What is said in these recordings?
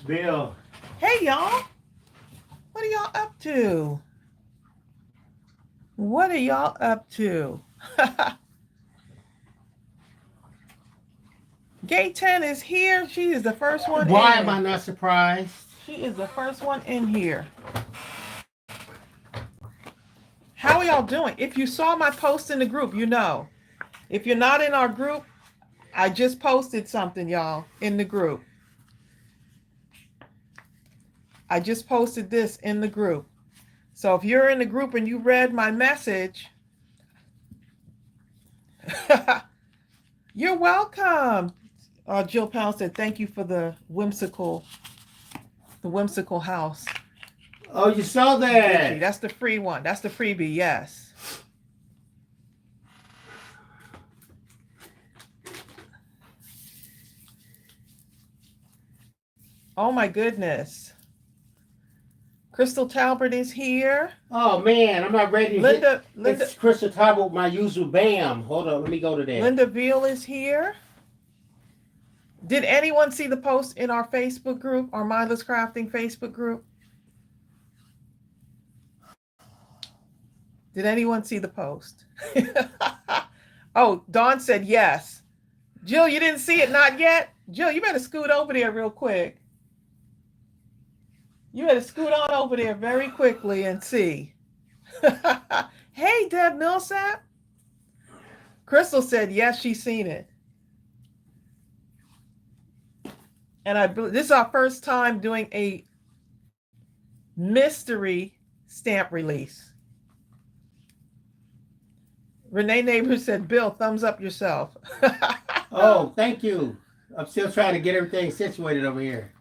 Bill. Hey, y'all. What are y'all up to? What are y'all up to? Gate 10 is here. She is the first one Why in am I not surprised? She is the first one in here. How are y'all doing? If you saw my post in the group, you know. If you're not in our group, I just posted something, y'all, in the group. I just posted this in the group. So if you're in the group and you read my message, you're welcome. Jill Powell said, thank you for the whimsical house. Oh, you saw that? That's the free one. That's the freebie, yes. Oh my goodness. Crystal Talbert is here. Oh man, I'm not ready. Linda, it's Crystal Talbot, my usual BAM. Hold on, let me go to that. Linda Veal is here. Did anyone see the post in our Facebook group, our Mindless Crafting Facebook group? Did anyone see the post? Oh, Dawn said yes. Jill, you didn't see it? Not yet? Jill, you better scoot over there real quick. You better scoot on over there very quickly and see. Hey, Deb Millsap. Crystal said yes, she's seen it. And this is our first time doing a mystery stamp release. Renee Neighbors said, Bill, thumbs up yourself. Oh, thank you. I'm still trying to get everything situated over here.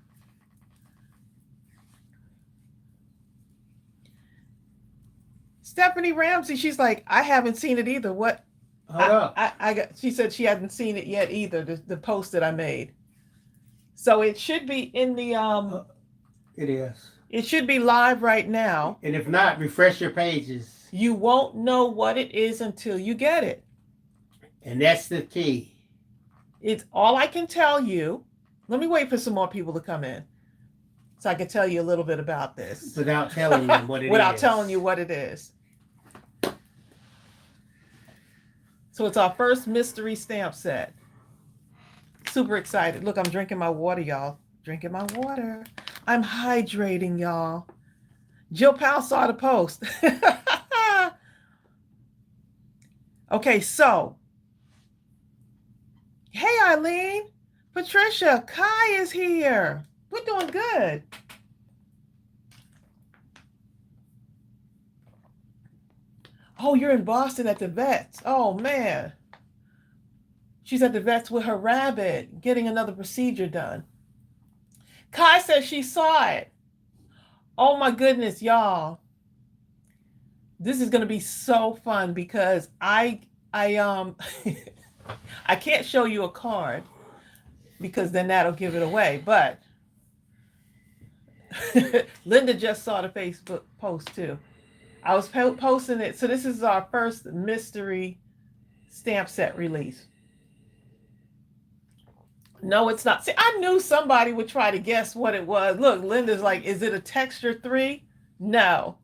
Stephanie Ramsey, she's like, I haven't seen it either. What? Hold up. She said she hadn't seen it yet either, the post that I made. So it should be in the It is. It should be live right now. And if not, refresh your pages. You won't know what it is until you get it. And that's the key. It's all I can tell you. Let me wait for some more people to come in so I can tell you a little bit about this. Without telling you what it is. Without telling you what it is. So it's our first mystery stamp set. Super excited. Look, I'm drinking my water, y'all. Drinking my water. I'm hydrating, y'all. Jill Powell saw the post. Okay, so. Hey, Eileen. Patricia, Kai is here. We're doing good. Oh, you're in Boston at the vets. Oh, man. She's at the vets with her rabbit, getting another procedure done. Kai says she saw it. Oh, my goodness, y'all. This is going to be so fun because I can't show you a card because then that'll give it away. But Linda just saw the Facebook post too. I was posting it. So this is our first mystery stamp set release. No, it's not. See, I knew somebody would try to guess what it was. Look, Linda's like, is it a texture 3? No.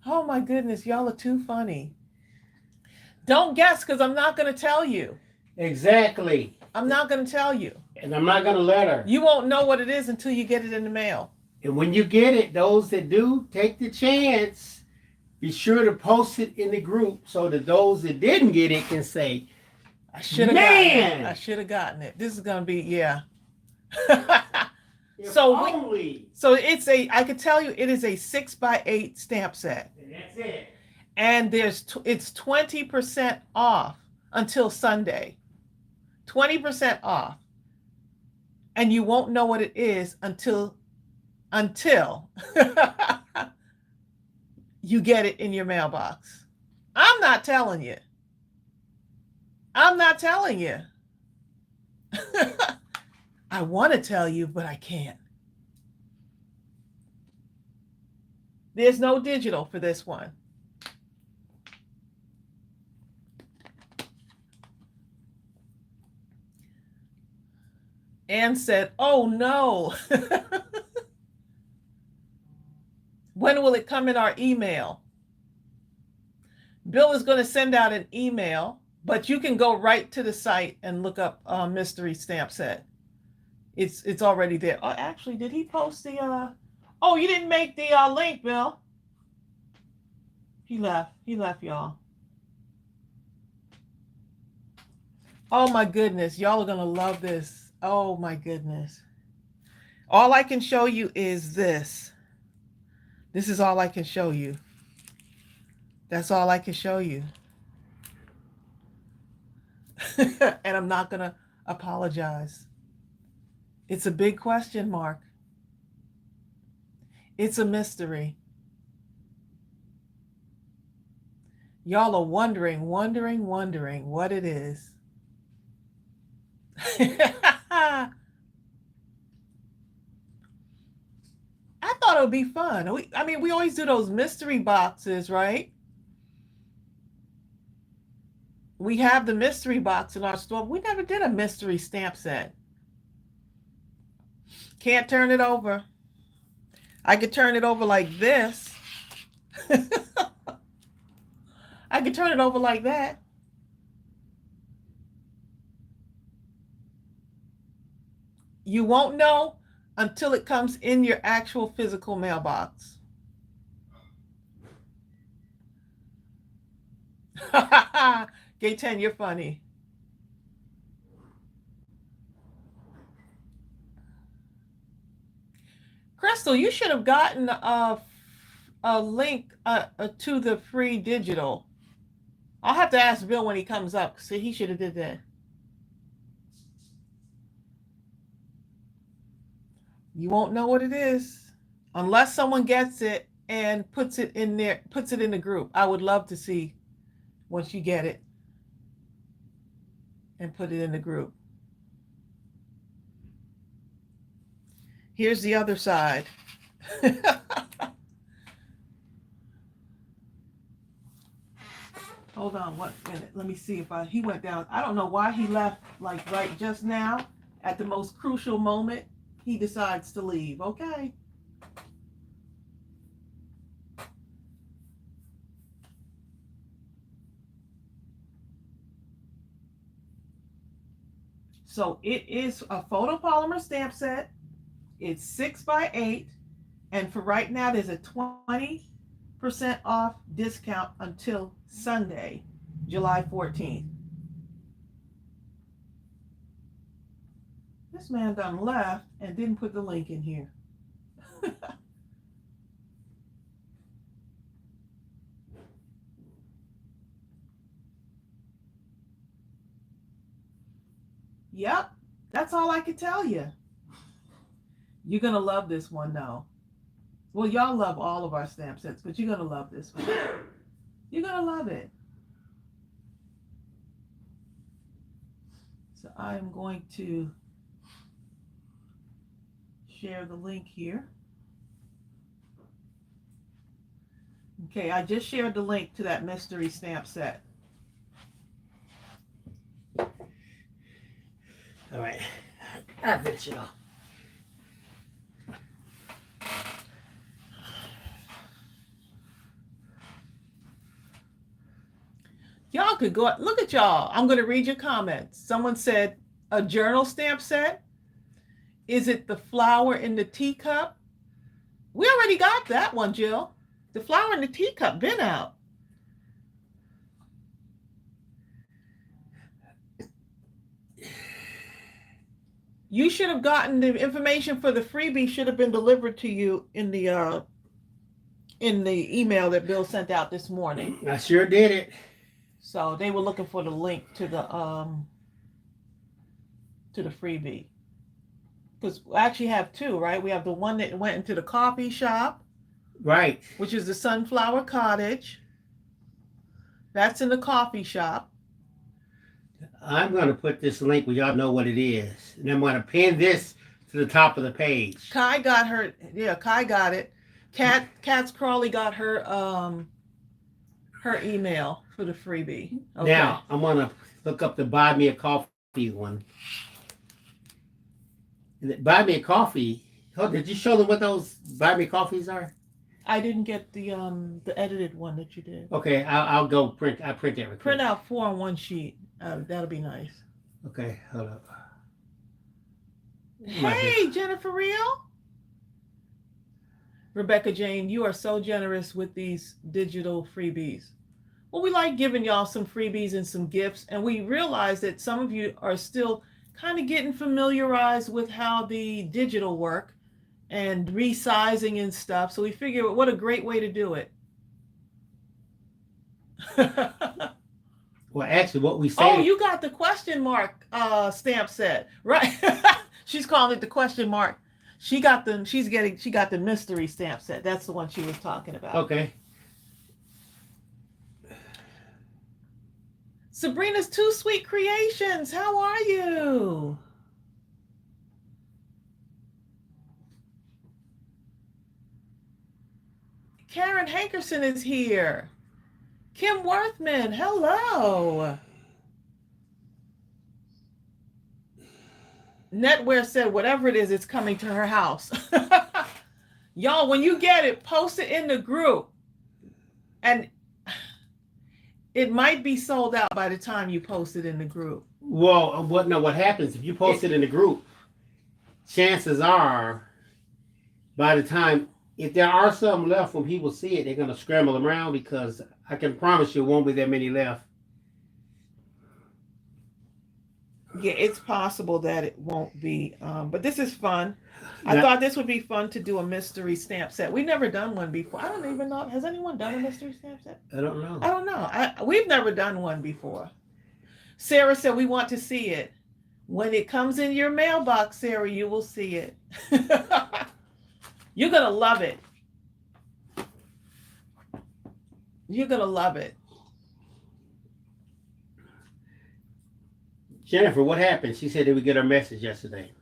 Oh my goodness, y'all are too funny. Don't guess because I'm not going to tell you. Exactly. I'm not going to tell you. And I'm not going to let her. You won't know what it is until you get it in the mail. And when you get it, those that do, take the chance. Be sure to post it in the group so that those that didn't get it can say, I should have gotten it. I should have gotten it. This is going to be, yeah. So it's I could tell you it is a 6x8 stamp set. And that's it. And it's 20% off until Sunday. 20% off. And you won't know what it is until you get it in your mailbox. I'm not telling you. I'm not telling you. I want to tell you, but I can't. There's no digital for this one. Anne said, "Oh no." When will it come in our email? Bill is going to send out an email, but you can go right to the site and look up mystery stamp set. It's already there. Oh, actually, did he post the oh, you didn't make the link, Bill. He left, y'all. Oh my goodness, y'all are gonna love this. Oh my goodness. All I can show you is this. This is all I can show you. That's all I can show you. And I'm not gonna apologize. It's a big question mark. It's a mystery. Y'all are wondering what it is. I thought it would be fun. We always do those mystery boxes, right? We have the mystery box in our store. We never did a mystery stamp set. Can't turn it over. I could turn it over like this. I could turn it over like that. You won't know until it comes in your actual physical mailbox. Gay 10, you're funny. Crystal, you should have gotten a link to the free digital. I'll have to ask Bill when he comes up. See, he should have did that. You won't know what it is unless someone gets it and puts it in there, puts it in the group. I would love to see once you get it and put it in the group. Here's the other side. Hold on 1 minute. Let me see if he went down. I don't know why he left like right just now. At the most crucial moment, he decides to leave. Okay. So it is a photopolymer stamp set. It's 6x8. And for right now, there's a 20% off discount until Sunday, July 14th. This man done left and didn't put the link in here. Yep, that's all I can tell you. You're going to love this one, though. Well, y'all love all of our stamp sets, but you're going to love this one. You're going to love it. So I am going to share the link here. Okay, I just shared the link to that mystery stamp set. All right, I'll finish it off. Y'all could go, look at y'all. I'm going to read your comments. Someone said, a journal stamp set? Is it the flower in the teacup? We already got that one, Jill. The flower in the teacup been out. You should have gotten the information for the freebie. Should have been delivered to you in the email that Bill sent out this morning. I sure did it. So they were looking for the link to the freebie. Because we actually have two, right? We have the one that went into the coffee shop. Right. Which is the Sunflower Cottage. That's in the coffee shop. I'm going to put this link where y'all know what it is. And I'm going to pin this to the top of the page. Kai got her. Yeah, Kai got it. Kat's Crawley got her her email for the freebie. Okay. Now, I'm going to look up the Buy Me a Coffee one. Buy me a coffee. Oh, did you show them what those buy me coffees are? I didn't get the edited one that you did. Okay, I'll go print. I print everything. Print out 4 on one sheet. That'll be nice. Okay, hold up. Hey, Jennifer Real. Rebecca Jane, you are so generous with these digital freebies. Well, we like giving y'all some freebies and some gifts, and we realize that some of you are still kind of getting familiarized with how the digital work and resizing and stuff. So we figure what a great way to do it. Well, actually, what we say. Oh, you got the question mark stamp set, right? She's calling it the question mark. She got the mystery stamp set. That's the one she was talking about. Okay. Sabrina's Two Sweet Creations. How are you? Karen Hankerson is here. Kim Worthman, hello. Netware said whatever it is, it's coming to her house. Y'all, when you get it, post it in the group. And it might be sold out by the time you post it in the group. Well, what happens if you post it in the group, chances are by the time, if there are some left when people see it, they're going to scramble around, because I can promise you it won't be that many left. Yeah, it's possible that it won't be. But this is fun. I thought this would be fun to do a mystery stamp set. We've never done one before. I don't even know. Has anyone done a mystery stamp set? I don't know. I don't know. We've never done one before. Sarah said we want to see it. When it comes in your mailbox, Sarah, you will see it. You're going to love it. You're going to love it. Jennifer, what happened? She said, did we get our message yesterday?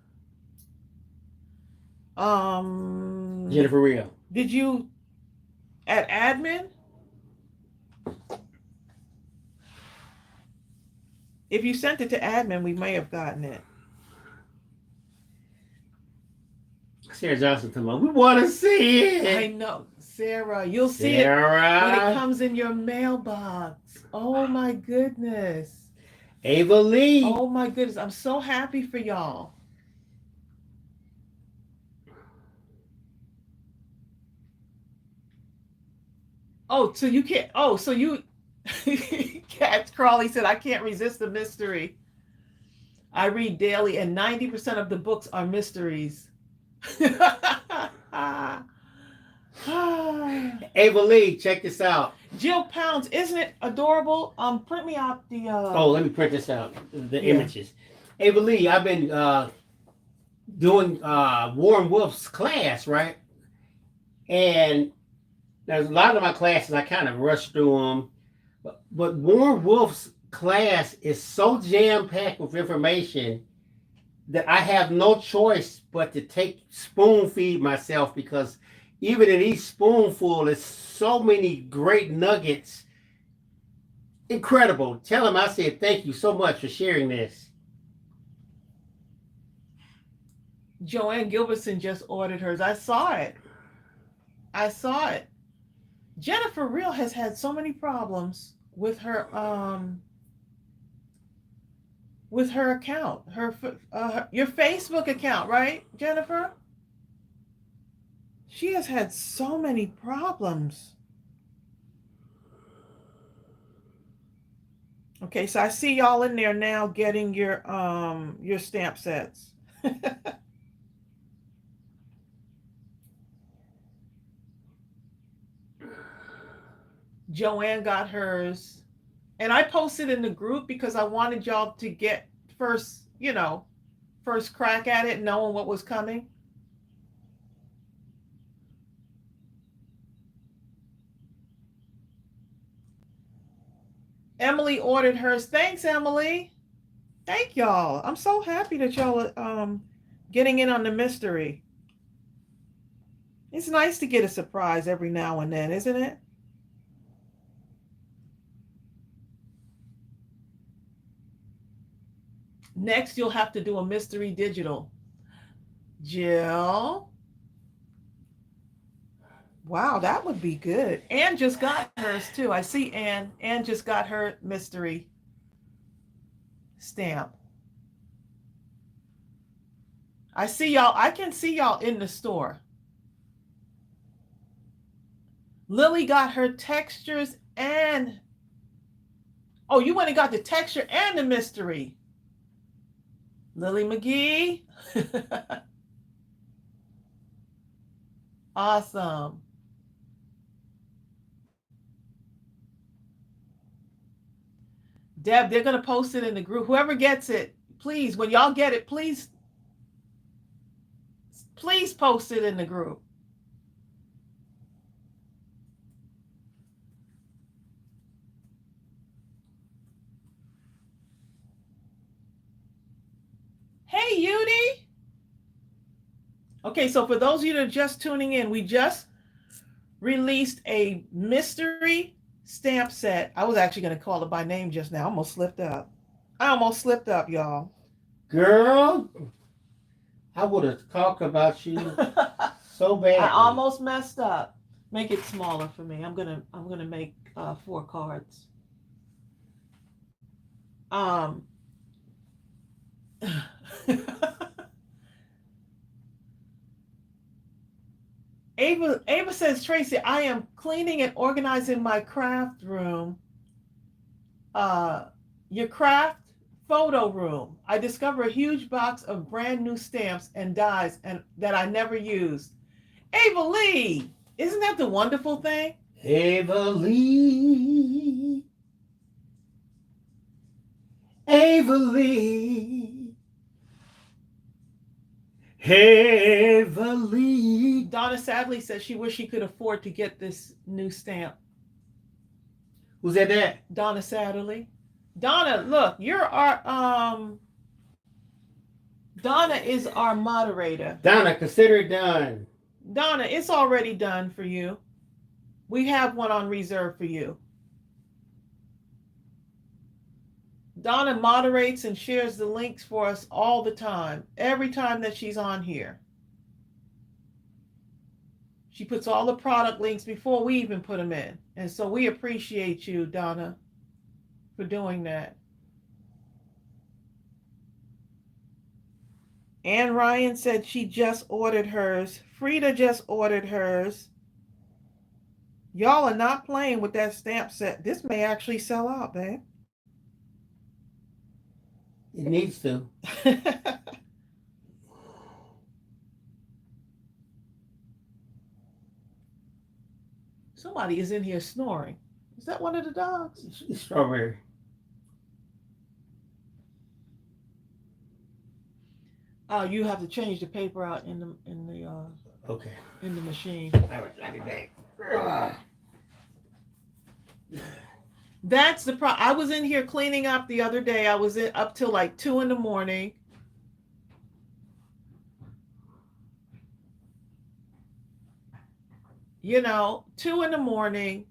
Jennifer Real. Did you at admin? If you sent it to admin, we may have gotten it. Sarah Johnson, come on. We want to see it. I know. Sarah, you'll see it when it comes in your mailbox. Oh my goodness. Ava Lee. Oh my goodness. I'm so happy for y'all. Oh, so you can't. Oh, so you. Cat Crawley said, I can't resist the mystery. I read daily, and 90% of the books are mysteries. Ava Lee, check this out. Jill Pounds, isn't it adorable? Print me out the. Oh, let me print this out. The images. Ava Lee, I've been doing Warren Wolf's class, right? And there's a lot of my classes I kind of rushed through them, but Warren Wolf's class is so jam-packed with information that I have no choice but to spoon feed myself, because even in each spoonful is so many great nuggets. Incredible. Tell him I said thank you so much for sharing this. Joanne Gilbertson just ordered hers. I saw it. Jennifer Real has had so many problems with her account, your Facebook account, right, Jennifer? She has had so many problems. Okay, so I see y'all in there now getting your stamp sets. Joanne got hers, and I posted in the group because I wanted y'all to get first crack at it, knowing what was coming. Emily ordered hers. Thanks, Emily. Thank y'all. I'm so happy that y'all are getting in on the mystery. It's nice to get a surprise every now and then, isn't it? Next, you'll have to do a mystery digital. Jill. Wow, that would be good. Anne just got hers too. I see Anne. Anne just got her mystery stamp. I see y'all. I can see y'all in the store. Lily got her textures and... Oh, you went and got the texture and the mystery. Lily McGee. Awesome. Deb, they're going to post it in the group. Whoever gets it, please, when y'all get it, please post it in the group. Hey, Yudi. Okay, so for those of you that are just tuning in, we just released a mystery stamp set. I was actually going to call it by name just now. I almost slipped up, y'all. Girl, I would have talked about you so bad. I almost messed up. Make it smaller for me. I'm gonna make 4 cards. Ava says, Tracy, I am cleaning and organizing my craft room. Your craft photo room. I discovered a huge box of brand new stamps and dies and that I never used. Ava Lee, isn't that the wonderful thing? Ava Lee. Ava Lee. Ava Lee. Donna sadly says she wished she could afford to get this new stamp. Who's that? Donna Satterley. Donna, look, you're our Donna is our moderator. Donna, consider it done. Donna, it's already done for you. We have one on reserve for you. Donna moderates and shares the links for us all the time, every time that she's on here. She puts all the product links before we even put them in. And so we appreciate you, Donna, for doing that. Ann Ryan said she just ordered hers. Frida just ordered hers. Y'all are not playing with that stamp set. This may actually sell out, babe. It needs to. Somebody is in here snoring. Is that one of the dogs? It's strawberry. You have to change the paper out in the Okay. in the machine. I'll be back. That's the I was in here cleaning up the other day. I was up till like 2 a.m. You know, 2 a.m.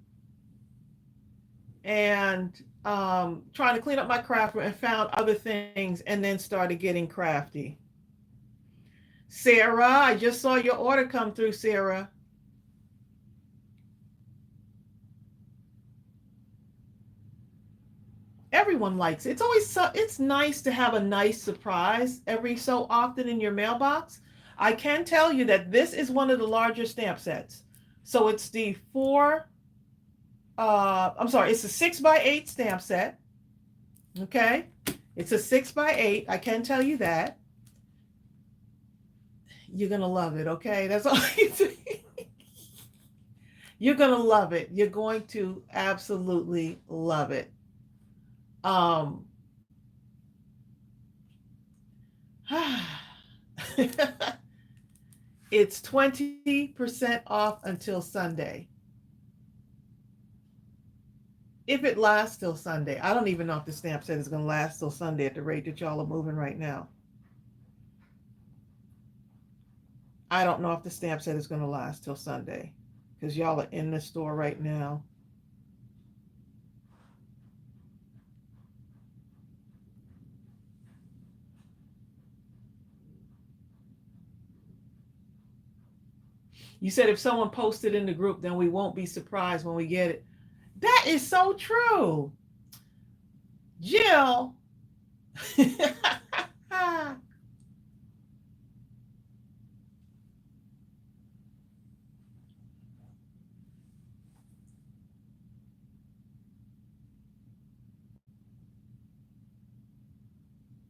and trying to clean up my craft room and found other things and then started getting crafty. Sarah, I just saw your order come through, Sarah. Everyone likes it. It's always it's nice to have a nice surprise every so often in your mailbox. I can tell you that this is one of the larger stamp sets. So it's the it's a 6x8 stamp set. Okay. It's a 6x8. I can tell you that. You're going to love it. Okay. That's all I say. You're going to love it. You're going to absolutely love it. It's 20% off until Sunday. If it lasts till Sunday. I don't even know if the stamp set is going to last till Sunday at the rate that y'all are moving right now. I don't know if the stamp set is going to last till Sunday because y'all are in the store right now. You said if someone posted in the group, then we won't be surprised when we get it. That is so true. Jill.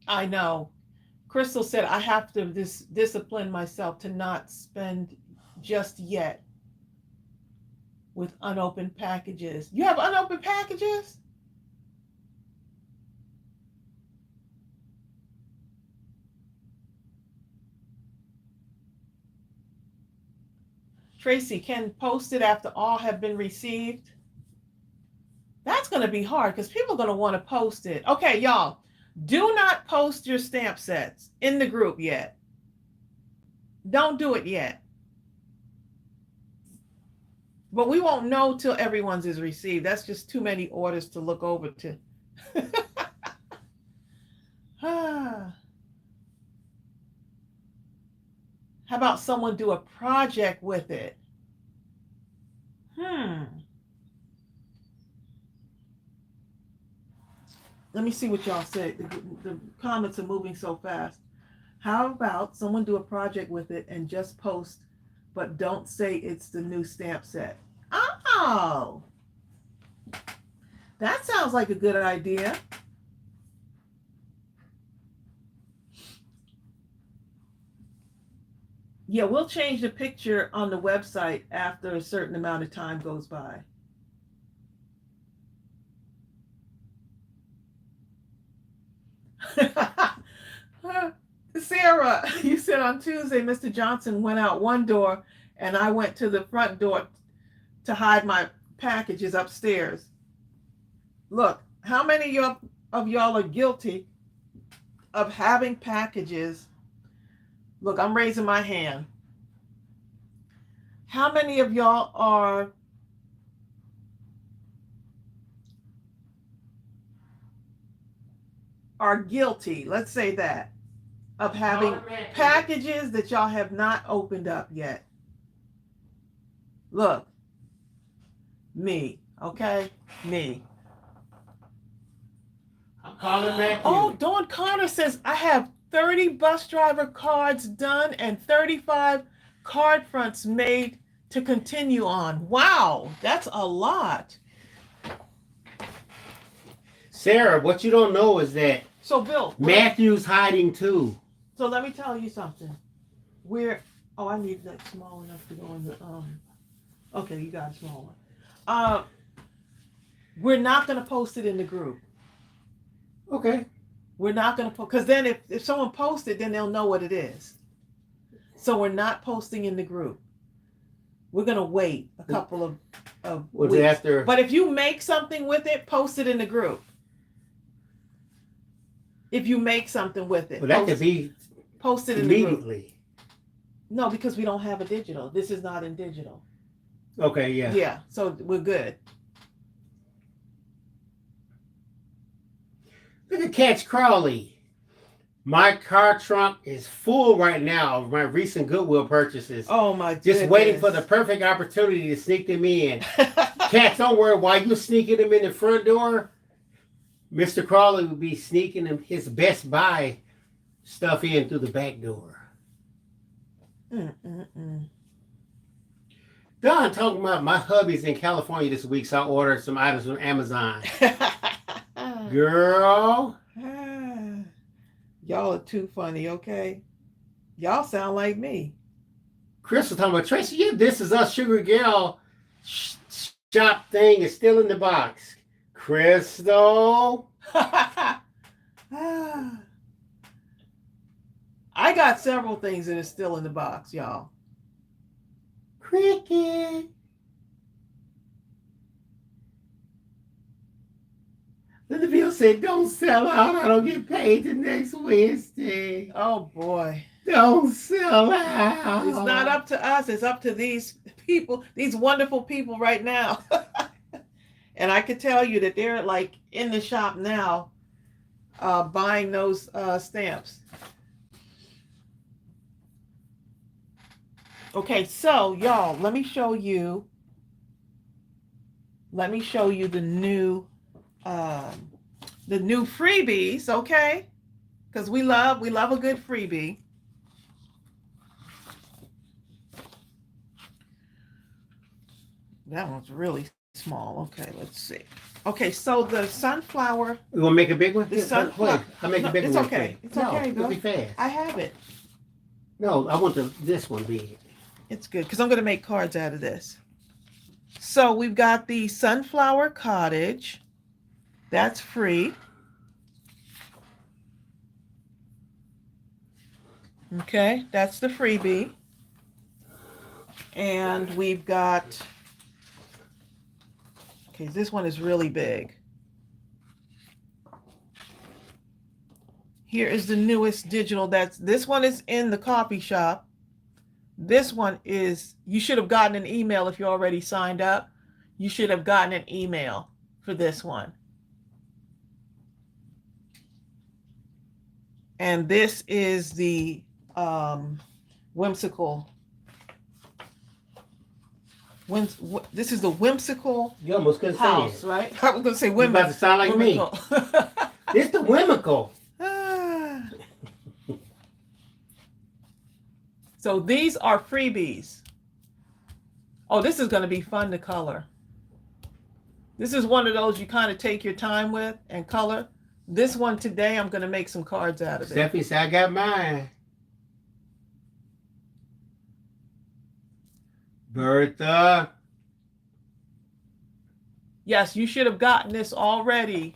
I know. Crystal said, I have to discipline myself to not spend just yet with unopened packages. You have unopened packages? Tracy, can post it after all have been received? That's going to be hard because people are going to want to post it. Okay, y'all, do not post your stamp sets in the group yet. Don't do it yet. But we won't know till everyone's is received. That's just too many orders to look over to. How about someone do a project with it? Let me see what y'all say. The comments are moving so fast. How about someone do a project with it and just post, but don't say it's the new stamp set? Oh, that sounds like a good idea. Yeah, we'll change the picture on the website after a certain amount of time goes by. Sarah, you said on Tuesday, Mr. Johnson went out one door and I went to the front door to hide my packages upstairs. Look, how many of y'all are guilty of having packages? Look, I'm raising my hand. How many of y'all are guilty, let's say that, of having packages that y'all have not opened up yet? Look, me, okay? Me. I'm calling back. Oh, Dawn Connor says, I have 30 bus driver cards done and 35 card fronts made to continue on. Wow, that's a lot. Sarah, what you don't know is that So Bill, Matthew's hiding too. So let me tell you something. I need that small enough to go in the okay, you got a small one. We're not gonna post it in the group. Okay. We're not gonna post, because then if someone posts it, then they'll know what it is. So we're not posting in the group. We're gonna wait a couple of weeks. After... But if you make something with it, post it in the group. If you make something with it, well, that could be posted in immediately. The group. No, because we don't have a digital. This is not in digital. Okay, yeah. Yeah, so we're good. Look at Catch Crawley. My car trunk is full right now of my recent Goodwill purchases. Oh my goodness. Just waiting for the perfect opportunity to sneak them in. Cats, don't worry. While you're sneaking them in the front door, Mr. Crawley will be sneaking his Best Buy stuff in through the back door. Don talking about my hubby's in California this week, so I ordered some items from Amazon. Girl. Y'all are too funny, okay? Y'all sound like me. Crystal talking about, Tracy, yeah, This Is Us Sugar Gal shop thing is still in the box. Crystal. I got several things that are still in the box, y'all. Cricket. Linda said, don't sell out. I don't get paid the next Wednesday. Oh, boy. Don't sell out. It's not up to us. It's up to these people, these wonderful people right now. And I could tell you that they're like in the shop now buying those stamps. Okay, so y'all, let me show you the new freebies, okay? Because we love a good freebie. That one's really small. Okay, let's see. Okay, so the sunflower. You want to make a big one? The sunflower. I'll make a big It's one. okay. It's okay. It'll be fast. I have it. No, I want this one big. It's good because I'm going to make cards out of this. So we've got the sunflower cottage. That's free. Okay, that's the freebie. And we've got, okay, this one is really big. Here is the newest digital. This one is in the coffee shop. This one is, you should have gotten an email if you already signed up. You should have gotten an email for this one. And this is the whimsical. This is the whimsical. You almost couldn't house, say it. Right? I was going to say You're about to sound like me. It's the whimsical. So these are freebies. Oh, this is going to be fun to color. This is one of those you kind of take your time with and color. This one today, I'm going to make some cards out of it. Stephanie said, I got mine. Bertha. Yes, you should have gotten this already,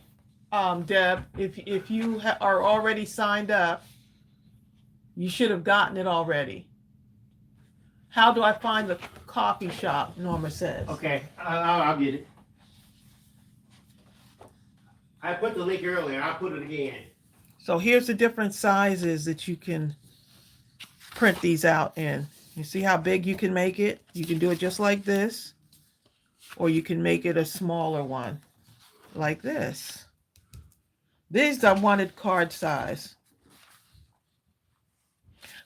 Deb. If you are already signed up, you should have gotten it already. How do I find the coffee shop? Norma says. Okay, I'll get it. I put the link earlier. I'll put it again. So here's the different sizes that you can print these out in. You see how big you can make it? You can do it just like this, or you can make it a smaller one, like this. These I wanted card size.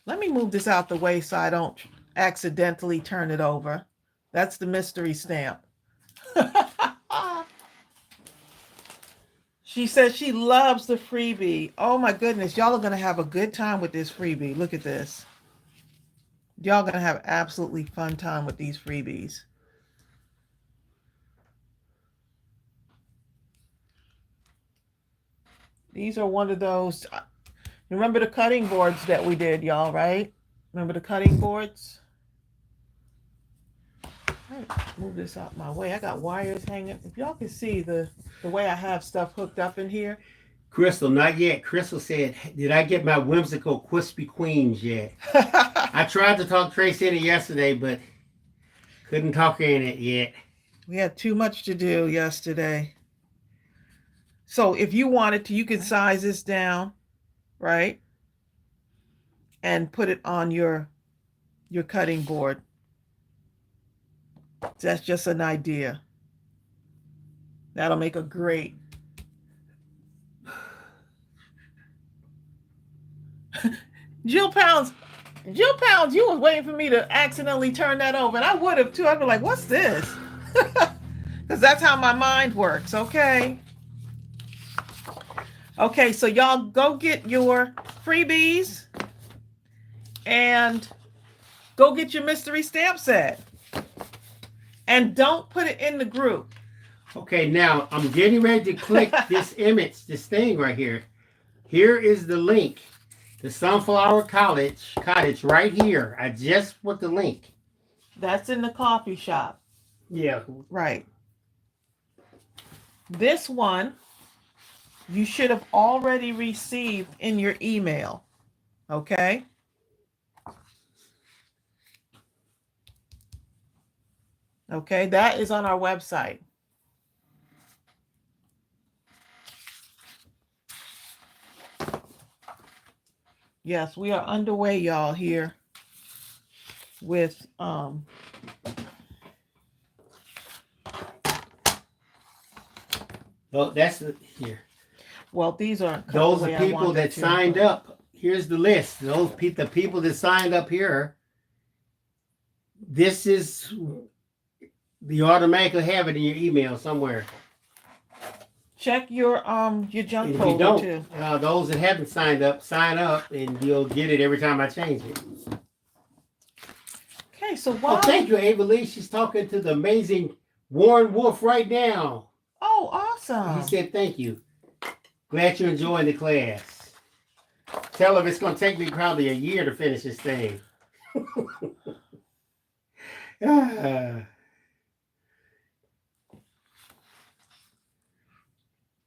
Let me move this out the way so I don't accidentally turn it over. That's the mystery stamp. She says she loves the freebie. Oh my goodness, y'all are going to have a good time with this freebie. Look at this. Y'all going to have absolutely fun time with these freebies. These are one of those, remember the cutting boards that we did, y'all, right? Remember the cutting boards? Move this out my way. I got wires hanging. If y'all can see the way I have stuff hooked up in here. Crystal, not yet. Crystal said, did I get my whimsical Crispy Queens yet? I tried to talk Tracy in it yesterday, but couldn't talk her in it yet. We had too much to do yesterday. So if you wanted to, you could size this down, right? And put it on your cutting board. That's just an idea. That'll make a great. Jill Pounds, you was waiting for me to accidentally turn that over, and I would have too. I'd be like, what's this? Because that's how my mind works, okay? Okay, so y'all go get your freebies and go get your mystery stamp set. And don't put it in the group. Okay, now I'm getting ready to click this image, this thing right here. Here is the link. The Sunflower Cottage right here. I just put the link. That's in the coffee shop. Yeah. Right. This one, you should have already received in your email. Okay? Okay, that is on our website. Yes, we are underway, y'all, here with Well, that's the here. Well, these are those are people that signed up. Here's the list. The people that signed up here. This is you automatically have it in your email somewhere. Check your junk And if you folder don't, too. those that haven't signed up, sign up, and you'll get it every time I change it. Okay, so Oh, while thank you, Ava Lee. She's talking to the amazing Warren Wolf right now. oh, He awesome. said thank you. Glad you're enjoying the class. Tell him it's going to take me probably a year to finish this thing.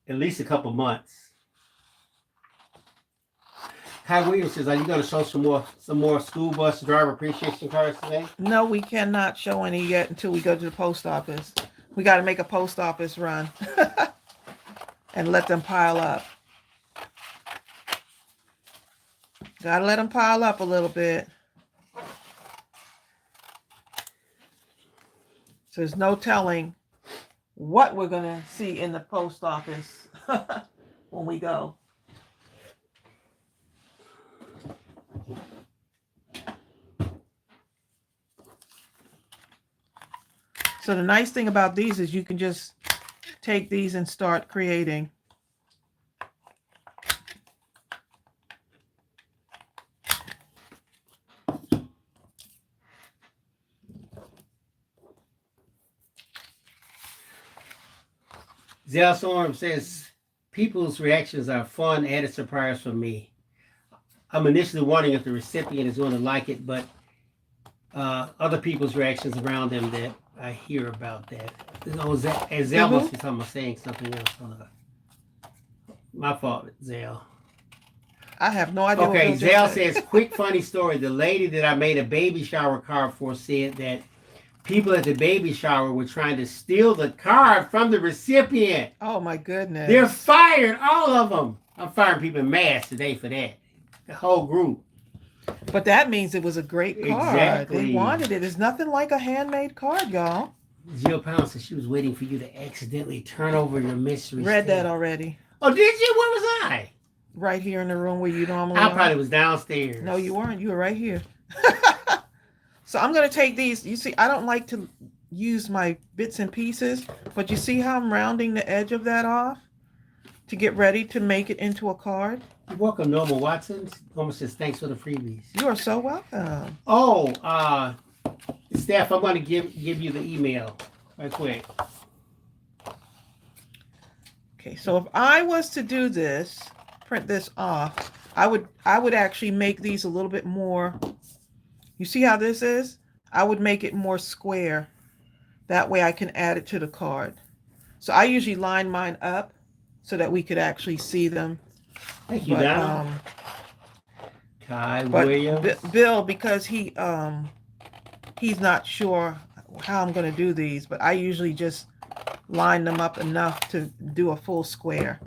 At least a couple months. Kai Williams says, "Are you going to show some more school bus driver appreciation cards today?" No, we cannot show any yet until we go to the post office. We got to make a post office run and let them pile up. Got to let them pile up a little bit. So there's no telling what we're going to see in the post office when we go. So the nice thing about these is you can just take these and start creating. Zell Storm says, "People's reactions are fun added surprise for me. I'm initially wondering if the recipient is going to like it, but other people's reactions around them that I hear about that." Zell must be talking about saying something else. My fault, Zell. I have no idea. Okay, Zell says, "Quick funny story. The lady that I made a baby shower card for said that people at the baby shower were trying to steal the card from the recipient. Oh my goodness. They're fired, all of them. I'm firing people in mass today for that. The whole group." But that means it was a great card. Exactly. They wanted it. It's nothing like a handmade card, y'all. Jill Pound said she was waiting for you to accidentally turn over your mystery. Read that already. Oh, did you? Where was I? Right here in the room where you normally I are. probably was downstairs. No, you weren't. You were right here. So I'm going to take these. You see, I don't like to use my bits and pieces, but you see how I'm rounding the edge of that off to get ready to make it into a card? You're welcome, Norma Watson. Norma says, "Thanks for the freebies." You are so welcome. Oh, Steph, I'm going to give you the email right quick. Okay, so if I was to do this, print this off, I would actually make these a little bit more. You see how this is? I would make it more square. That way I can add it to the card. So I usually line mine up so that we could actually see them. Thank you, Donald. Kai Williams. Bill, because he's not sure how I'm going to do these, but I usually just line them up enough to do a full square.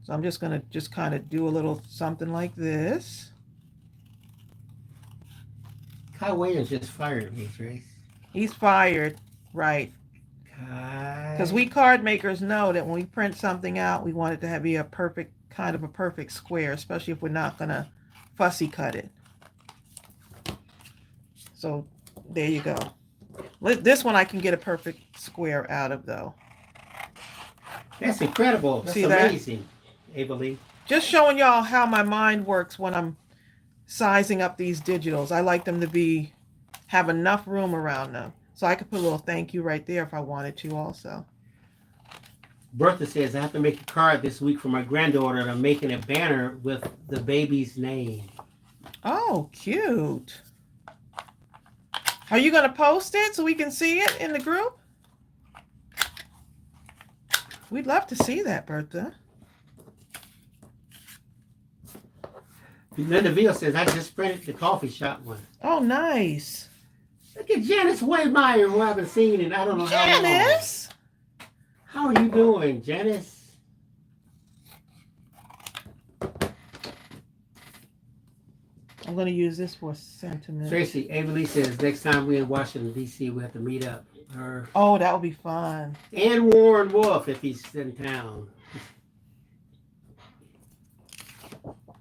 So I'm just going to kind of do a little something like this. Kai Williams just fired me, Trace. He's fired, right? Because we card makers know that when we print something out, we want it to be a perfect, kind of a perfect square, especially if we're not going to fussy cut it. So there you go. This one I can get a perfect square out of, though. That's incredible. That's amazing, Ava Lee. Just showing y'all how my mind works when I'm sizing up these digitals. I like them to have enough room around them. So I could put a little thank you right there if I wanted to also. Bertha says, "I have to make a card this week for my granddaughter, and I'm making a banner with the baby's name." Oh, cute. Are you going to post it so we can see it in the group? We'd love to see that, Bertha. Linda Veal says, "I just printed the coffee shop one." Oh, nice. Look at Janice Waymeyer, who I haven't seen in I don't know how long. Janice? How are you doing, Janice? I'm going to use this for sentiment. Tracy, Ava Lee says, "Next time we're in Washington, D.C., we have to meet up." Her Oh, that would be fun. and Warren Wolf, if he's in town.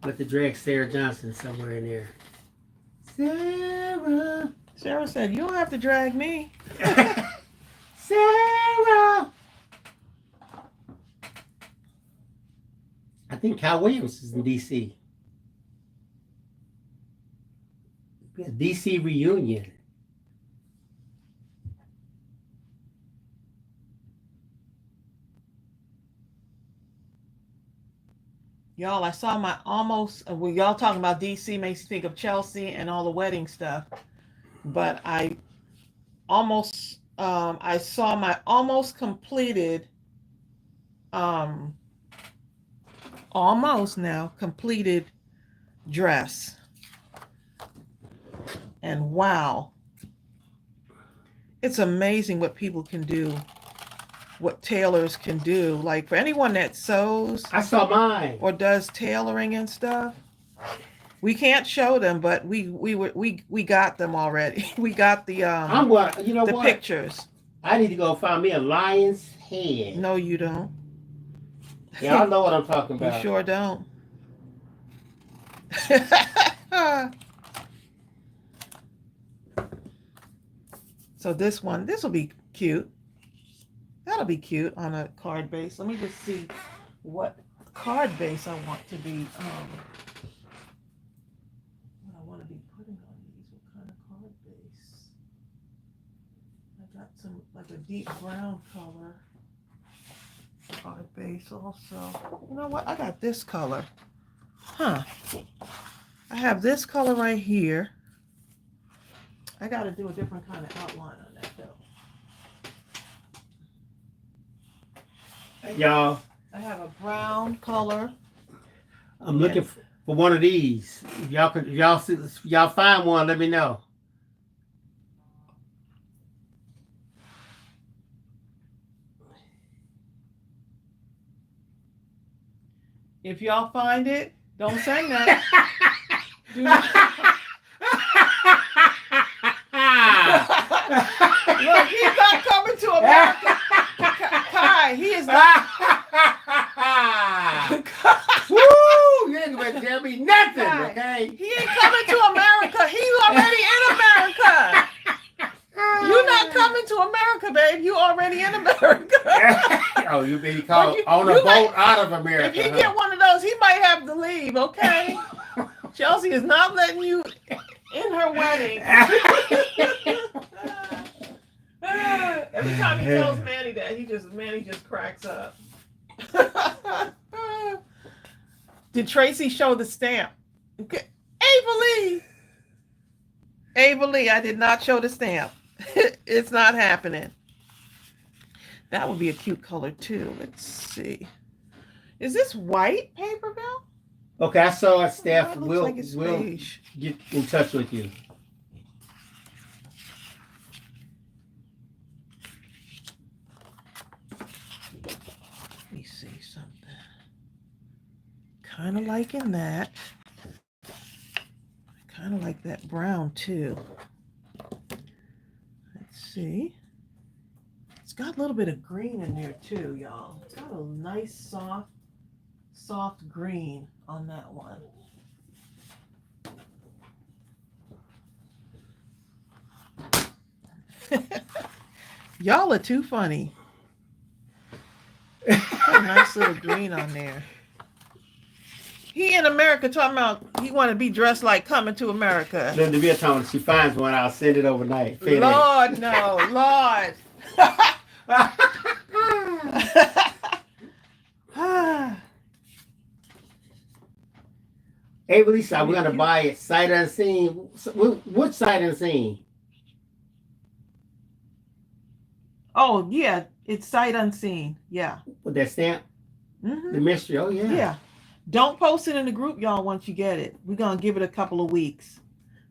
Let the drag Sarah Johnson somewhere in there. Sarah. Sarah said, "You don't have to drag me." Sarah. I think Kyle Williams is in D.C. DC reunion. Y'all, I saw my almost, well, y'all talking about DC makes you think of Chelsea and all the wedding stuff. But I almost, I saw my almost completed, almost now completed dress. And wow, it's amazing what people can do, what tailors can do. Like for anyone that sews, I saw mine. Or does tailoring and stuff, we can't show them, but we got them already. We got the I'm what you know the what? pictures. I need to go find me a lion's head. No, you don't. Y'all know what I'm talking about. You sure don't. So this will be cute. That'll be cute on a card base. Let me just see what card base I want to be, what I want to be putting on these. What kind of card base? I got some, like a deep brown color card base also. You know what? I got this color. Huh. I have this color right here. I got to do a different kind of outline on that though. Y'all, I have a brown color. I'm looking for one of these. If y'all find one, let me know. If y'all find it, don't send that. Do not. Look, he's not coming to America. Kai, he is not. Woo! You ain't gonna tell me nothing, Kai, okay? he ain't coming to America. He's already in America. You're not coming to America, babe. You already in America. Oh, you being called on a boat out of America. If he get one of those, he might have to leave, okay? Chelsea is not letting you in her wedding. Every time he tells Manny that, Manny just cracks up. Did Tracy show the stamp? Okay. Ava Lee, I did not show the stamp. It's not happening. That would be a cute color too. Let's see. Is this white paper, Bill? Okay, I saw it, Steph. We'll We'll get in touch with you. Let me see something. Kind of liking that. Kind of like that brown too. Let's see. It's got a little bit of green in there too, y'all. It's got a nice soft green on that one. Y'all are too funny. Got a nice little green on there. He in America talking about he want to be dressed like Coming to America. Then the real time when she finds one, I'll send it overnight. Lord, no, Lord. Hey, Lisa, we're gonna buy it sight unseen. What sight unseen? Oh yeah, it's sight unseen. Yeah. With that stamp, the mystery. Oh yeah. Yeah. Don't post it in the group, y'all. Once you get it, we're gonna give it a couple of weeks,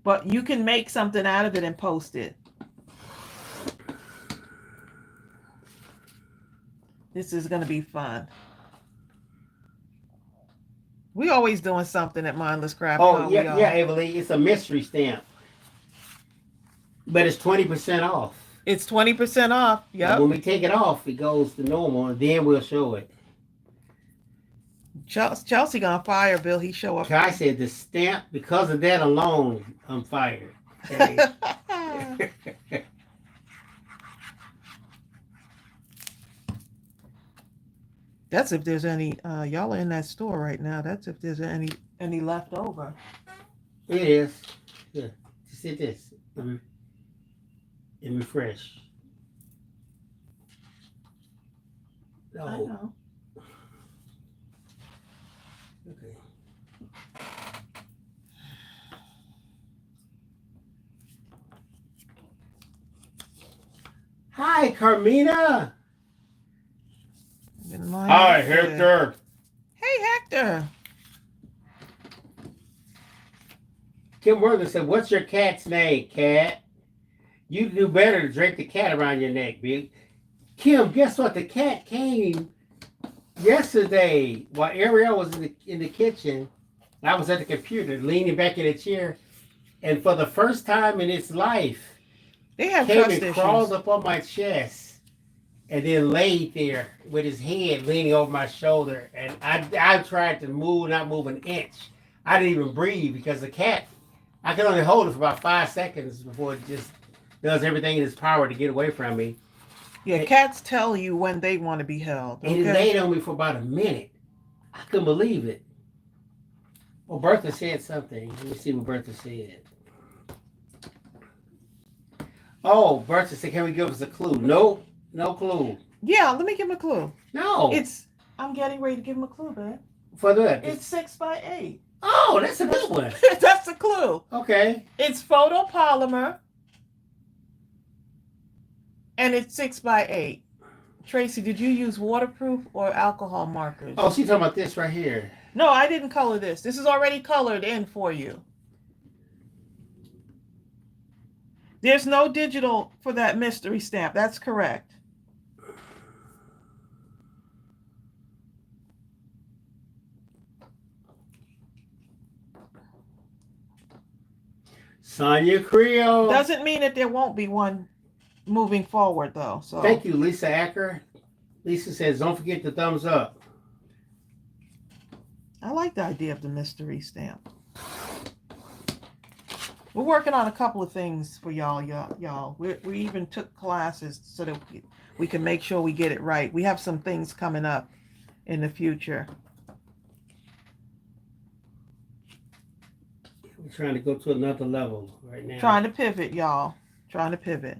but you can make something out of it and post it. This is gonna be fun. We always doing something at Mindless Crafting. Oh yeah, Evelyn. It's a mystery stamp, but it's 20% off. It's 20% off. Yep. When we take it off, it goes to normal, and then we'll show it. Chelsea gonna fire Bill. He show up. Kai said the stamp, because of that alone, I'm fired. Okay. That's if there's any. Y'all are in that store right now. That's if there's any left over. It is. Yeah. Just hit this and refresh. I Oh, know. okay. Hi, Carmina. Hi, Hector. Hey, Hector. Kim Worthing said, "What's your cat's name, Cat? You do better to drape the cat around your neck, big." Kim, guess what? The cat came yesterday while Ariel was in the kitchen. I was at the computer, leaning back in a chair, and for the first time in its life, They have came trust and issues. crawled up on my chest, and then laid there with his head leaning over my shoulder. And I tried to move, not move an inch. I didn't even breathe because the cat, I could only hold it for about 5 seconds before it just does everything in its power to get away from me. Yeah, cats tell you when they want to be held. And he laid on me for about a minute. I couldn't believe it. Well, Bertha said something. Let me see what Bertha said. Oh, Bertha said, "Can we give us a clue?" No, no clue. Yeah, let me give him a clue. No. I'm getting ready to give him a clue, babe. For that. It's 6x8. Oh, that's a good one. That's a clue. Okay. It's photopolymer. And it's 6x8. Tracy, did you use waterproof or alcohol markers? Oh, she's talking about this right here. No, I didn't color this. This is already colored in for you. There's no digital for that mystery stamp. That's correct. Sonia Creel. Doesn't mean that there won't be one moving forward, though. So thank you, Lisa Acker. Lisa says, "Don't forget the thumbs up." I like the idea of the mystery stamp. We're working on a couple of things for y'all. We even took classes so that we can make sure we get it right. We have some things coming up in the future. We're trying to go to another level right now. Trying to pivot, y'all. Trying to pivot.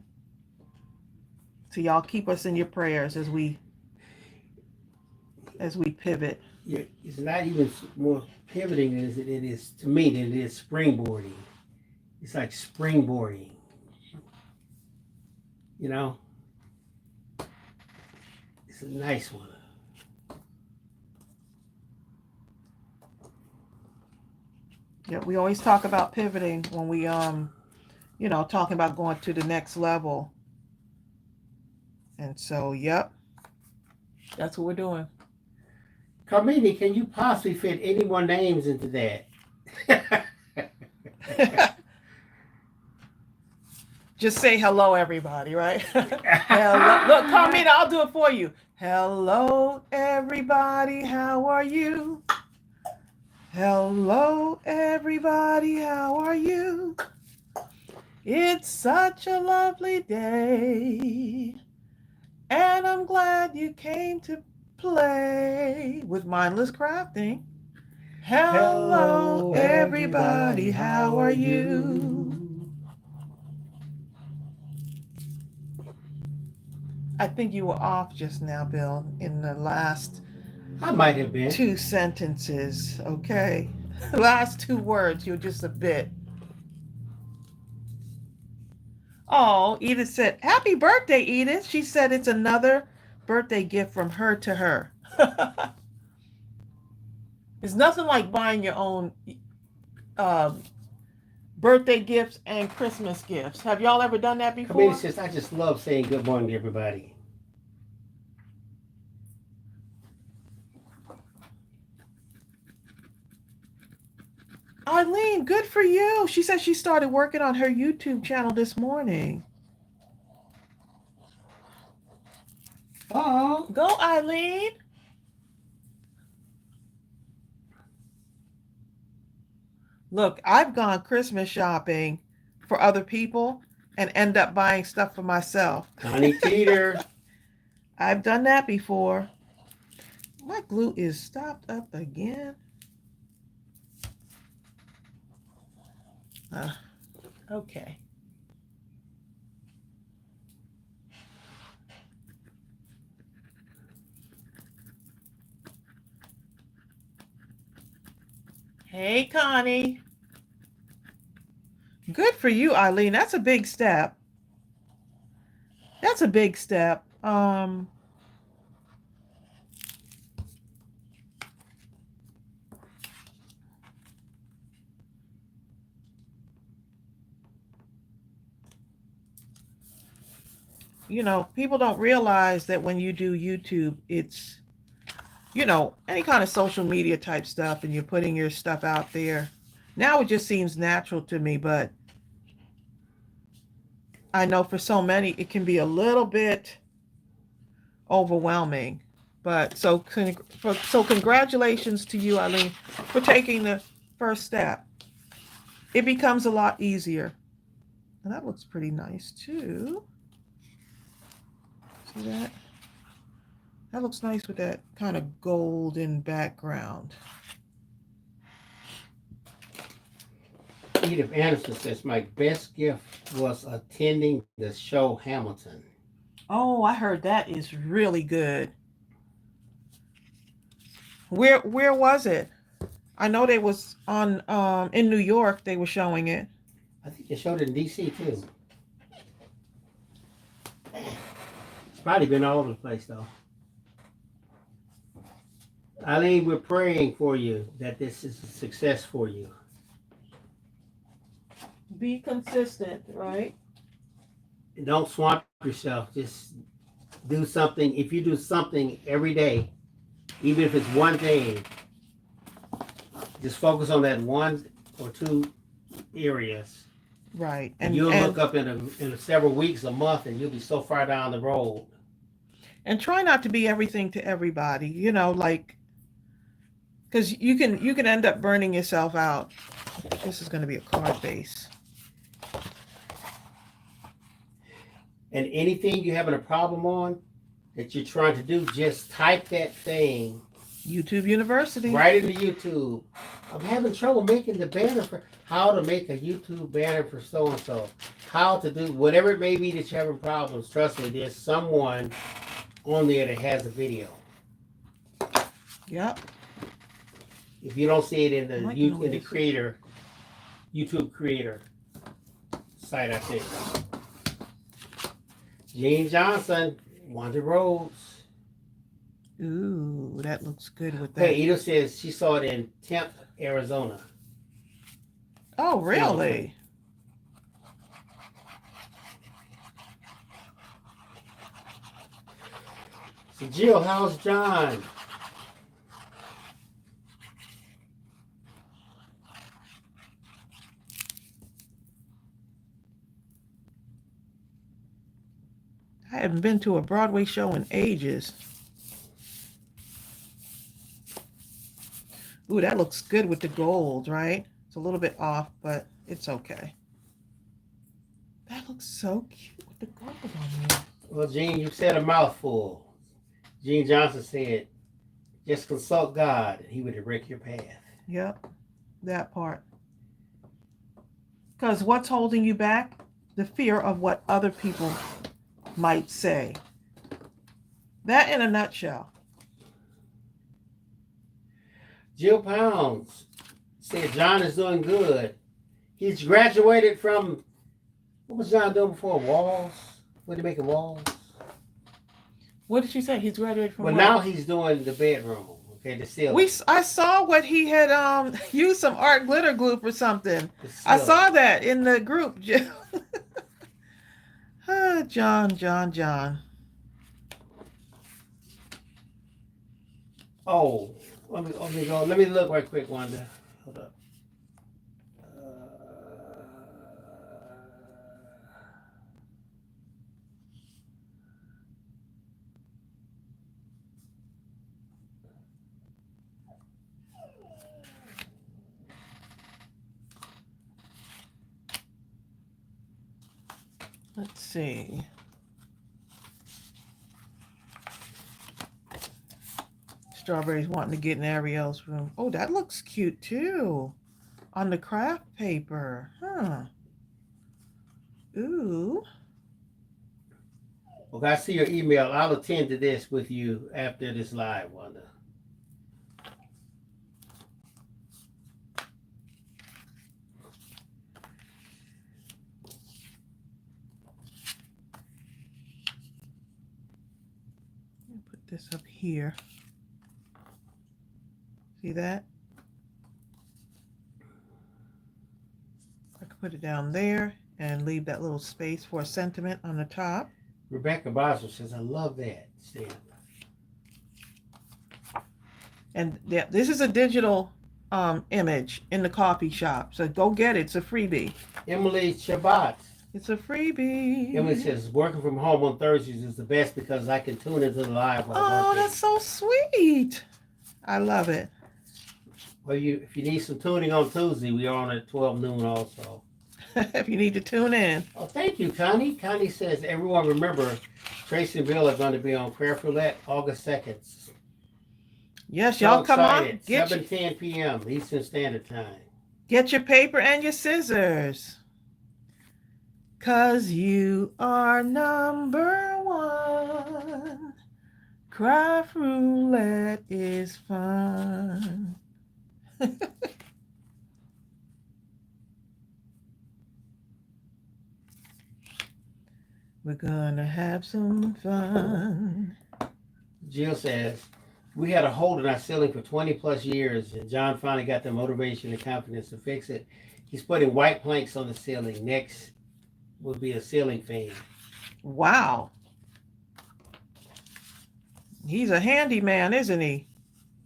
So y'all keep us in your prayers as we pivot. Yeah, it's not even more pivoting as it is to me than it is springboarding. It's like springboarding. You know? It's a nice one. Yeah, we always talk about pivoting when we talking about going to the next level. And so, yep. That's what we're doing. Carmini, can you possibly fit any more names into that? Just say hello, everybody, right? Hello. Look, Carmina, I'll do it for you. Hello, everybody. How are you? Hello, everybody. How are you? It's such a lovely day, and I'm glad you came to play with Mindless Crafting. Hello, everybody. How are you? I think you were off just now, Bill, in the last I might have been. 2 sentences, okay? The last 2 words, you're just a bit. Oh, Edith said, happy birthday, Edith. She said it's another birthday gift from her to her. It's nothing like buying your own birthday gifts and Christmas gifts. Have y'all ever done that before? Camille says, "I just love saying good morning to everybody." Eileen, good for you. She said she started working on her YouTube channel this morning. Oh, Go, Eileen. Look, I've gone Christmas shopping for other people and end up buying stuff for myself. Connie Teeter. I've done that before. My glue is stopped up again. Okay. Hey, Connie. Good for you, Eileen. That's a big step. That's a big step. People don't realize that when you do YouTube, it's, any kind of social media type stuff and you're putting your stuff out there. Now it just seems natural to me, but I know for so many it can be a little bit overwhelming. But so congratulations to you, Eileen, for taking the first step. It becomes a lot easier. And that looks pretty nice too. See that? That looks nice with that kind of golden background. Edith Anderson says, my best gift was attending the show Hamilton. Oh, I heard that is really good. Where was it? I know they was on in New York they were showing it. I think they showed it in DC too. It's probably been all over the place though. Eileen, we're praying for you that this is a success for you. Be consistent, right? Don't swamp yourself. Just do something. If you do something every day, even if it's one thing, just focus on that one or two areas. Right. And you'll look up in several weeks, a month, and you'll be so far down the road. And try not to be everything to everybody, because you can end up burning yourself out. This is going to be a card base. And anything you're having a problem on that you're trying to do, just type that thing. YouTube University. Right into YouTube. I'm having trouble making the banner for how to make a YouTube banner for so-and-so. How to do whatever it may be that you're having problems. Trust me, there's someone on there that has a video. Yep. If you don't see it in the YouTube creator site, I think. Jean Johnson, Wonder Roads. Ooh, that looks good with that. Hey, Edith says she saw it in Tempe, Arizona. Oh, really? So Jill, how's John? I haven't been to a Broadway show in ages. Ooh, that looks good with the gold, right? It's a little bit off, but it's okay. That looks so cute with the gold on there. Well, Jean, you said a mouthful. Jean Johnson said, just consult God and he would direct your path. Yep, that part. Because what's holding you back? The fear of what other people might say. That in a nutshell. Jill Pounds said John is doing good. He's graduated from, what was John doing before? Walls? What did he making walls? What did she say? He's graduated from Well, what? now he's doing the bedroom. Okay, the ceiling. I saw what he had used some art glitter glue for something. I saw that in the group. John. Oh, let me go. Let me look right quick, Wanda. Hold up. Let's see. Strawberries wanting to get in Ariel's room. Oh, that looks cute too. On the craft paper. Huh. Ooh. Okay, I see your email. I'll attend to this with you after this live, Wanda. Put this up here. See that? I could put it down there and leave that little space for a sentiment on the top. Rebecca Boswell says, I love that stamp. And this is a digital image in the coffee shop. So go get it. It's a freebie. Emily Shabbat. It's a freebie. Emily says, working from home on Thursdays is the best because I can tune into the live while Oh, working. that's so sweet. I love it. Well, if you need some tuning on Tuesday, we are on at 12 noon also. If you need to tune in. Oh, thank you, Connie. Connie says, everyone remember, Tracy and Bill are going to be on Craft Roulette August 2nd. Yes, y'all come on. 7:10 p.m. Eastern Standard Time. Get your paper and your scissors. 'Cause you are number one. Craft Roulette is fun. We're gonna have some fun. Jill says, we had a hole in our ceiling for 20 plus years, and John finally got the motivation and confidence to fix it. He's putting white planks on the ceiling. Next will be a ceiling fan. Wow. He's a handyman, isn't he?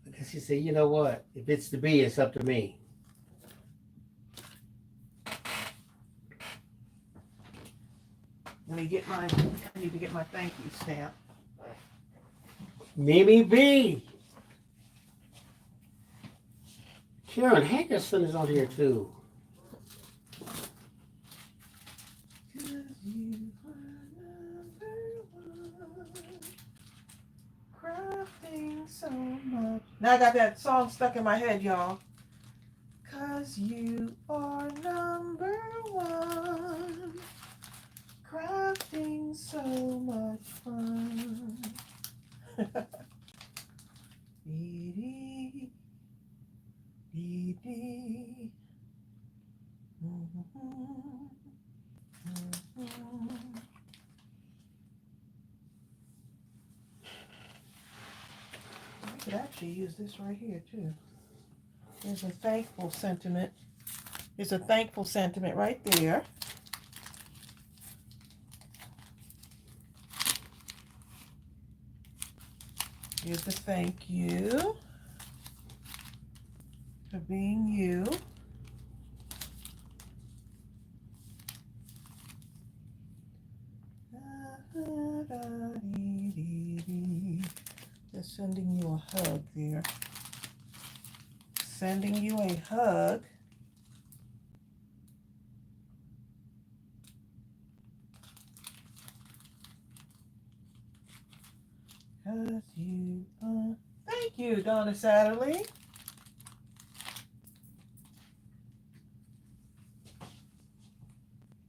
Because he said, you know what? If it's to be, it's up to me. I need to get my thank you stamp. Mimi B. Karen Hankerson is on here too. Crafting so much. Now I got that song stuck in my head, y'all. 'Cause you are number one. Crafting so much fun. Dee, dee, dee. I could actually use this right here too. There's a thankful sentiment. There's a thankful sentiment right there. Here's the thank you for being you. Just sending you a hug there. Sending you a hug. Cause you are. Thank you, Donna Satterley.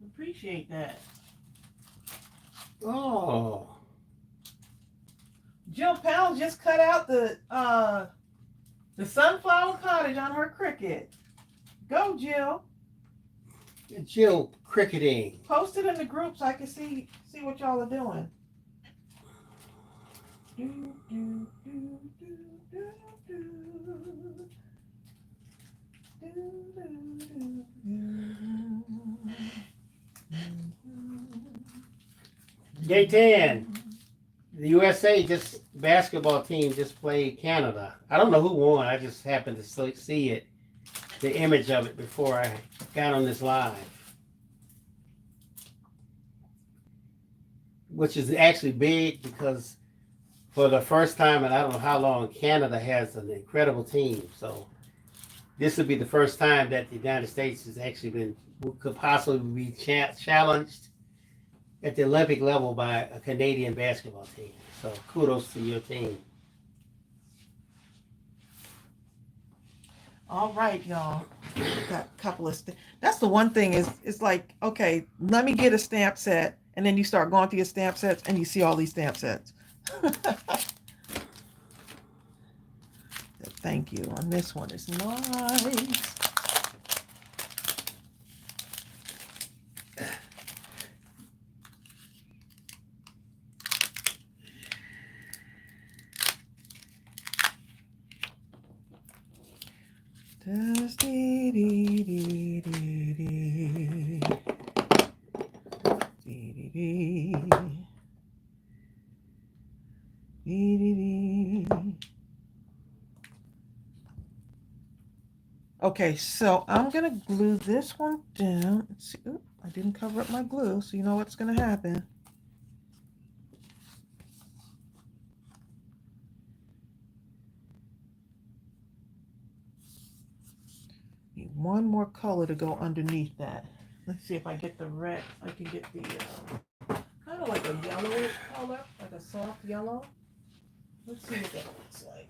Appreciate that. Oh. Jill Powell just cut out the sunflower cottage on her Cricut. Go, Jill. Jill cricketing. Post it in the group so I can see what y'all are doing. Day 10. The USA basketball team just played Canada. I don't know who won. I just happened to see it, the image of it before I got on this live. Which is actually big because for the first time in I don't know how long, Canada has an incredible team. So this would be the first time that the United States has actually could possibly be challenged at the Olympic level by a Canadian basketball team. So kudos to your team. All right, y'all. Got a couple of that's the one thing is it's like, okay, let me get a stamp set, and then you start going through your stamp sets and you see all these stamp sets. Thank you. On this one is nice. Okay, so I'm gonna glue this one down. Let's see. Ooh, I didn't cover up my glue, so you know what's gonna happen. Need one more color to go underneath that. Let's see if I get the red. I can get the kind of like a yellowish color, like a soft yellow. Let's see what that looks like.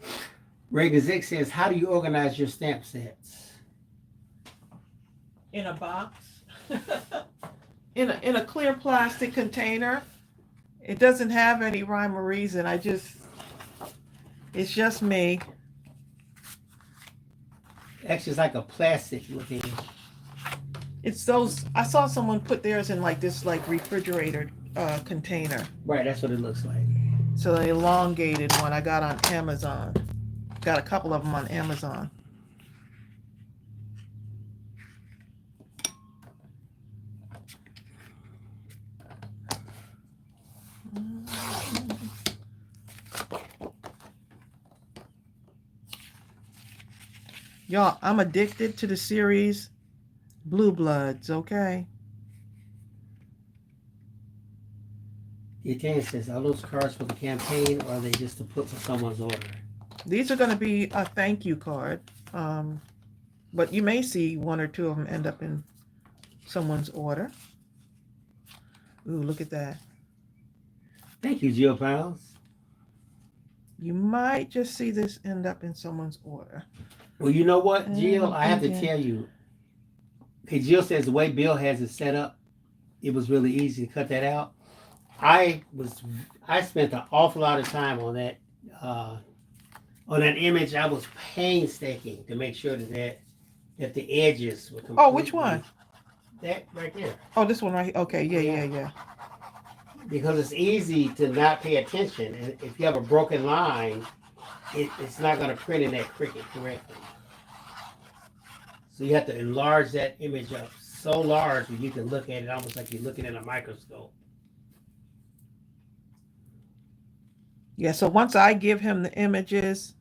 Ray Gazik says, how do you organize your stamp sets? In a box. in a clear plastic container. It doesn't have any rhyme or reason. It's just me. Actually, it's like a plastic looking. It's those, I saw someone put theirs in like this like refrigerator container. Right, that's what it looks like. So the elongated one I got on Amazon. Got a couple of them on Amazon. Y'all, I'm addicted to the series Blue Bloods, okay? The Italian says, are those cards for the campaign or are they just to put for someone's order? These are going to be a thank you card. But you may see one or two of them end up in someone's order. Ooh, look at that. Thank you, Jill Pounds. You might just see this end up in someone's order. Well, you know what, Jill? I have to tell you. Okay, Jill says the way Bill has it set up, it was really easy to cut that out. I spent an awful lot of time on that image. I was painstaking to make sure that the edges were completely. Oh, which one? That right there. Oh, this one right here. Okay, yeah. Because it's easy to not pay attention, and if you have a broken line, it's not going to print in that Cricut correctly. So you have to enlarge that image up so large that you can look at it almost like you're looking at a microscope. Yeah, so once I give him the images,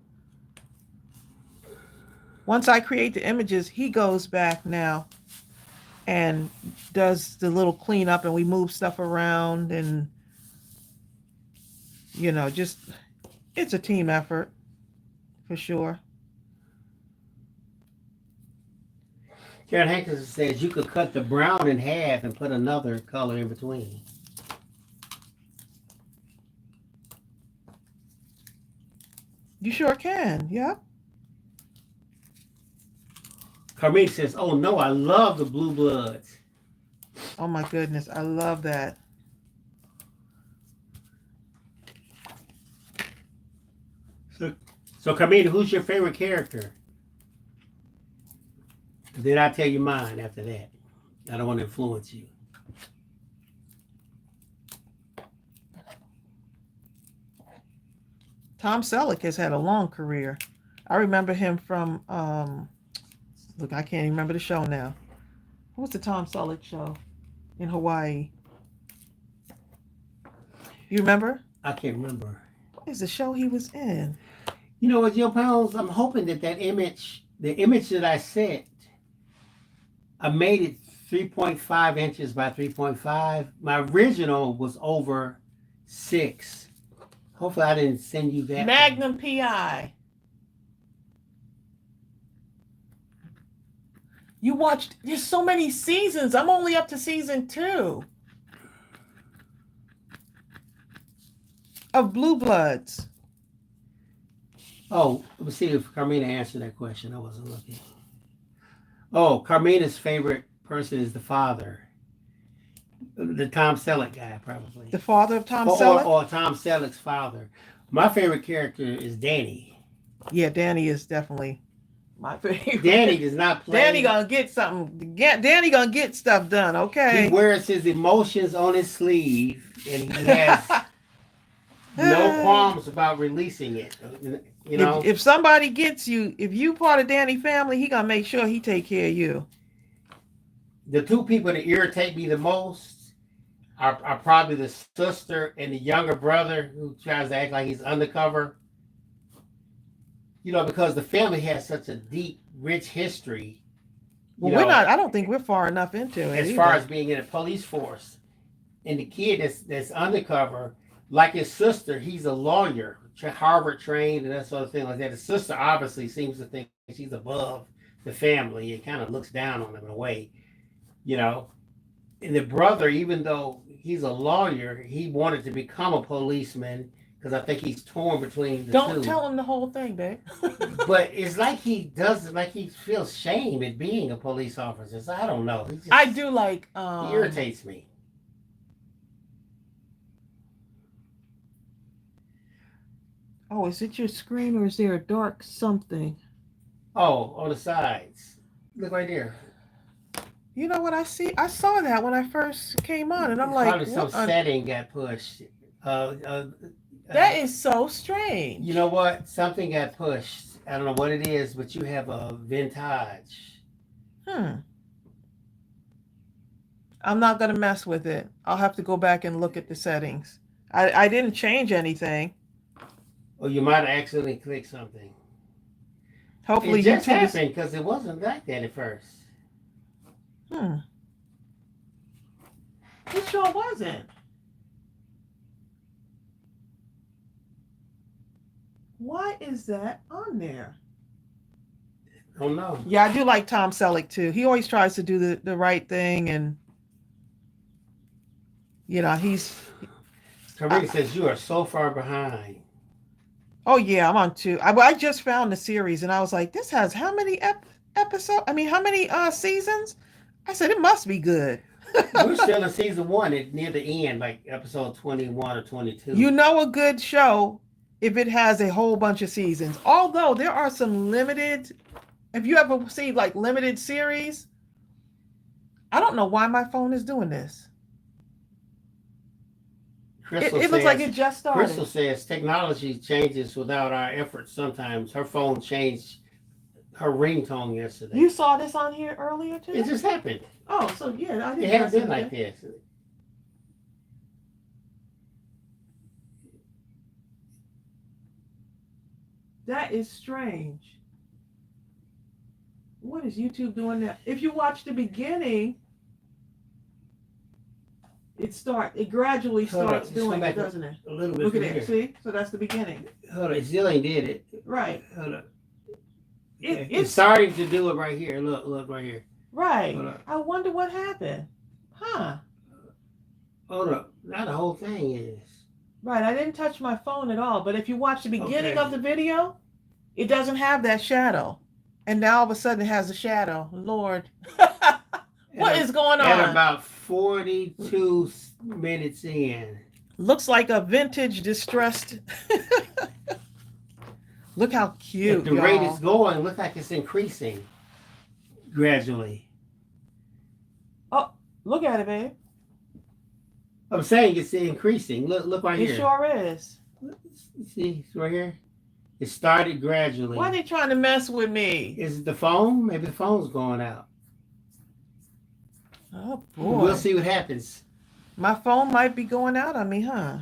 once I create the images, he goes back now and does the little cleanup, and we move stuff around, and just it's a team effort for sure. Karen Hankins says you could cut the brown in half and put another color in between. You sure can, yep. Carmine says, oh no, I love the Blue Bloods. Oh my goodness, I love that. So Carmine, who's your favorite character? Then I'll tell you mine after that. I don't want to influence you. Tom Selleck has had a long career. I remember him from, look, I can't even remember the show now. What was the Tom Selleck show in Hawaii? You remember? I can't remember. What is the show he was in? You know what, Jill Pounds? I'm hoping that image, the image that I sent, I made it 3.5 inches by 3.5. My original was over 6. Hopefully I didn't send you that. Magnum PI. You watched, there's so many seasons. I'm only up to season 2. of Blue Bloods? Oh, let's see if Carmina answered that question. I wasn't looking. Oh, Carmina's favorite person is the father, the Tom Selleck guy, probably, The father of Tom or, Selleck? or Tom Selleck's father. My favorite character is Danny. Yeah, Danny is definitely my favorite. Danny does not play. Danny gonna get something. Danny gonna get stuff done. Okay. He wears his emotions on his sleeve, and he has no qualms about releasing it. You know, if somebody gets you, if you part of Danny family, he gonna make sure he take care of you. the two people that irritate me the most are probably the sister and the younger brother who tries to act like he's undercover. You know, because the family has such a deep, rich history. Well, we're not. I don't think we're far enough into it. As far as being in a police force, and the kid that's undercover, like his sister, he's a lawyer, Harvard trained, and that sort of thing like that. The sister obviously seems to think she's above the family and kind of looks down on them in a way, you know. And the brother, even though he's a lawyer, he wanted to become a policeman because I think he's torn between the two. Don't tell him the whole thing, babe. But it's like he feels shame at being a police officer. So I don't know. I do like. He irritates me. Oh, is it your screen or is there a dark something? Oh, on the sides. Look right there. You know what I see? I saw that when I first came on, and I'm like, probably some setting got pushed. That is so strange. You know what? Something got pushed. I don't know what it is, but you have a vintage. I'm not gonna mess with it. I'll have to go back and look at the settings. I didn't change anything. Or you might have accidentally clicked something. Hopefully it just happened because it wasn't like that at first. It sure wasn't. Why is that on there? I don't know. Yeah, I do like Tom Selleck too. He always tries to do the right thing, and you know he's. Karina says you are so far behind. Oh yeah, I'm on 2. I just found the series, and I was like, this has how many episodes? I mean, how many seasons? I said it must be good. We're still in season 1, near the end, like episode 21 or 22. You know a good show if it has a whole bunch of seasons. Although there are some limited, if you ever see like limited series, I don't know why my phone is doing this. It looks like it just started. Crystal says technology changes without our efforts sometimes. Her phone changed her ringtone yesterday. You saw this on here earlier too? It just happened. Oh, so yeah, I didn't. It hasn't been like this. That is strange. What is YouTube doing now? If you watch the beginning, it gradually starts doing it, doesn't it? A little bit. Look at it. See? So that's the beginning. Hold on, it still ain't did it. Right. Hold on. It's starting to do it right here. Look right here. Right. I wonder what happened. Huh. Hold up. Now the whole thing is. Right. I didn't touch my phone at all, but if you watch the beginning of the video, it doesn't have that shadow. And now all of a sudden it has a shadow. Lord. What is going on? At about 42 minutes in. Looks like a vintage distressed. Look how cute. If the rate is going, looks like it's increasing gradually. Oh, look at it, babe. I'm saying it's increasing. Look right here. It sure is. See, it's right here. It started gradually. Why are they trying to mess with me? Is it the phone? Maybe the phone's going out. Oh boy. We'll see what happens. My phone might be going out on me, huh?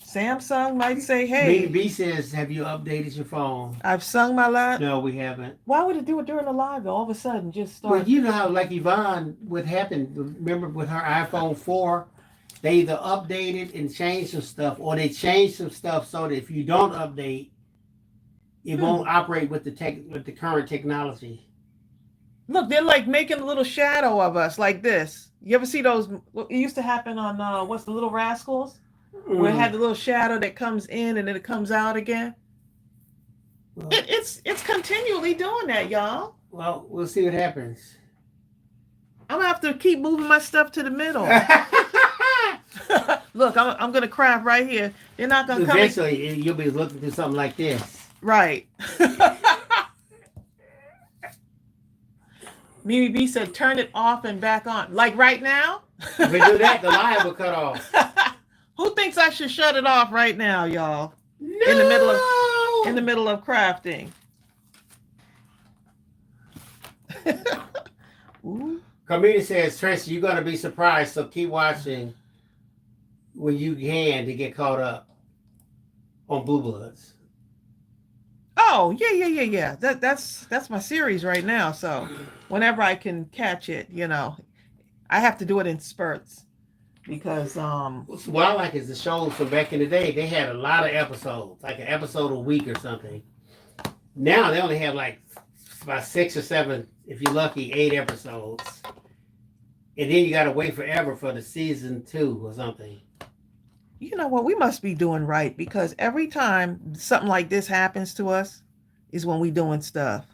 Samsung might say, hey. B says, have you updated your phone? I've sung my live. No, we haven't. Why would it do it during the live though? All of a sudden just start. Well, you know how like Yvonne, what happened, remember with her iPhone 4, they either updated and changed some stuff, or they changed some stuff so that if you don't update, it won't operate with the current technology. Look, they're like making a little shadow of us like this. You ever see those? It used to happen on what's the Little Rascals? where it had the little shadow that comes in and then it comes out again. Well, It's continually doing that, y'all. well, we'll see what happens. I'm gonna have to keep moving my stuff to the middle. Look, I'm gonna craft right here. They're not gonna come. Eventually, you'll be looking through something like this. Right. Mimi B said, turn it off and back on. Like right now? If we do that, the live will cut off. Who thinks I should shut it off right now, y'all? No! In the middle of crafting. Ooh. Carmina says, Tracy, you're going to be surprised, so keep watching when you can to get caught up on Blue Bloods. Oh, yeah. That's my series right now. So whenever I can catch it, I have to do it in spurts because what I like is the shows from back in the day. They had a lot of episodes, like an episode a week or something. Now they only have like about 6 or 7, if you're lucky, 8 episodes. And then you got to wait forever for the season 2 or something. You know what? We must be doing right because every time something like this happens to us is when we doing stuff.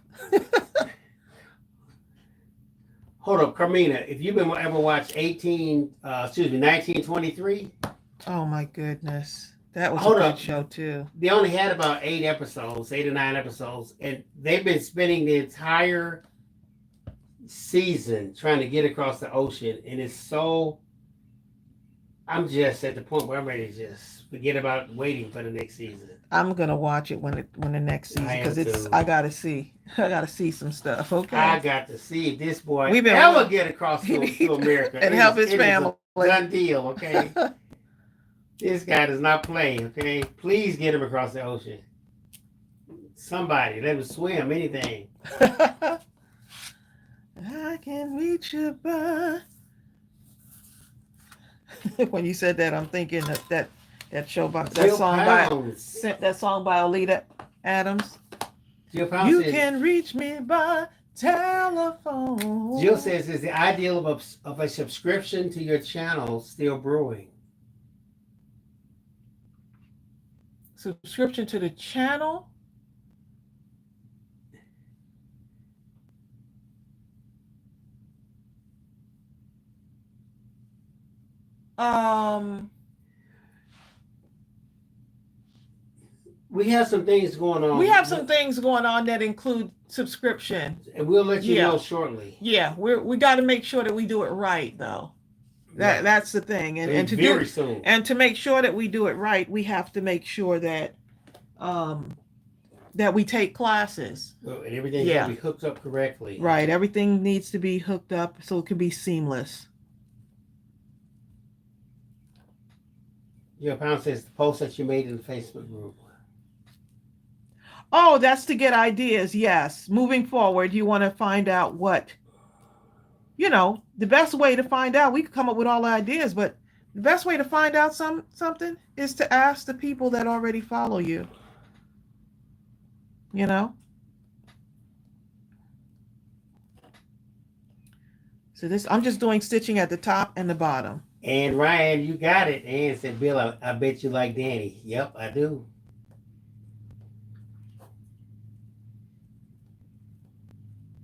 Hold up, Carmina, if you've been ever watched 1923. Oh my goodness. That was Hold a up. good show too. They only had about 8 episodes, 8 or 9 episodes, and they've been spending the entire season trying to get across the ocean, and it's so. I'm just at the point where I'm ready to just forget about waiting for the next season. I'm gonna watch it when the next season because I gotta see some stuff. Okay, I got to see if this boy We've been ever get across to America and help his family. Done deal, okay. This guy does not play, okay. Please get him across the ocean. Somebody let him swim, anything. I can reach you by. When you said that, I'm thinking that show by that song by Oleta Adams. You says, can reach me by telephone. Jill says, is the ideal of a subscription to your channel still brewing? Subscription to the channel? We have some things going on. We have some things going on that include subscription. And we'll let you know shortly. Yeah, we got to make sure that we do it right though. That's the thing. And to very soon. And to make sure that we do it right, we have to make sure that that we take classes. Well, and everything has to be hooked up correctly. Right. Everything needs to be hooked up so it can be seamless. Your Pound says the post that you made in the Facebook group. Oh, that's to get ideas. Yes. Moving forward, you want to find out what, the best way to find out, we could come up with all the ideas, but the best way to find out something is to ask the people that already follow you. So I'm just doing stitching at the top and the bottom. And Ryan, you got it. And said, Bill, I bet you like Danny. Yep, I do.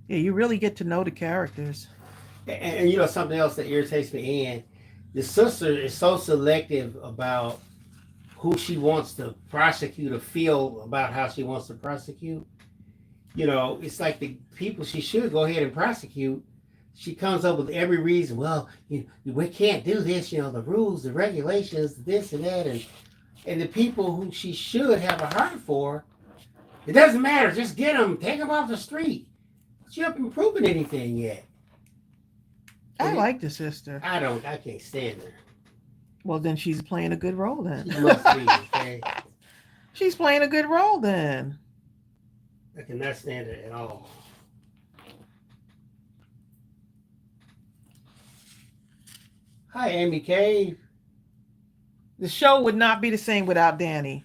Yeah, you really get to know the characters. And something else that irritates me, and the sister is so selective about who she wants to prosecute or feel about how she wants to prosecute. It's like the people she should go ahead and prosecute. She comes up with every reason. Well, we can't do this. The rules, the regulations, this and that, and the people who she should have a heart for. It doesn't matter. Just get them. Take them off the street. She haven't proven anything yet. I like the sister. I can't stand her. Well, then she's playing a good role then. She must be, okay? She's playing a good role then. I cannot stand her at all. Hi, Amy Cave. The show would not be the same without Danny.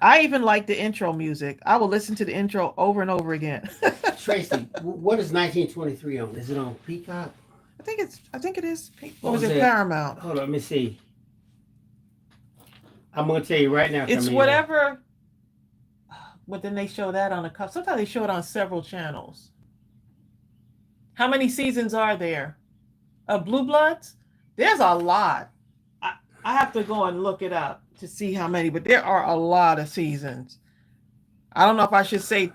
I even like the intro music. I will listen to the intro over and over again. Tracy, what is 1923 on? Is it on Peacock? I think it is. What was it? Paramount. Hold on, let me see. I'm gonna tell you right now. It's Carmina. whatever. But then they show that on a cup. Sometimes they show it on several channels. How many seasons are there of Blue Bloods? There's a lot. I have to go and look it up to see how many, but there are a lot of seasons. I don't know if I should say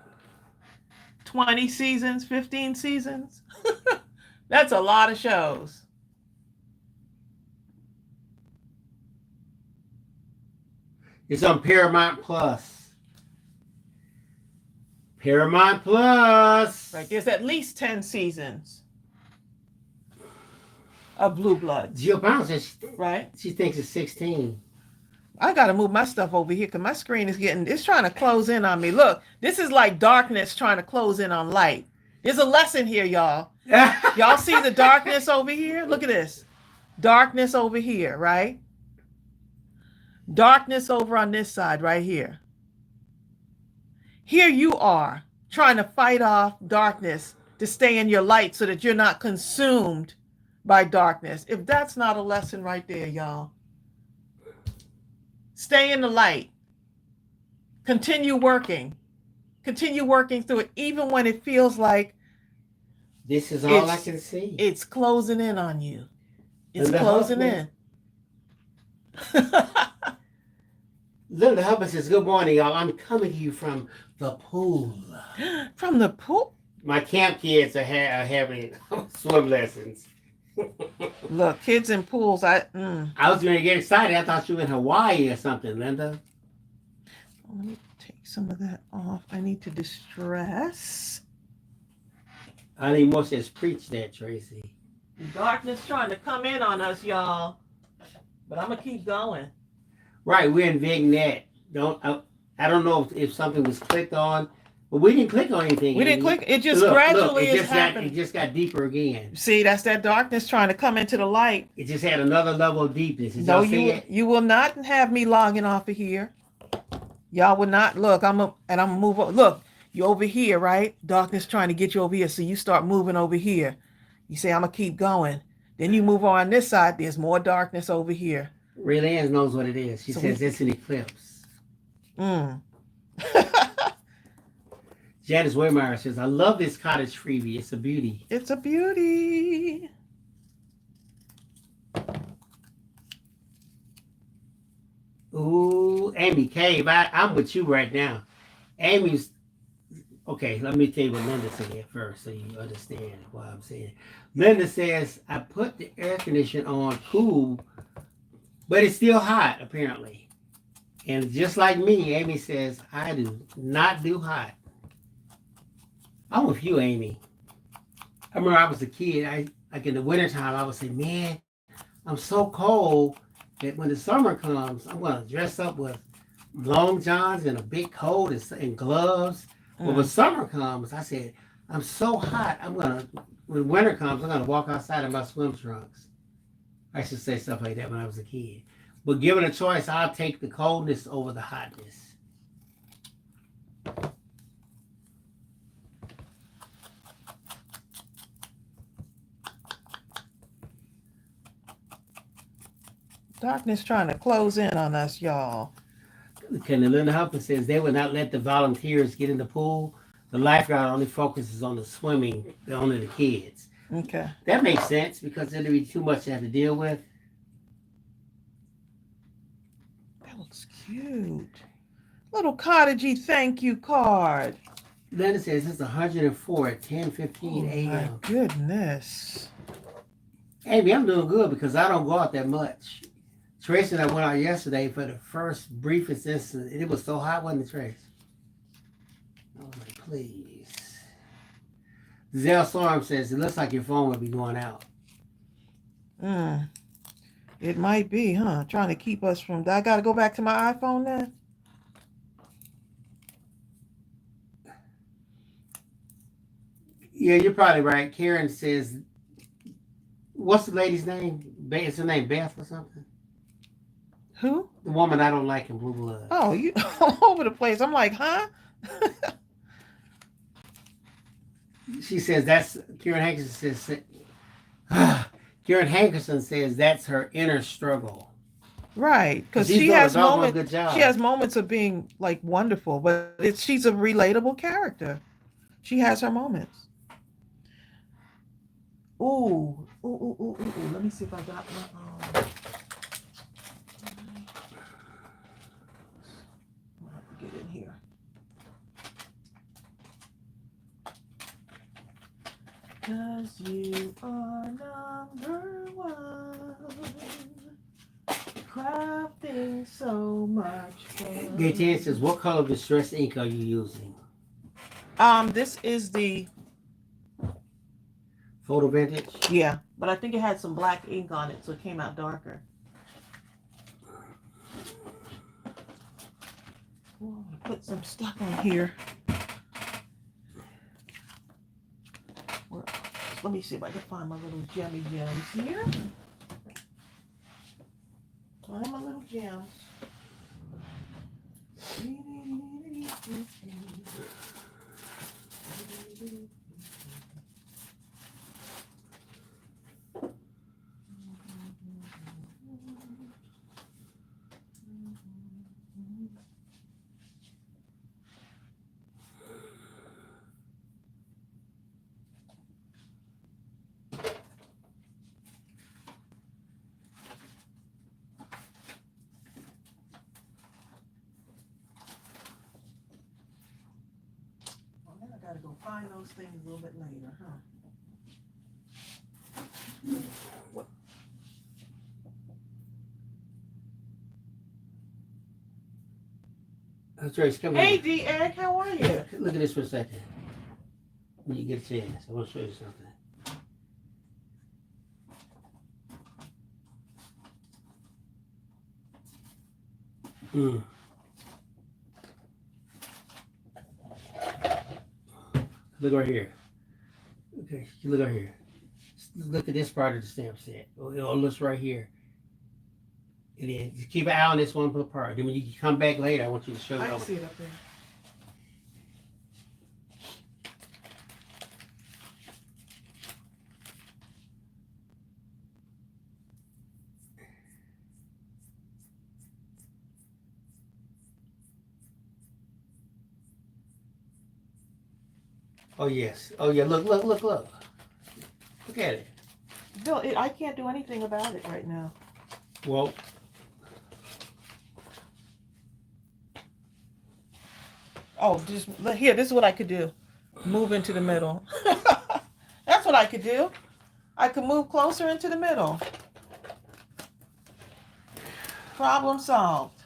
20 seasons, 15 seasons. That's a lot of shows. It's on Paramount Plus. Paramount Plus. Right, there's at least 10 seasons of Blue Bloods. Jill Brown says right? She thinks it's 16. I got to move my stuff over here because my screen is it's trying to close in on me. Look, this is like darkness trying to close in on light. There's a lesson here, y'all. Y'all see the darkness over here? Look at this. Darkness over here, right? Darkness over on this side right here. Here you are trying to fight off darkness to stay in your light so that you're not consumed by darkness. If that's not a lesson right there, y'all. Stay in the light. Continue working. Continue working through it, even when it feels like this is all I can see. It's closing in on you. It's closing in. Linda Hubbard says, good morning, y'all. I'm coming to you from the pool. From the pool? My camp kids are having swim lessons. Look, kids in pools. I was going to get excited. I thought you were in Hawaii or something, Linda. Let me take some of that off. I need to distress. I need more says preach that, Tracy. Darkness trying to come in on us, y'all. But I'm gonna keep going. Right, we're in Vignette. I don't know if something was clicked on, but we didn't click on anything. We didn't click. It just gradually is happening. It just got deeper again. See, that's that darkness trying to come into the light. It just had another level of deepness. No, you will not have me logging off of here. Y'all will not. Look, I'm gonna move on. Look, you're over here, right? Darkness trying to get you over here. So you start moving over here. You say, I'm gonna keep going. Then you move on this side. There's more darkness over here. Raylene knows what it is. She says it's an eclipse. Janice Waymeyer says, I love this cottage freebie. It's a beauty. It's a beauty. Ooh, Amy Cave, I'm with you right now. Amy's, okay, let me tell you what Linda said first so you understand what I'm saying. Linda says, I put the air conditioner on cool, but it's still hot, apparently. And just like me, Amy says, I do not do hot. I'm with you, Amy. I remember I was a kid, like in the wintertime, I would say, man, I'm so cold that when the summer comes, I'm going to dress up with long johns and a big coat and gloves. But when summer comes, I said, I'm so hot, when winter comes, I'm going to walk outside in my swim trunks. I should say stuff like that when I was a kid. But given a choice, I'll take the coldness over the hotness. Darkness trying to close in on us, y'all. Linda Huffman says they would not let the volunteers get in the pool. The lifeguard only focuses on the swimming, only the kids. Okay. That makes sense because it'd be too much to have to deal with. That looks cute. Little cottagey thank you card. Linda says it's 104 at 10:15 a.m. My goodness. Amy, I'm doing good because I don't go out that much. Tracy and I went out yesterday for the first briefest instant. It was so hot, wasn't it, Trace? I was like, please. Zell Storm says, it looks like your phone would be going out. It might be, huh? Trying to keep us from... I got to go back to my iPhone then? Yeah, you're probably right. Karen says, what's the lady's name? Is her name Beth or something? Who? The woman I don't like in Blue Blood. Oh, you all over the place. I'm like, huh? She says that's Karen Hankerson says Karen Hankerson says that's her inner struggle. Right, because She's she doing a has doggone moments. good job. She has moments of being like wonderful, but she's a relatable character. She has her moments. Ooh, ooh, ooh, ooh, ooh, ooh. Let me see if I got my. I'll have to get in here. Cause you are number one. Crafting so much fun. Gaten says, what color distress ink are you using? This is the Photo Vintage? yeah, but I think it had some black ink on it, so it came out darker. Oh, put some stuff on here. Let me see if I can find my little gemmy gems here. Find my little gems. I gotta go find those things a little bit later, huh? What? That's right. Come Hey, here. D. Egg, how are you? Look at this for a second. When you get a chance, I want to show you something. Look right here. Okay, you look right here. Look at this part of the stamp set. It all looks right here. It is. Just keep an eye on this one part. Then when you come back later, I want you to show I it. can see it up there. Oh yes. Oh yeah. Look. Look at it. Bill, I can't do anything about it right now. Well. Oh, just here. This is what I could do. Move into the middle. That's what I could do. I could move closer into the middle. Problem solved.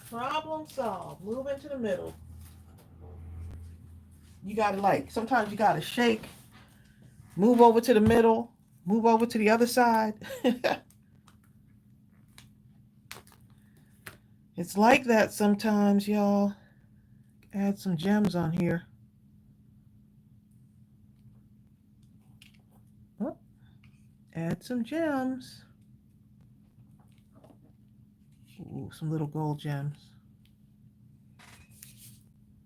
Problem solved. Move into the middle. You gotta sometimes you gotta shake, move over to the middle, move over to the other side. It's like that sometimes, y'all. Add some gems on here. Oh, add some gems. Ooh, some little gold gems.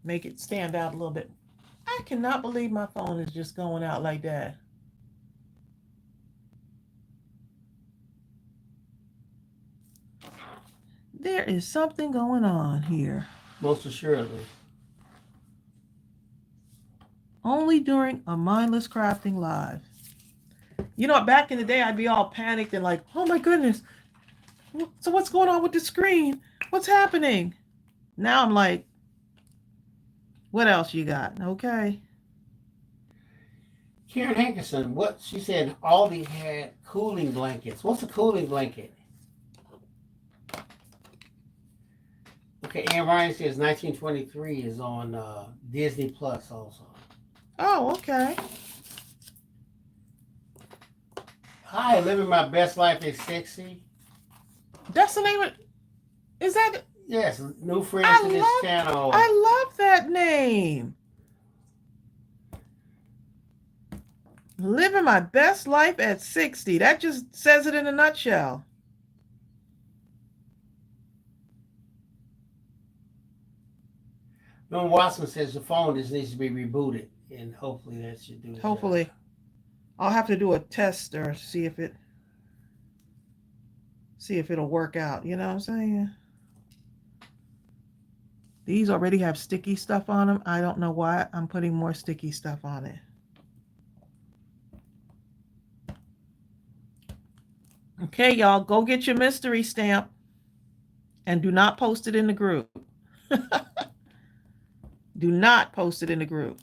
Make it stand out a little bit. I cannot believe my phone is just going out like that. There is something going on here. Most assuredly. Only during a Mindless Crafting Live. You know, back in the day, I'd be all panicked and like, oh my goodness. So what's going on with the screen? What's happening? Now I'm like, what else you got? Okay. Karen Hankerson, what she said, Aldi had cooling blankets. What's a cooling blanket? Okay, Ann Ryan says 1923 is on Disney Plus also. Oh, okay. Hi, living my best life is sexy. That's the name of. Is that? Yes, new friends to this channel. I love that name. Living my best life at 60. That just says it in a nutshell. Remember, Watson says the phone just needs to be rebooted, and hopefully that should do it. Hopefully. I'll have to do a test or see if it'll work out. You know what I'm saying? These already have sticky stuff on them. I don't know why I'm putting more sticky stuff on it. Okay, y'all, go get your mystery stamp and do not post it in the group. Do not post it in the group.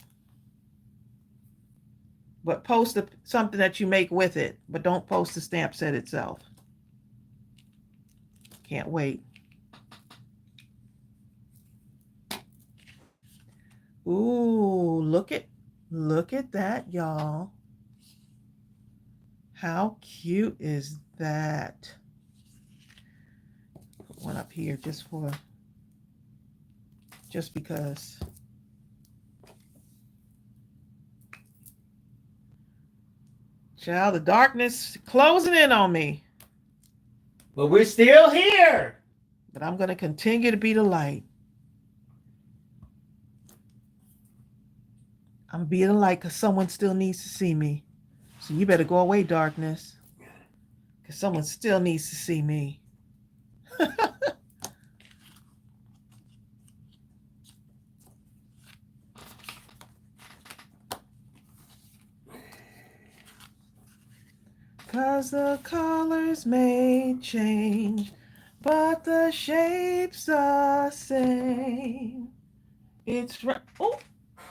But post something that you make with it, but don't post the stamp set itself. Can't wait. Ooh, look at that, y'all. How cute is that? Put one up here just because. Child, the darkness closing in on me. But we're still here. But I'm going to continue to be the light. I'm going to be the light because someone still needs to see me. So you better go away, darkness. Because someone still needs to see me. Cause the colors may change, but the shape's the same. It's right. Oh,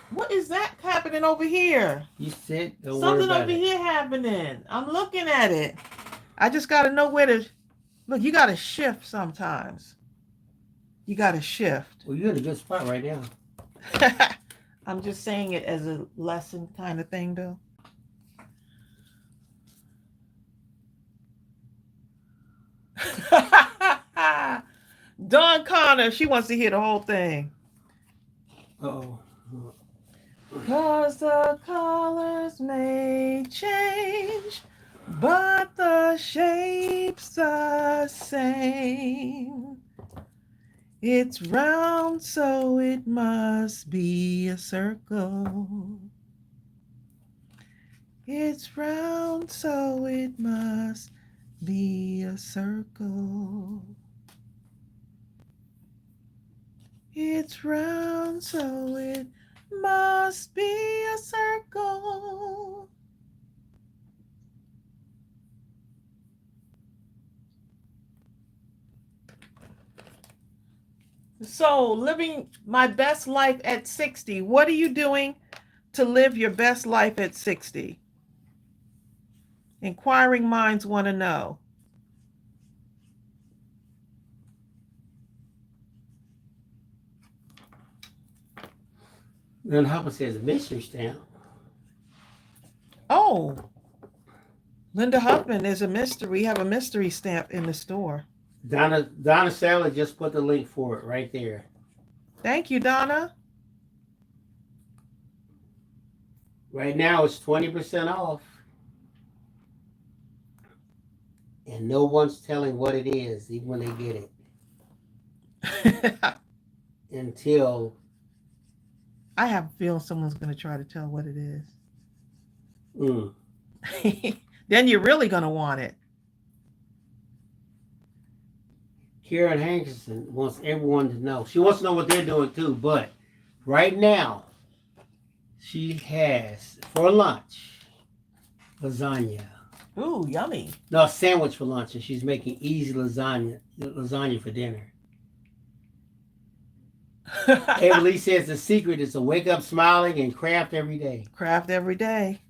what is that happening over here? You said something over here happening. I'm looking at it. I just gotta know where to look. You gotta shift sometimes. You gotta shift. Well, you're in a good spot right now. I'm just saying it as a lesson kind of thing, though. Dawn Connor, she wants to hear the whole thing. Uh-oh. Cause the colors may change, but the shape's the same. It's round, so it must be a circle. It's round, so it must be a circle. It's round, so it must be a circle. So, living my best life at 60. What are you doing to live your best life at 60? Inquiring minds want to know. Then Hopper says mystery stamp. Oh, Linda Huffman is a mystery. We have a mystery stamp in the store. Donna Sally just put the link for it right there. Thank you, Donna. Right now it's 20% off. And no one's telling what it is, even when they get it. Until I have a feeling someone's going to try to tell what it is. Then you're really going to want it. Karen Hankerson wants everyone to know. She wants to know what they're doing too, but right now she has for lunch lasagna. Ooh, yummy. No, sandwich for lunch, and she's making easy lasagna for dinner. Lee says the secret is to wake up smiling and craft every day. Craft every day.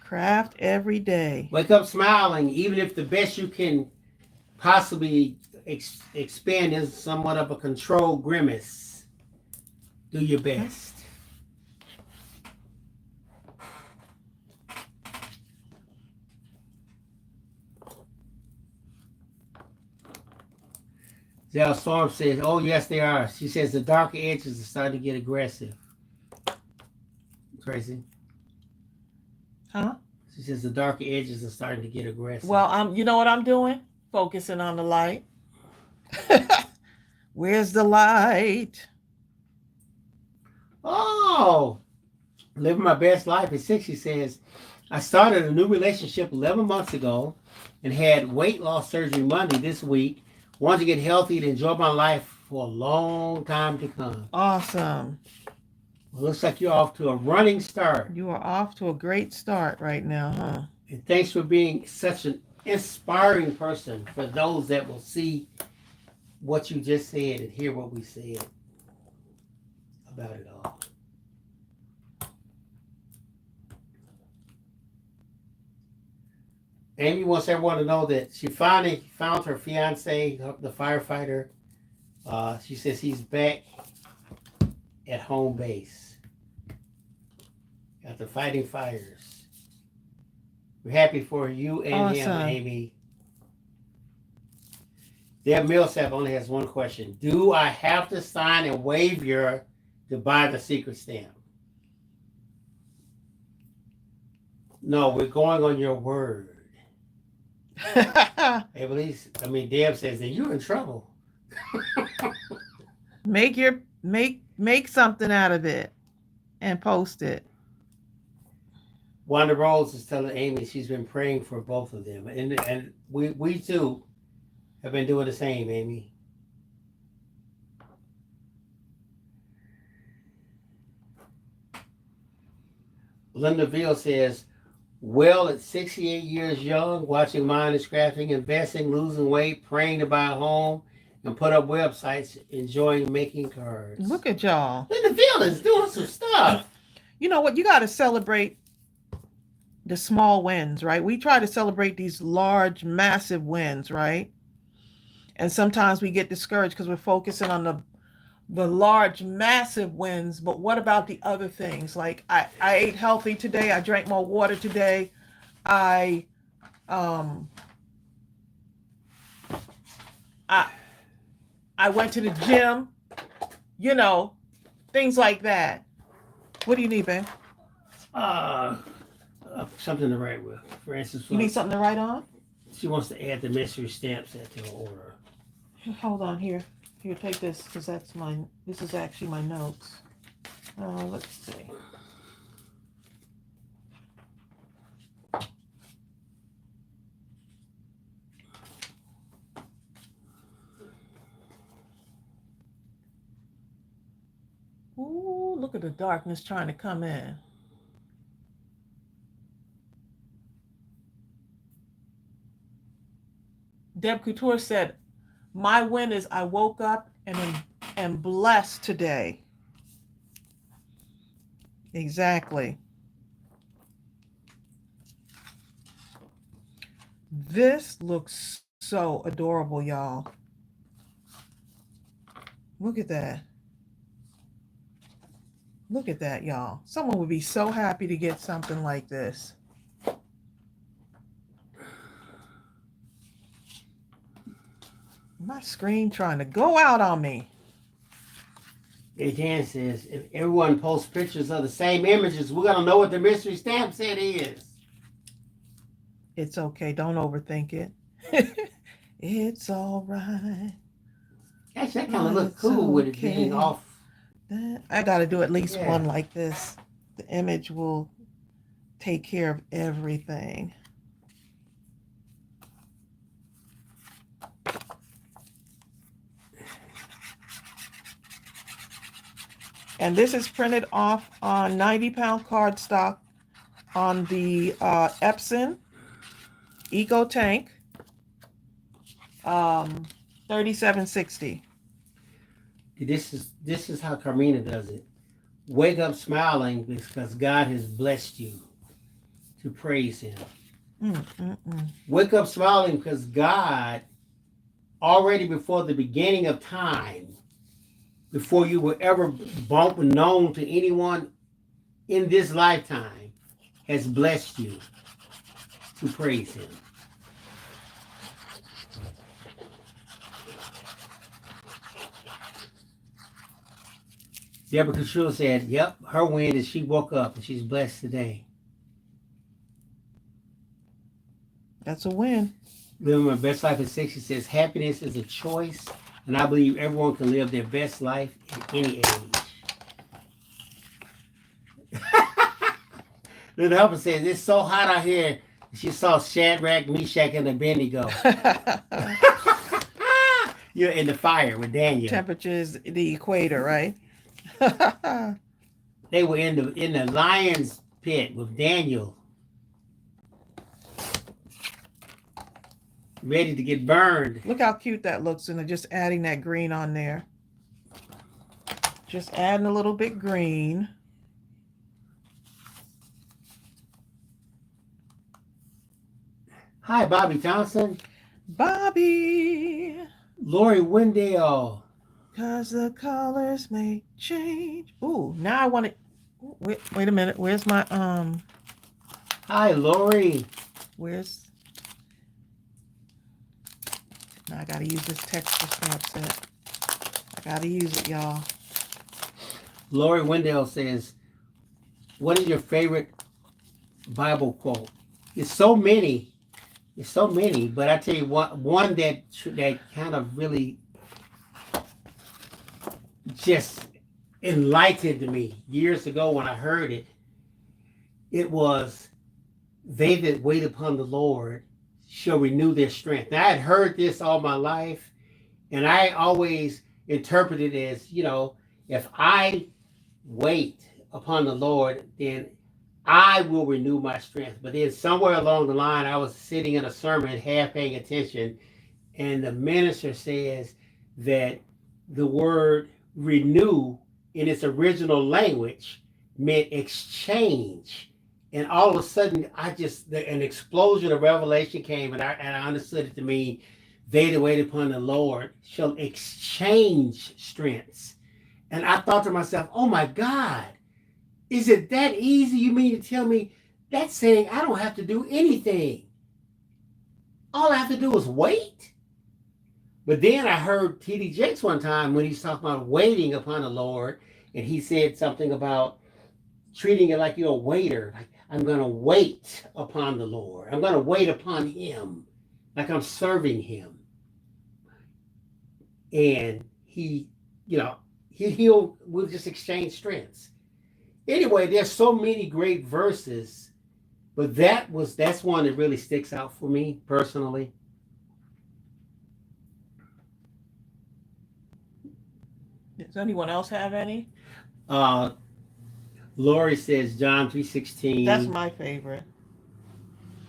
Craft every day. Wake up smiling, even if the best you can possibly expand is somewhat of a controlled grimace. Do your best. Zell Storm says, oh, yes, they are. She says the darker edges are starting to get aggressive. Crazy. Huh? She says the darker edges are starting to get aggressive. Well, you know what I'm doing? Focusing on the light. Where's the light? Oh, living my best life at 60 says, I started a new relationship 11 months ago and had weight loss surgery Monday this week. Want to get healthy and enjoy my life for a long time to come. Awesome. Well, looks like you're off to a running start. You are off to a great start right now, huh? And thanks for being such an inspiring person for those that will see what you just said and hear what we said about it all. Amy wants everyone to know that she finally found her fiance, the firefighter. She says he's back at home base after fighting fires. We're happy for you and him, Awesome. Amy. Deb Millsap only has one question. Do I have to sign a waiver to buy the secret stamp? No, we're going on your word. Hey, Deb says that you're in trouble. Make something out of it and post it. Wanda Rose is telling Amy she's been praying for both of them. And we too have been doing the same, Amy. Linda Veal says, well, at 68 years young, watching Mindless Crafting, investing, losing weight, praying to buy a home, and put up websites, enjoying making cards. Look at y'all. Linda Veal is doing some stuff. You know what? You got to celebrate the small wins, right? We try to celebrate these large, massive wins, right? And sometimes we get discouraged because we're focusing on the large, massive wins. But what about the other things? Like I ate healthy today. I drank more water today. I went to the gym, things like that. What do you need, babe? Something to write with. For instance, You need something to write on? She wants to add the mystery stamp set to her order. Hold on here. Here, take this, because this is actually my notes. Let's see. Ooh, look at the darkness trying to come in. Deb Couture said, my win is I woke up and am blessed today. Exactly. This looks so adorable, y'all. Look at that. Look at that, y'all. Someone would be so happy to get something like this. My screen trying to go out on me. Jan says, if everyone posts pictures of the same images, we're going to know what the mystery stamp set is. It's okay. Don't overthink it. It's all right. Actually, that kind of looks cool with it being off. I got to do at least one like this. The image will take care of everything. And this is printed off on 90-pound cardstock on the EPSON ECOTANK 3760. This is how Carmina does it. Wake up smiling because God has blessed you to praise him. Wake up smiling because God, already before the beginning of time, before you were ever known to anyone in this lifetime, has blessed you to praise him. Deborah Couture said, yep, her win is she woke up and she's blessed today. That's a win. Living my best life at 60 says happiness is a choice, and I believe everyone can live their best life at any age. Little Helper says it's so hot out here. She saw Shadrach, Meshach, and Abednego. You're in the fire with Daniel. Temperature is the equator, right? They were in the lion's pit with Daniel, ready to get burned. Look how cute that looks, and just adding that green on there. Just adding a little bit green. Hi, Bobby Johnson. Bobby. Lori Wendell. Cause the colors may change. Ooh, now I want to. Wait a minute. Where's my Hi, Lori. Where's? Now I gotta use this texture stamp set. I gotta use it, y'all. Lori Wendell says, "What is your favorite Bible quote?" It's so many. It's so many, but I tell you what, one that kind of really just enlightened me years ago when I heard it. It was, "They that wait upon the Lord shall renew their strength." Now, I had heard this all my life, and I always interpreted it as, if I wait upon the Lord, then I will renew my strength. But then somewhere along the line, I was sitting in a sermon, half paying attention, and the minister says that the word renew in its original language meant exchange. And all of a sudden, an explosion of revelation came, and I understood it to mean, they that wait upon the Lord shall exchange strengths. And I thought to myself, oh my God, is it that easy? You mean to tell me that's saying I don't have to do anything? All I have to do is wait? But then I heard T.D. Jakes one time when he's talking about waiting upon the Lord, and he said something about treating it like you're a waiter. Like, I'm going to wait upon the Lord. I'm going to wait upon him, like I'm serving him. And we'll just exchange strengths. Anyway, there's so many great verses, but that's one that really sticks out for me personally. Does anyone else have any? Lori says John 3:16. That's my favorite.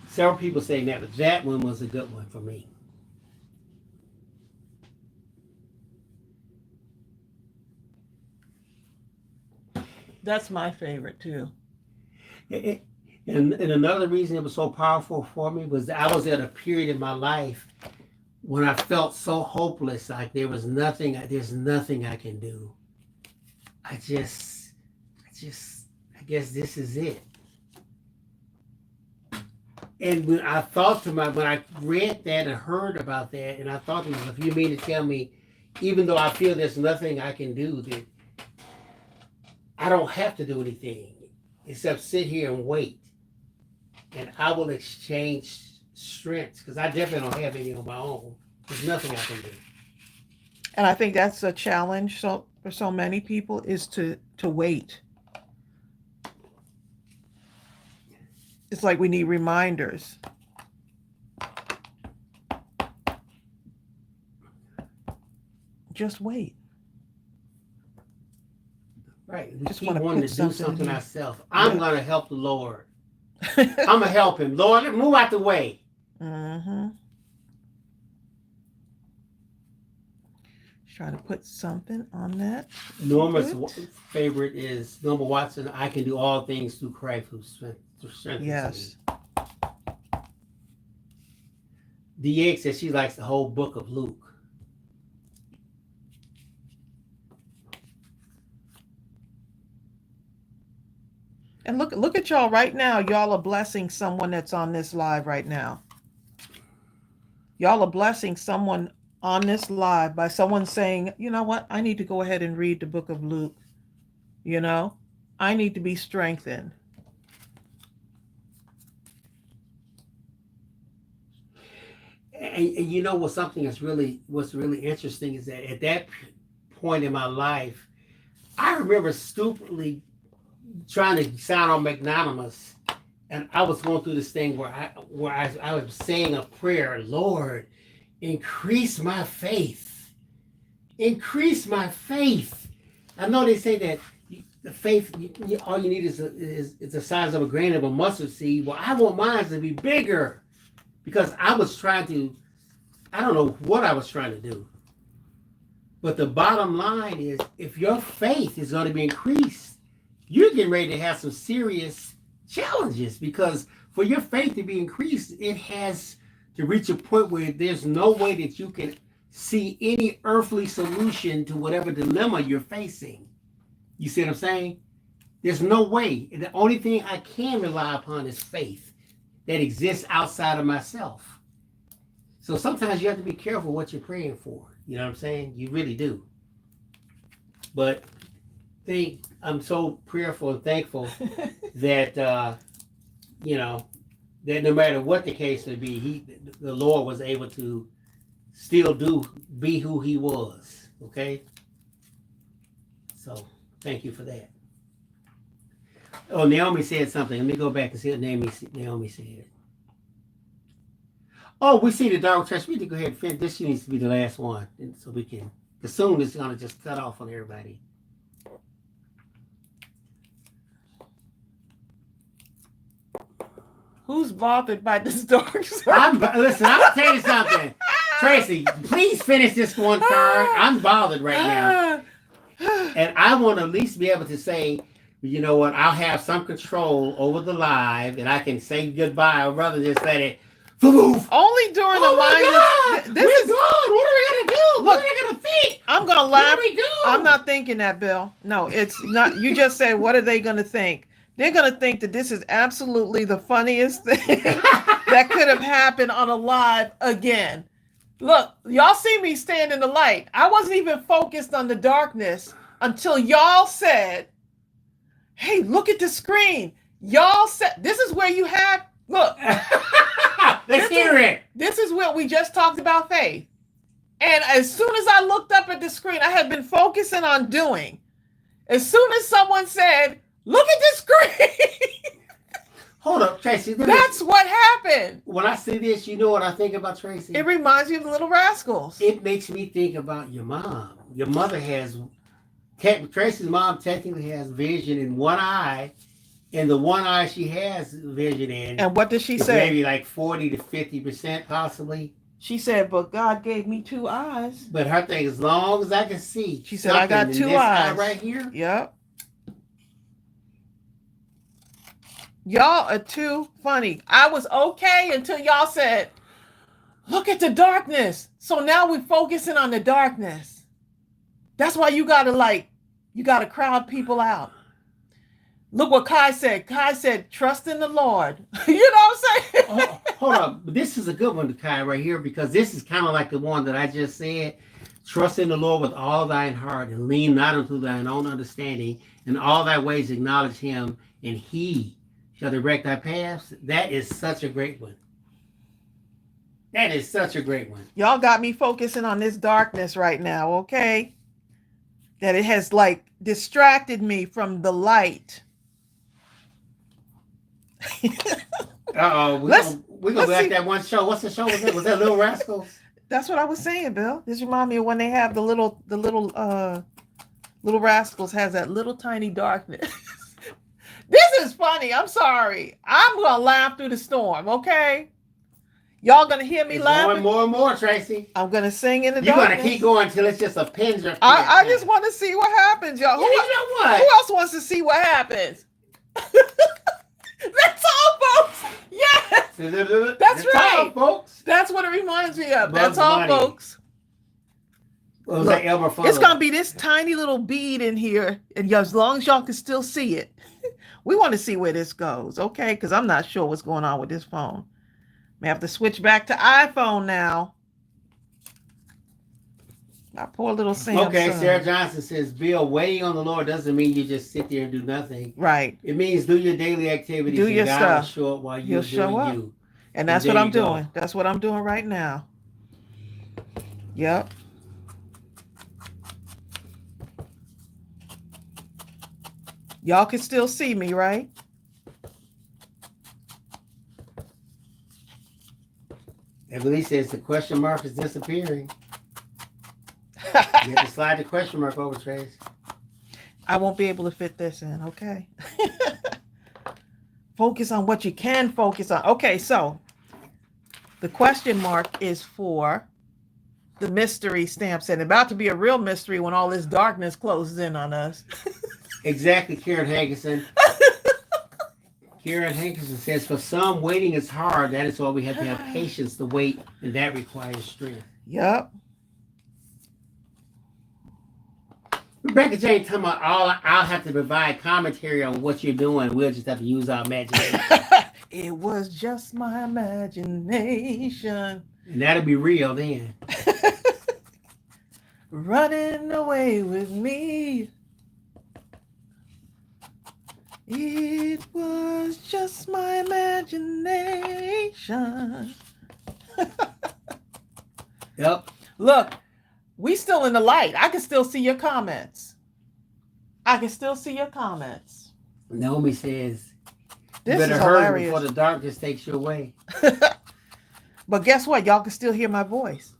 Several people saying that, but that one was a good one for me. That's my favorite too. And another reason it was so powerful for me was I was at a period in my life when I felt so hopeless, like there's nothing I can do. I guess this is it. And when I read that and heard about that, and I thought, if you mean to tell me, even though I feel there's nothing I can do, that I don't have to do anything except sit here and wait, and I will exchange strengths, because I definitely don't have any on my own. There's nothing I can do. And I think that's a challenge for so many people, is to wait. It's like we need reminders. Just wait. Right. We just keep wanting to do something here. ourselves. I'm going to help the Lord. I'm going to help him. Lord, move out the way. Mm-hmm. Try to put something on that. Norma's favorite is Norma Watson. I can do all things through Christ who strengthens Yes. me. DX says she likes the whole book of Luke. And look at y'all right now. Y'all are blessing someone that's on this live right now. Y'all are blessing someone on this live by someone saying, you know what? I need to go ahead and read the book of Luke. I need to be strengthened. And you know what? Something what's really interesting is that at that point in my life, I remember stupidly trying to sound all magnanimous, and I was going through this thing where I was saying a prayer, Lord, increase my faith, increase my faith. I know they say that the faith, all you need is the size of a grain of a mustard seed. Well, I want mine to be bigger because I was trying to, I don't know what I was trying to do. But the bottom line is, if your faith is going to be increased, you're getting ready to have some serious challenges, because for your faith to be increased, it has to reach a point where there's no way that you can see any earthly solution to whatever dilemma you're facing. You see what I'm saying? There's no way. The only thing I can rely upon is faith that exists outside of myself. So sometimes you have to be careful what you're praying for. You know what I'm saying? You really do. But I'm so prayerful and thankful that that no matter what the case may be, the Lord was able to still be who he was. Okay? So thank you for that. Oh, Naomi said something. Let me go back and see what Naomi said. Oh, we see the dark trash. We need to go ahead and finish. This needs to be the last one, and so we can. Because soon it's going to just cut off on everybody. Who's bothered by this dark listen, I'm going to tell you something. Tracy, please finish this one card. I'm bothered right now. And I want to at least be able to say, you know what, I'll have some control over the live, and I can say goodbye, or rather just let it. Only during the live. We're gone. What are we going to do? What are we going to think? I'm going to laugh. What do we do? I'm not thinking that, Bill. No, it's not. You just said, what are they going to think? They're going to think that this is absolutely the funniest thing that could have happened on a live again. Look, y'all see me stand in the light. I wasn't even focused on the darkness until y'all said, hey, look at the screen. Y'all said, this is where you have, look. Let's hear it. This is what we just talked about, faith. And as soon as I looked up at the screen, I had been focusing on doing. As soon as someone said, look at the screen. Hold up, Tracy. That's what happened. When I see this, you know what I think about, Tracy? It reminds me of the Little Rascals. It makes me think about your mom. Your mother has, Tracy's mom technically has vision in one eye, and the one eye she has vision in. And what did she say? Maybe like 40 to 50% possibly. She said, but God gave me two eyes. But her thing, as long as I can see. She said, I got two eyes. Eye right here. Yep. Y'all are too funny. I was okay until y'all said, look at the darkness. So now we're focusing on the darkness. That's why you got to crowd people out. Look what Kai said. Kai said, trust in the Lord. You know what I'm saying? Hold up. This is a good one to Kai right here, because this is kind of like the one that I just said. Trust in the Lord with all thine heart and lean not unto thine own understanding. In all thy ways acknowledge him, and he shall direct thy paths. That is such a great one. That is such a great one. Y'all got me focusing on this darkness right now, okay? That it has distracted me from the light. Uh-oh. We're going to back that one show. What's the show? Was that Little Rascals? That's what I was saying, Bill. This reminds me of when they have the little Rascals has that little tiny darkness. This is funny. I'm sorry. I'm going to laugh through the storm, okay? Y'all going to hear me laughing? Going more and more, Tracy. I'm going to sing in the darkness. You're going to keep going until it's just a pin drop. I just want to see what happens, y'all. You know what? Who else wants to see what happens? That's all, folks. Yes. That's right. All, folks. That's what it reminds me of. Bugs That's all, Bunny. folks. Well, Look, it's going to be this tiny little bead in here, and as long as y'all can still see it, we want to see where this goes, okay? Because I'm not sure what's going on with this phone. May have to switch back to iPhone now. My poor little Samsung. Okay, Sarah Johnson says, Bill, waiting on the Lord doesn't mean you just sit there and do nothing. Right. It means do your daily activities. Do your God stuff. will show up while He'll you're show doing up. you. And that's what I'm doing. That's what I'm doing right now. Yep. Y'all can still see me, right? Emily says the question mark is disappearing. You have to slide the question mark over, Trace. I won't be able to fit this in, okay? Focus on what you can focus on. Okay, so the question mark is for the mystery stamp set. About to be a real mystery when all this darkness closes in on us. Exactly, Karen Hankerson. Karen Hankerson says, for some, waiting is hard. That is why we have to have patience to wait, and that requires strength. Yep. Rebecca Jane talking about I'll have to provide commentary on what you're doing. We'll just have to use our imagination. It was just my imagination. And that'll be real then. Running away with me. It was just my imagination. Yep. Look, we still in the light. I can still see your comments. Naomi says, you This better is hurry hilarious. before the darkness takes you away. But guess what? Y'all can still hear my voice.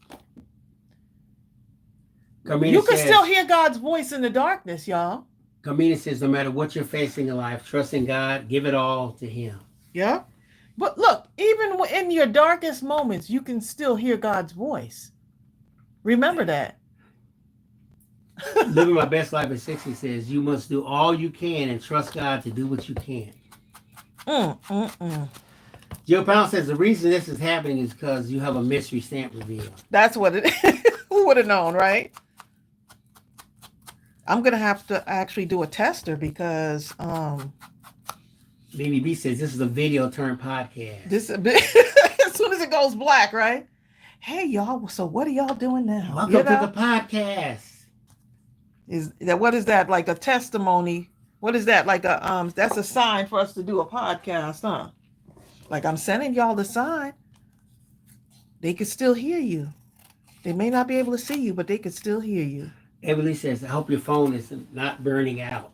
Carmina You can says, still hear God's voice in the darkness, y'all. Carmina says, no matter what you're facing in life, trust in God, give it all to Him. Yeah. But look, even in your darkest moments, you can still hear God's voice. Remember that. Living My Best Life at 60 says, you must do all you can and trust God to do what you can. Jill Powell says, the reason this is happening is because you have a mystery stamp reveal. That's what it is. Who would have known, right? I'm going to have to actually do a tester because BBB says, this is a video turned podcast. this as soon as it goes black, right? Hey, y'all. So what are y'all doing now? Welcome to the podcast. What is that? Like a testimony? What is that? Like a that's a sign for us to do a podcast, huh? Like I'm sending y'all the sign. They could still hear you. They may not be able to see you, but they could still hear you. Emily says, I hope your phone is not burning out.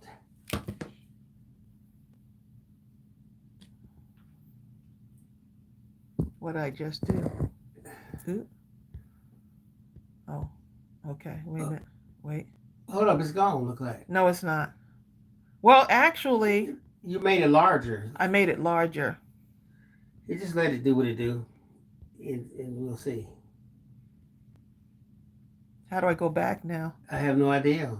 What I just did. Ooh. Oh, okay. Wait a minute. Wait. Hold up, it's gone, look like. No, it's not. Well, actually, You made it larger. I made it larger. You just let it do what it do, and we'll see. How do I go back now? I have no idea.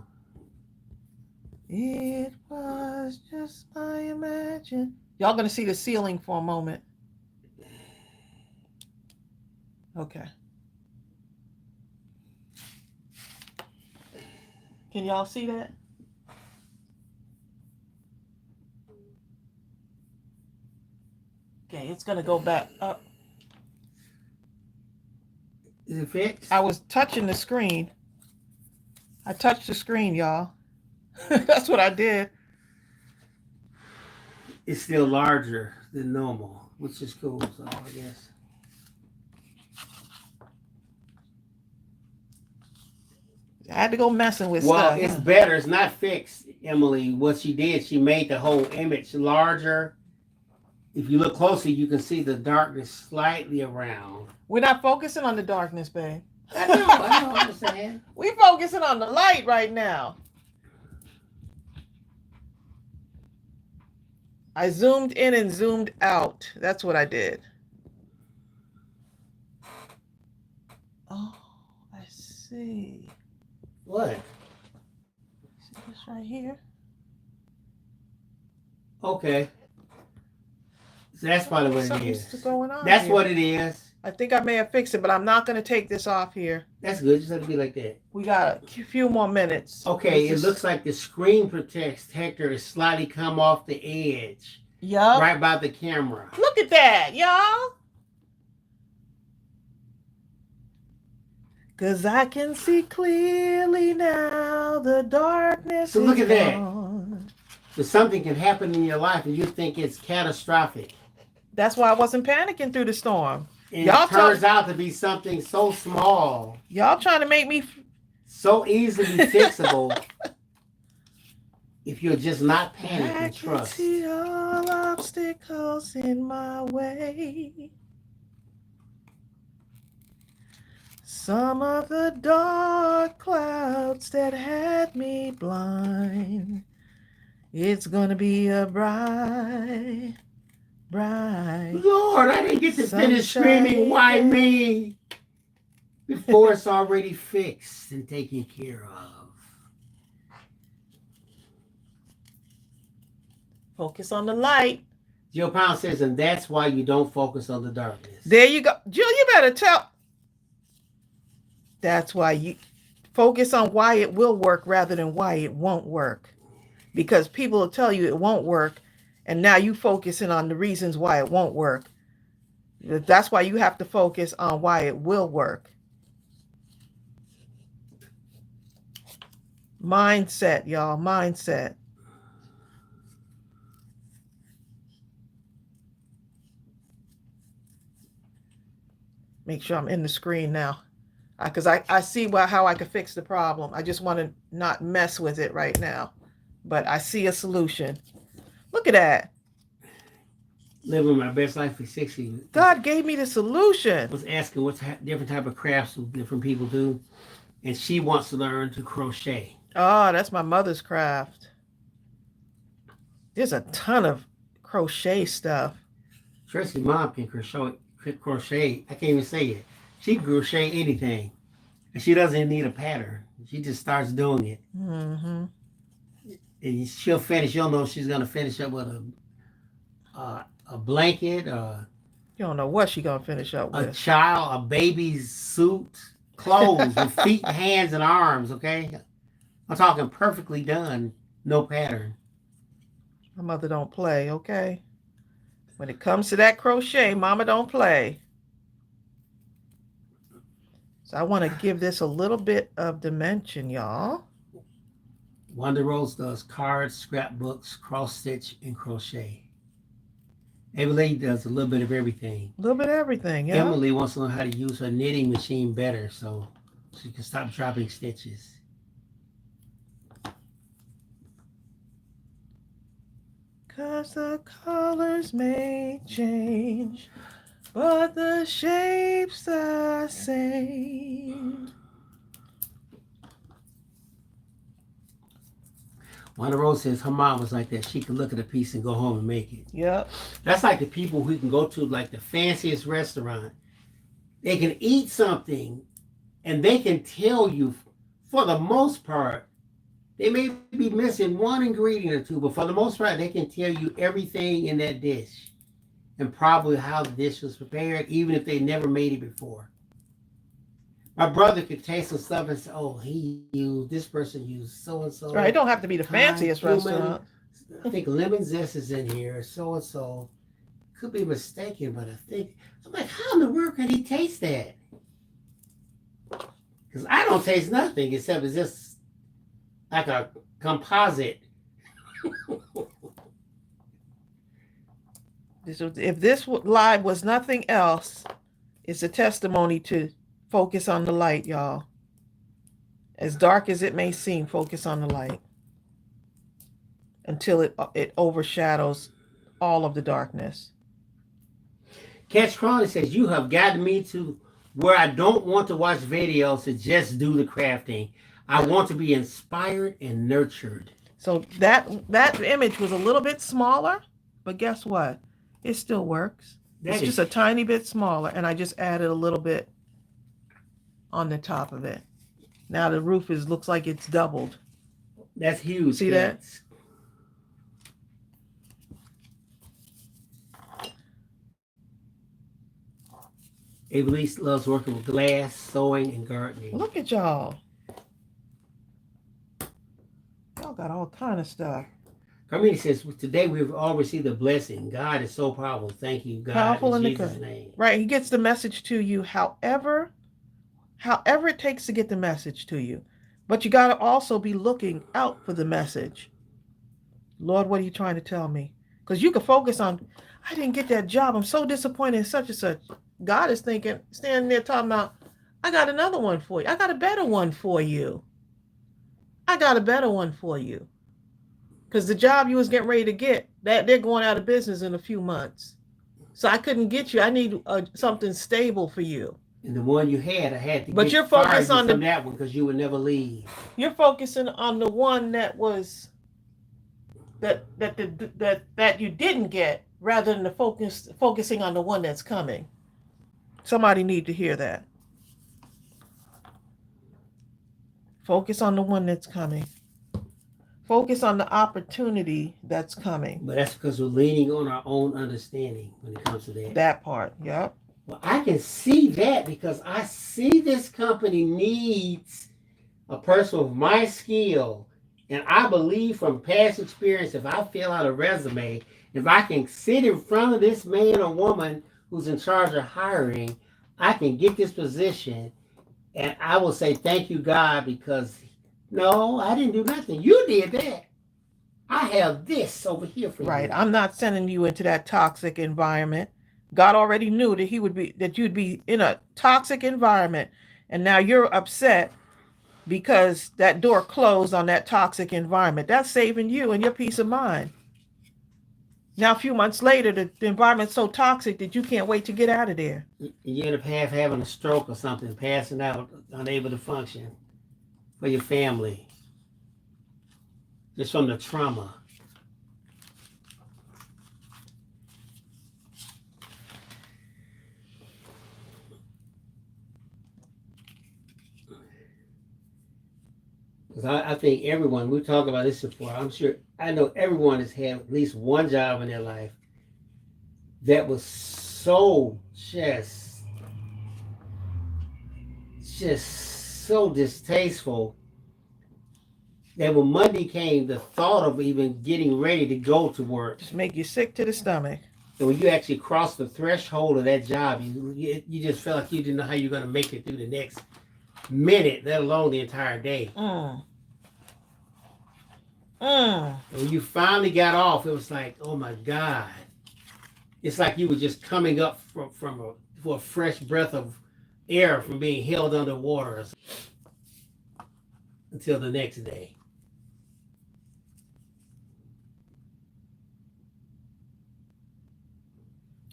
It was just my imagination. Y'all gonna see the ceiling for a moment. Okay. Can y'all see that? Okay, it's gonna go back up. Is it fixed? I was touching the screen. I touched the screen, y'all. That's what I did. It's still larger than normal, which is cool, so I guess. I had to go messing with Well, stuff. it's better. It's not fixed, Emily. What she did, she made the whole image larger. If you look closely, you can see the darkness slightly around. We're not focusing on the darkness, babe. I know what I'm saying. We're focusing on the light right now. I zoomed in and zoomed out. That's what I did. Oh, I see. What? See this right here? Okay. So that's probably what it Something's is. going on That's here. what it is. I think I may have fixed it, but I'm not going to take this off here. That's good. Just have to be like that. We got a few more minutes. Okay, it looks like the screen protector is slightly come off the edge. Yup. Right by the camera. Look at that, y'all. Cause I can see clearly now the darkness. So look is at that. gone. So something can happen in your life and you think it's catastrophic. That's why I wasn't panicking through the storm. And it turns out to be something so small. Y'all trying to make me so easily fixable if you're just not panic and trust. I can see all obstacles in my way. Some of the dark clouds that had me blind. It's gonna be a bright. Lord, I didn't get to finish screaming, why me? Before it's already fixed and taken care of. Focus on the light. Jill Pound says, and that's why you don't focus on the darkness. There you go. Jill, you better tell. That's why you focus on why it will work rather than why it won't work. Because people will tell you it won't work, and now you focusing on the reasons why it won't work. That's why you have to focus on why it will work. Mindset, y'all. Mindset. Make sure I'm in the screen now. Because I see how I could fix the problem. I just want to not mess with it right now. But I see a solution. Look at that. Living my best life for 60. God gave me the solution. I was asking what different type of crafts different people do. And she wants to learn to crochet. Oh, that's my mother's craft. There's a ton of crochet stuff. Tracy's mom can crochet. I can't even say it. She can crochet anything. And she doesn't need a pattern. She just starts doing it. Mm-hmm. And she'll finish. You'll know she's going to finish up with a blanket. You don't know what she's going to finish up with. A child, a baby's suit, clothes with feet, hands, and arms, okay? I'm talking perfectly done. No pattern. My mother don't play, okay? When it comes to that crochet, mama don't play. So I want to give this a little bit of dimension, y'all. Wanda Rose does cards, scrapbooks, cross stitch, and crochet. Emily does a little bit of everything. A little bit of everything, yeah. Emily wants to learn how to use her knitting machine better so she can stop dropping stitches. Cause the colors may change, but the shape's the same. Wanda Rose says her mom was like that. She could look at a piece and go home and make it. Yep. That's like the people who can go to like the fanciest restaurant. They can eat something and they can tell you, for the most part, they may be missing one ingredient or two, but for the most part, they can tell you everything in that dish and probably how the dish was prepared, even if they never made it before. My brother could taste some stuff and say, oh, this person used so-and-so. Right, it don't have to be the fanciest restaurant. I think lemon zest is in here, so-and-so. Could be mistaken, but I'm like, how in the world could he taste that? Because I don't taste nothing except it's just like a composite. If this live was nothing else, it's a testimony to focus on the light, y'all. As dark as it may seem, focus on the light until it overshadows all of the darkness. Catch Crawley says, you have gotten me to where I don't want to watch videos to just do the crafting. I want to be inspired and nurtured. So that image was a little bit smaller, but guess what? It still works. It's just a tiny bit smaller, and I just added a little bit on the top of it. Now the roof looks like it's doubled. That's huge. See that? Elise loves working with glass, sewing, and gardening. Look at y'all. Y'all got all kind of stuff. Carmina says, today we've all received a blessing. God is so powerful. Thank you, God, Powerful in in Jesus' name. Right, he gets the message to you however it takes to get the message to you. But you got to also be looking out for the message. Lord, what are you trying to tell me? Because you can focus on, I didn't get that job. I'm so disappointed in such and such. God is thinking, standing there talking about, I got another one for you. I got a better one for you. I got a better one for you. Because the job you was getting ready to get, that they're going out of business in a few months. So I couldn't get you. I need something stable for you. And the one you had, I had to But you're focused on from that one because you would never leave. You're focusing on the one that was that you didn't get, rather than focusing on the one that's coming. Somebody need to hear that. Focus on the one that's coming. Focus on the opportunity that's coming. But that's because we're leaning on our own understanding when it comes to that. That part, yep. Well, I can see that because I see this company needs a person with my skill. And I believe from past experience, if I fill out a resume, if I can sit in front of this man or woman who's in charge of hiring, I can get this position. And I will say, thank you, God, because no, I didn't do nothing. You did that. I have this over here for you. Right. I'm not sending you into that toxic environment. God already knew that you'd be in a toxic environment. And now you're upset because that door closed on that toxic environment. That's saving you and your peace of mind. Now, a few months later, the environment's so toxic that you can't wait to get out of there. You end up having a stroke or something, passing out, unable to function for your family. Just from the trauma. Because I think everyone, we talked about this before, I know everyone has had at least one job in their life that was so just so distasteful that when Monday came, the thought of even getting ready to go to work just make you sick to the stomach. And when you actually cross the threshold of that job, you just felt like you didn't know how you're going to make it through the next minute, let alone the entire day. And when you finally got off, it was like, oh my God. It's like you were just coming up for a fresh breath of air from being held underwater until the next day.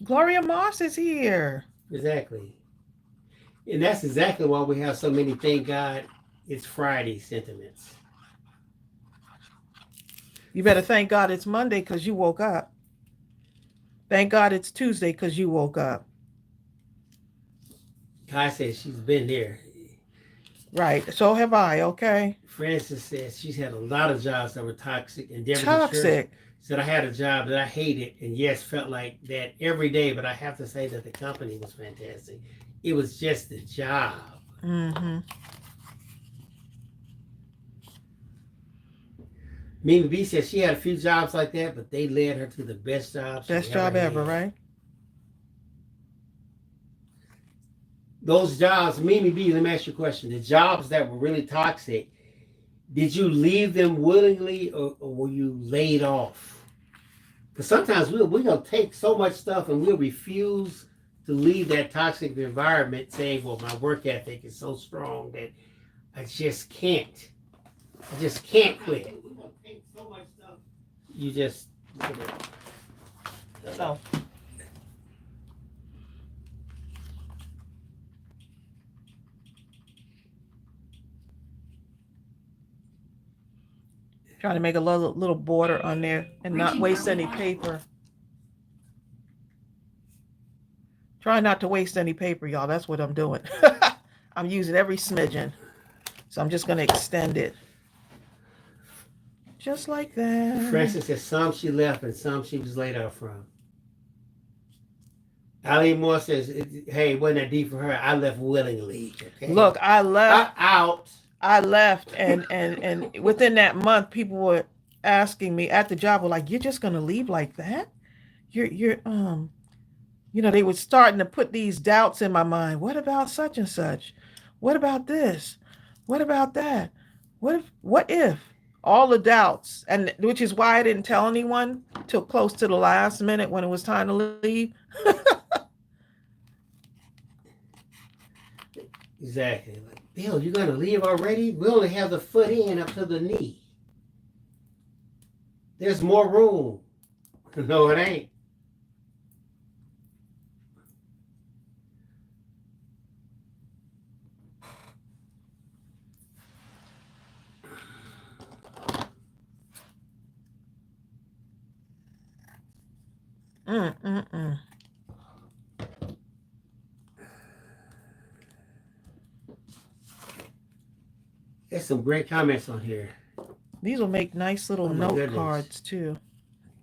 Gloria Moss is here. Exactly. And that's exactly why we have so many thank God it's Friday sentiments. You better thank God it's Monday because you woke up. Thank God it's Tuesday because you woke up. Kai says she's been there. Right. So have I, okay? Francis says she's had a lot of jobs that were toxic. And Toxic. Said I had a job that I hated and yes, felt like that every day, but I have to say that the company was fantastic. It was just the job. Mm-hmm. Mimi B says she had a few jobs like that, but they led her to the best job. Best job ever, right? Those jobs, Mimi B, let me ask you a question. The jobs that were really toxic, did you leave them willingly or were you laid off? Because sometimes we're going to take so much stuff and we'll refuse to leave that toxic environment saying, well, my work ethic is so strong that I just can't. I just can't quit. We're going to take so much stuff. You just... So... Trying to make a little border on there and not waste any paper. Try not to waste any paper, y'all. That's what I'm doing. I'm using every smidgen. So I'm just going to extend it. Just like that. Francis says some she left and some she was laid off from. Ali Moore says, hey, it wasn't that deep for her. I left willingly. Okay? Look, I left. Out. I left and within that month, people were asking me at the job, were like, you're just going to leave like that? You're you know, they were starting to put these doubts in my mind. What about such and such? What about this? What about that? What if all the doubts, and which is why I didn't tell anyone till close to the last minute when it was time to leave. Exactly. Like, Bill, you gonna leave already? We only have the foot in up to the knee. There's more room. No, it ain't. Mm-mm-mm. There's some great comments on here. These will make nice little Oh my note goodness. cards too.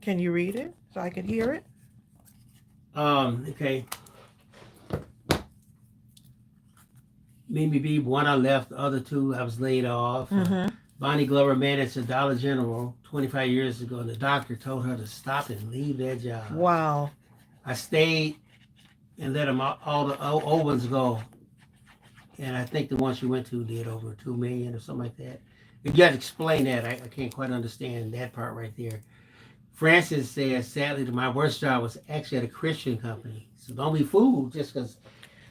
Can you read it so I can hear it? Okay. Mimi B, one I left, the other two I was laid off. Mm-hmm. Bonnie Glover managed a Dollar General 25 years ago, and the doctor told her to stop and leave that job. Wow. I stayed and let all the old ones go. And I think the one she went to did over 2 million or something like that. You got to explain that. I can't quite understand that part right there. Francis says, sadly, my worst job was actually at a Christian company. So don't be fooled just because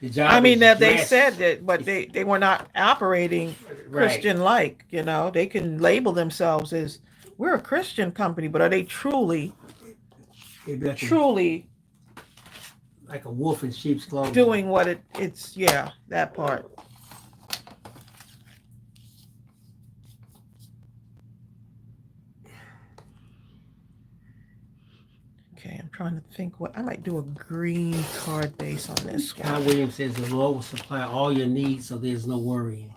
the job I mean, is that they dressed. said that, but they were not operating Right. Christian-like. You know, they can label themselves as we're a Christian company, but are they truly Like a wolf in sheep's clothing. doing what it's yeah, that part. Okay, I'm trying to think what I might do a green card base on this Kyle one. Williams says the Lord will supply all your needs, so there's no worrying.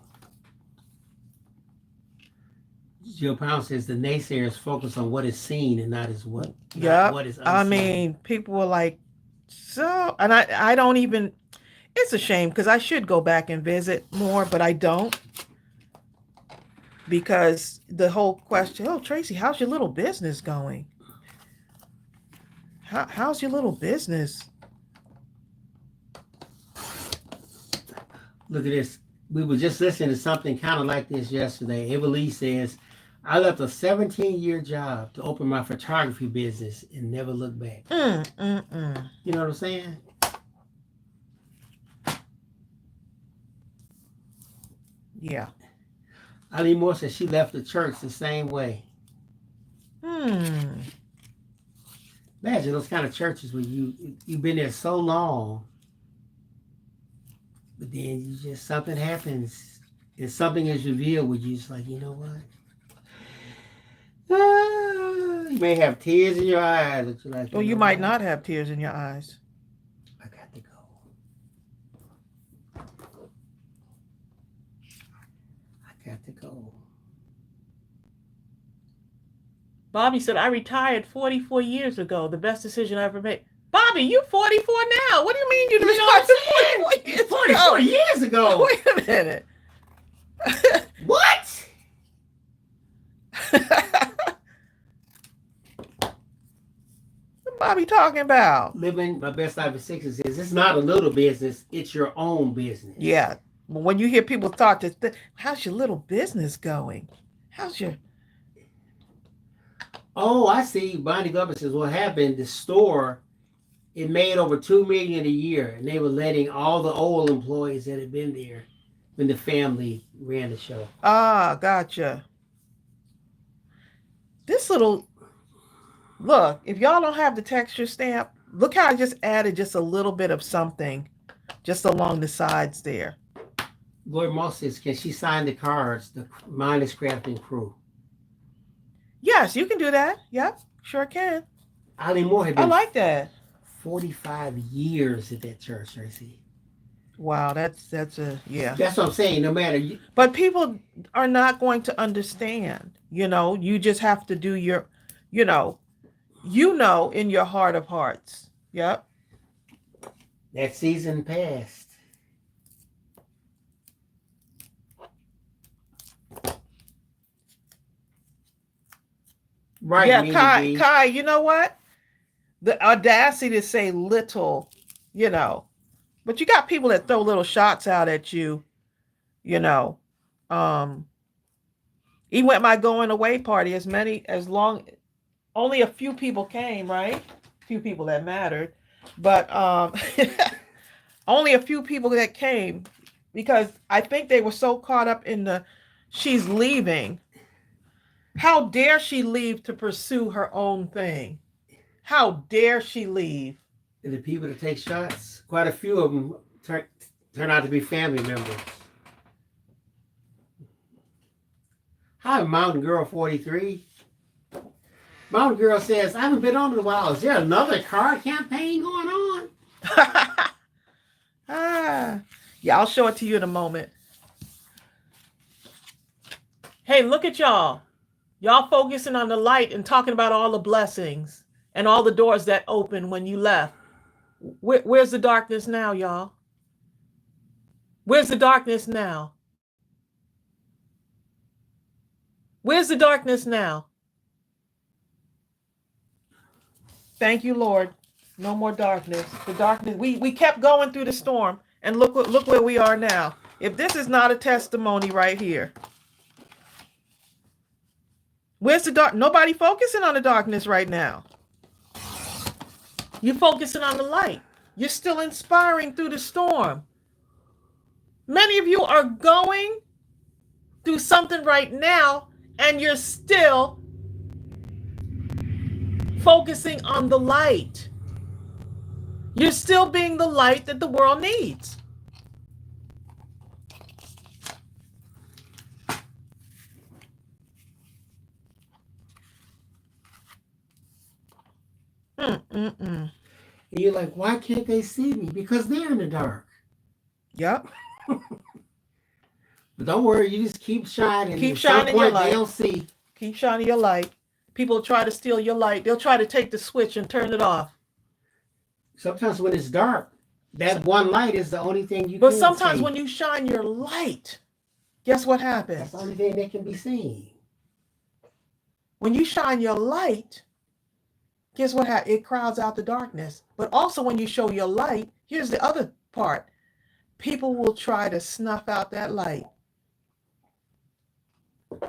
Jill Pound says the naysayers focus on what is seen and not as what. Yeah, What is unseen. I mean, people were like, so, and I don't even. It's a shame because I should go back and visit more, but I don't. Because the whole question, oh, Tracy, how's your little business going? How's your little business? Look at this. We were just listening to something kind of like this yesterday. Evalee says, I left a 17-year job to open my photography business and never look back. You know what I'm saying? Yeah. Eileen Moore says she left the church the same way. Imagine those kind of churches where you've been there so long, but then you just something happens and something is revealed where you just like, you know what? You may have tears in your eyes, but you're like, Well, you might not have tears in your eyes. I got to go. I got to go. Bobby said, I retired 44 years ago. The best decision I ever made. Bobby, you 44 now. What do you mean you retired 44 years 44 years ago. Wait a minute. What? What Bobby talking about? Living my best life at 60 says it's not a little business, it's your own business. Yeah. When you hear people talk to, how's your little business going? How's your... Oh, I see. Bonnie Glover says what happened, the store, it made over $2 million a year, and they were letting all the old employees that had been there when the family ran the show. Ah, gotcha. This little... Look, if y'all don't have the texture stamp, look how I just added just a little bit of something just along the sides there. Gloria Moss says, can she sign the cards, the Mindless Crafting crew? Yes, you can do that. Yep, sure can. Eileen Moore had been I like that. 45 years at that church, Tracy. Wow, that's a, yeah. That's what I'm saying, no matter. But people are not going to understand, you just have to do your, in your heart of hearts. Yep. That season passed. Right. Yeah, Kai, you know what? The audacity to say little, but you got people that throw little shots out at you, even at my going away party, only a few people came, right? A few people that mattered, but only a few people that came. because I think they were so caught up in the she's leaving. How dare she leave to pursue her own thing? How dare she leave? And the people that take shots, quite a few of them turn out to be family members. Hi, Mountain Girl 43. Mountain Girl says, I haven't been on in a while. Is there another card campaign going on? Yeah, I'll show it to you in a moment. Hey, look at y'all. Y'all focusing on the light and talking about all the blessings and all the doors that opened when you left. Where's the darkness now, y'all? Where's the darkness now? Where's the darkness now? Thank you, Lord. No more darkness. The darkness. We kept going through the storm, and look where we are now. If this is not a testimony right here. Where's the dark? Nobody focusing on the darkness right now. You're focusing on the light. You're still inspiring through the storm. Many of you are going through something right now, and you're still focusing on the light. You're still being the light that the world needs. And you're like, why can't they see me? Because they're in the dark. Yep. But don't worry, you just keep shining. Keep shining your light. They'll see. Keep shining your light. People try to steal your light. They'll try to take the switch and turn it off. Sometimes when it's dark, that one light is the only thing you can see. But sometimes when you shine your light, guess what happens? That's the only thing that can be seen. When you shine your light, guess what happens? It crowds out the darkness. But also when you show your light, here's the other part. People will try to snuff out that light.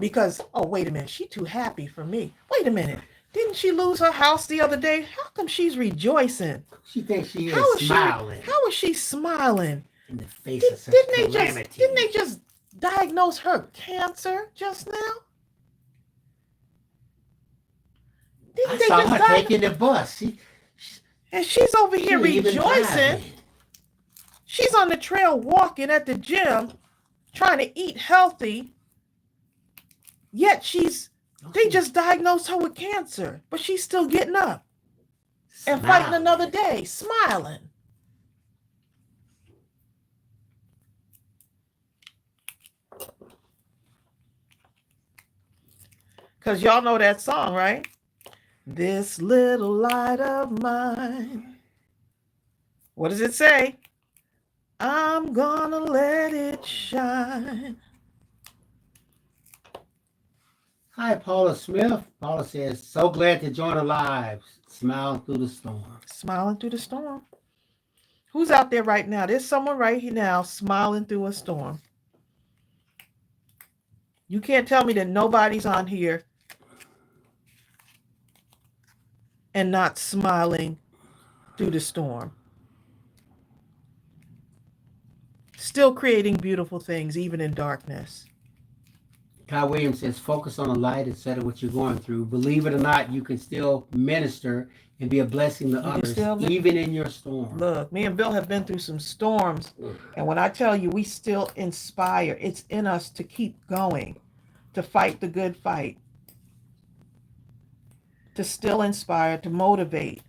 Because, oh, wait a minute, she's too happy for me. Wait a minute, didn't she lose her house the other day? How come she's rejoicing? She thinks she is smiling. How is she smiling? In the face of such calamity. Didn't they just diagnose her cancer just now? I saw her taking the bus. And she's over here rejoicing. She's on the trail walking at the gym, trying to eat healthy. Yet they just diagnosed her with cancer, but she's still getting up and fighting another day, smiling. Because y'all know that song, right? This little light of mine. What does it say? I'm gonna let it shine. Hi, Paula Smith. Paula says, so glad to join the live. Smiling through the storm. Smiling through the storm. Who's out there right now? There's someone right here now smiling through a storm. You can't tell me that nobody's on here and not smiling through the storm. Still creating beautiful things, even in darkness. Kyle Williams says, focus on the light instead of what you're going through. Believe it or not, you can still minister and be a blessing to others, even in your storm. Look, me and Bill have been through some storms. And when I tell you, we still inspire. It's in us to keep going, to fight the good fight, to still inspire, to motivate,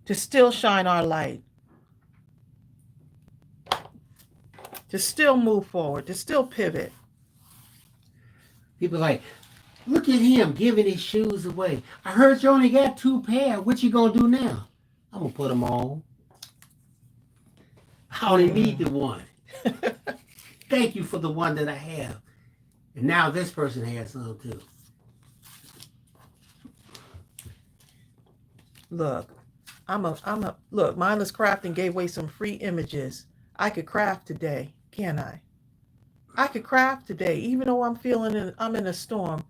to still shine our light, to still move forward, to still pivot. People are like, look at him giving his shoes away. I heard you only got 2 pair. What you going to do now? I'm going to put them on. I only need the one. Thank you for the one that I have. And now this person has some too. Look, look, Mindless Crafting gave away some free images. I could craft today, can't I? I could craft today, even though I'm in a storm.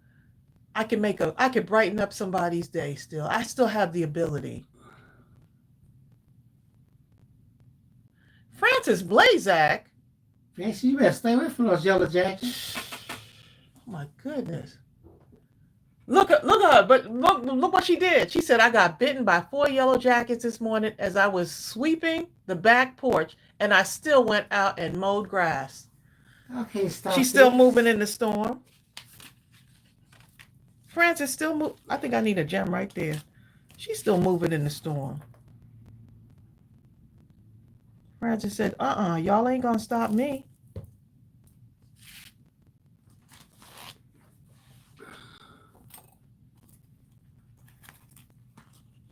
I could brighten up somebody's day still. I still have the ability. Francis Blazak. Francis, you better stay away from those yellow jackets. Oh my goodness. Look at her, but look what she did. She said, I got bitten by 4 yellow jackets this morning as I was sweeping the back porch, and I still went out and mowed grass. Okay, stop. She's still moving in the storm. Francis still move. I think I need a gem right there. She's still moving in the storm. Francis said, y'all ain't gonna stop me.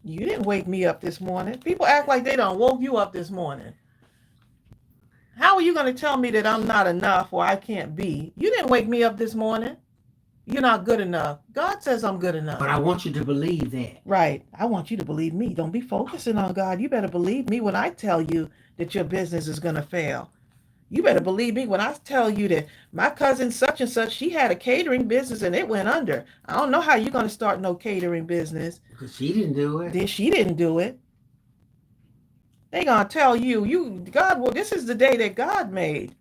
You didn't wake me up this morning. People act like they done woke you up this morning. How are you going to tell me that I'm not enough or I can't be? You didn't wake me up this morning. You're not good enough. God says I'm good enough. But I want you to believe that. Right. I want you to believe me. Don't be focusing on God. You better believe me when I tell you that your business is going to fail. You better believe me when I tell you that my cousin such and such, she had a catering business and it went under. I don't know how you're going to start no catering business. Because she didn't do it. Then she didn't do it. They going to tell you, God, well, this is the day that God made.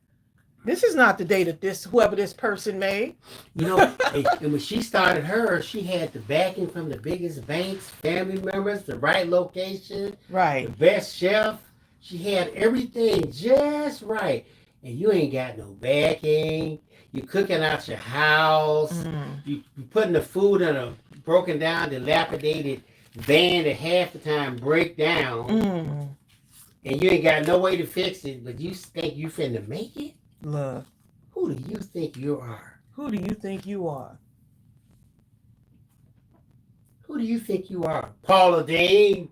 This is not the day that whoever this person made. You know, and when she started hers, she had the backing from the biggest banks, family members, the right location, right, the best chef. She had everything just right. And you ain't got no backing. You cooking out your house. You putting the food in a broken down, dilapidated van that half the time break down. And you ain't got no way to fix it, but you think you finna make it? Look. Who do you think you are? Who do you think you are? Who do you think you are? Paula Deen.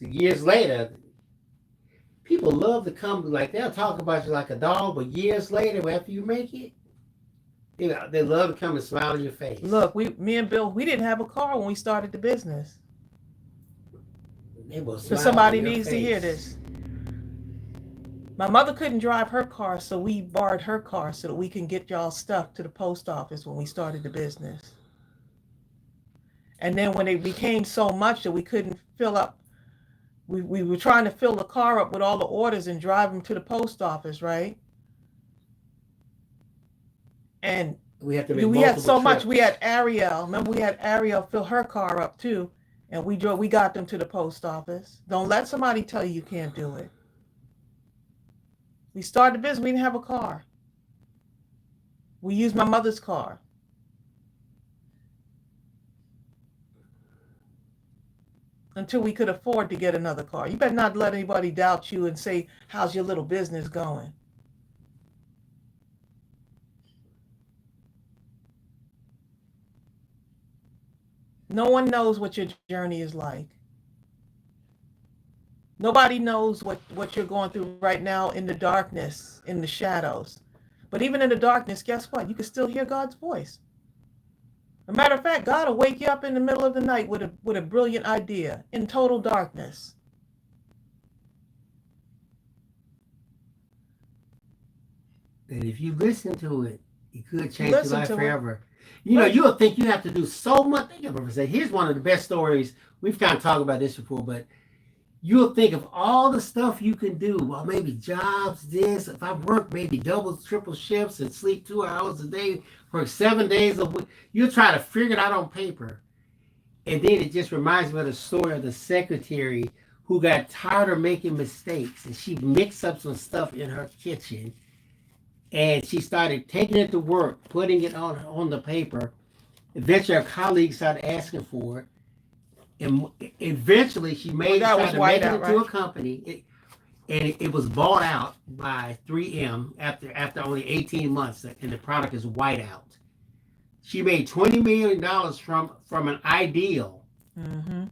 So years later, people love to come, like they'll talk about you like a dog, but years later, after you make it, they love to come and smile in your face. Look, me and Bill, we didn't have a car when we started the business. So somebody needs to hear this. My mother couldn't drive her car, so we borrowed her car so that we can get y'all stuff to the post office when we started the business. And then when it became so much that we couldn't fill up, we were trying to fill the car up with all the orders and drive them to the post office, right? And we had so much. We had Ariel. Remember, we had Ariel fill her car up too. And we got them to the post office. Don't let somebody tell you can't do it. We started the business. We didn't have a car. We used my mother's car. Until we could afford to get another car. You better not let anybody doubt you and say, how's your little business going? No one knows what your journey is like. Nobody knows what you're going through right now in the darkness, in the shadows. But even in the darkness, guess what? You can still hear God's voice. As a matter of fact, God will wake you up in the middle of the night with a brilliant idea in total darkness. And if you listen to it, it could change your life forever. You know, you'll think you have to do so much. Here's one of the best stories. We've kind of talked about this before, but you'll think of all the stuff you can do. Well, maybe jobs, this. If I work maybe double, triple shifts and sleep 2 hours a day, work 7 days a week, you'll try to figure it out on paper. And then it just reminds me of the story of the secretary who got tired of making mistakes. And she mixed up some stuff in her kitchen. And she started taking it to work, putting it on the paper. Eventually, her colleagues started asking for it. And eventually, she started making it to a company. It was bought out by 3M after only 18 months, and the product is whiteout. She made $20 million from an ideal. Mm-hmm.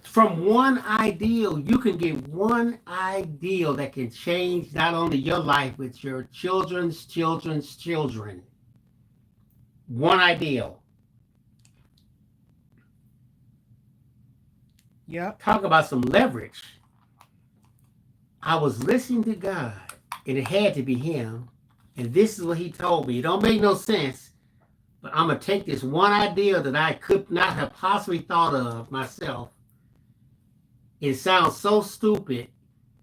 From one ideal, you can get one ideal that can change not only your life, but your children's children's children. One ideal. Yeah. Talk about some leverage. I was listening to God, and it had to be him. And this is what he told me. It don't make no sense, but I'm going to take this one idea that I could not have possibly thought of myself. It sounds so stupid,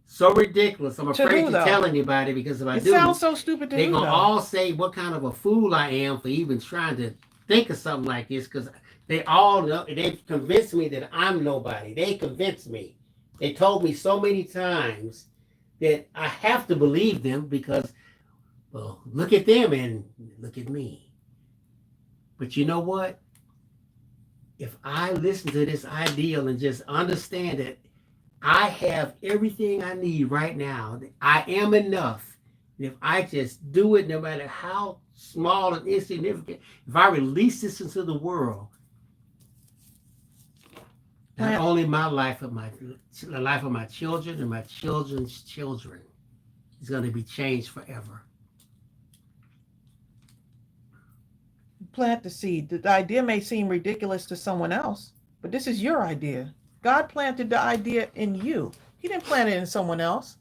so ridiculous. I'm afraid to tell anybody because if I do, it sounds so stupid to they're who, gonna though? all say what kind of a fool I am for even trying to think of something like this. Because they all know, they've convinced me that I'm nobody. They convinced me. They told me so many times that I have to believe them because, well, look at them and look at me. But you know what? If I listen to this ideal and just understand that I have everything I need right now, I am enough. And if I just do it, no matter how small and insignificant, if I release this into the world, not only my life, but the life of my children and my children's children is going to be changed forever. Plant the seed. The idea may seem ridiculous to someone else, but this is your idea. God planted the idea in you. He didn't plant it in someone else.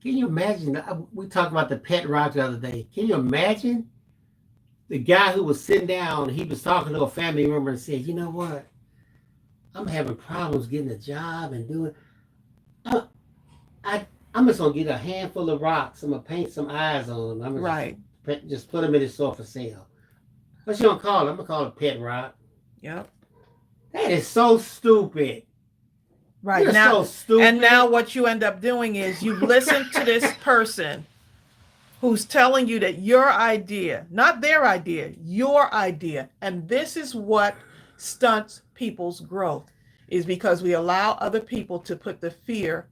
Can you imagine? We talked about the pet rock the other day. Can you imagine the guy who was sitting down, he was talking to a family member and said, you know what? I'm having problems getting a job and doing. I'm just gonna get a handful of rocks. I'm gonna paint some eyes on them. I'm gonna just put them in the store for sale. What you gonna call it? I'm gonna call it pet rock. Yep. That is so stupid. Right. You're now, so stupid. And now what you end up doing is you listen to this person who's telling you that your idea, not their idea, your idea, and this is what stunts people's growth, is because we allow other people to put the fear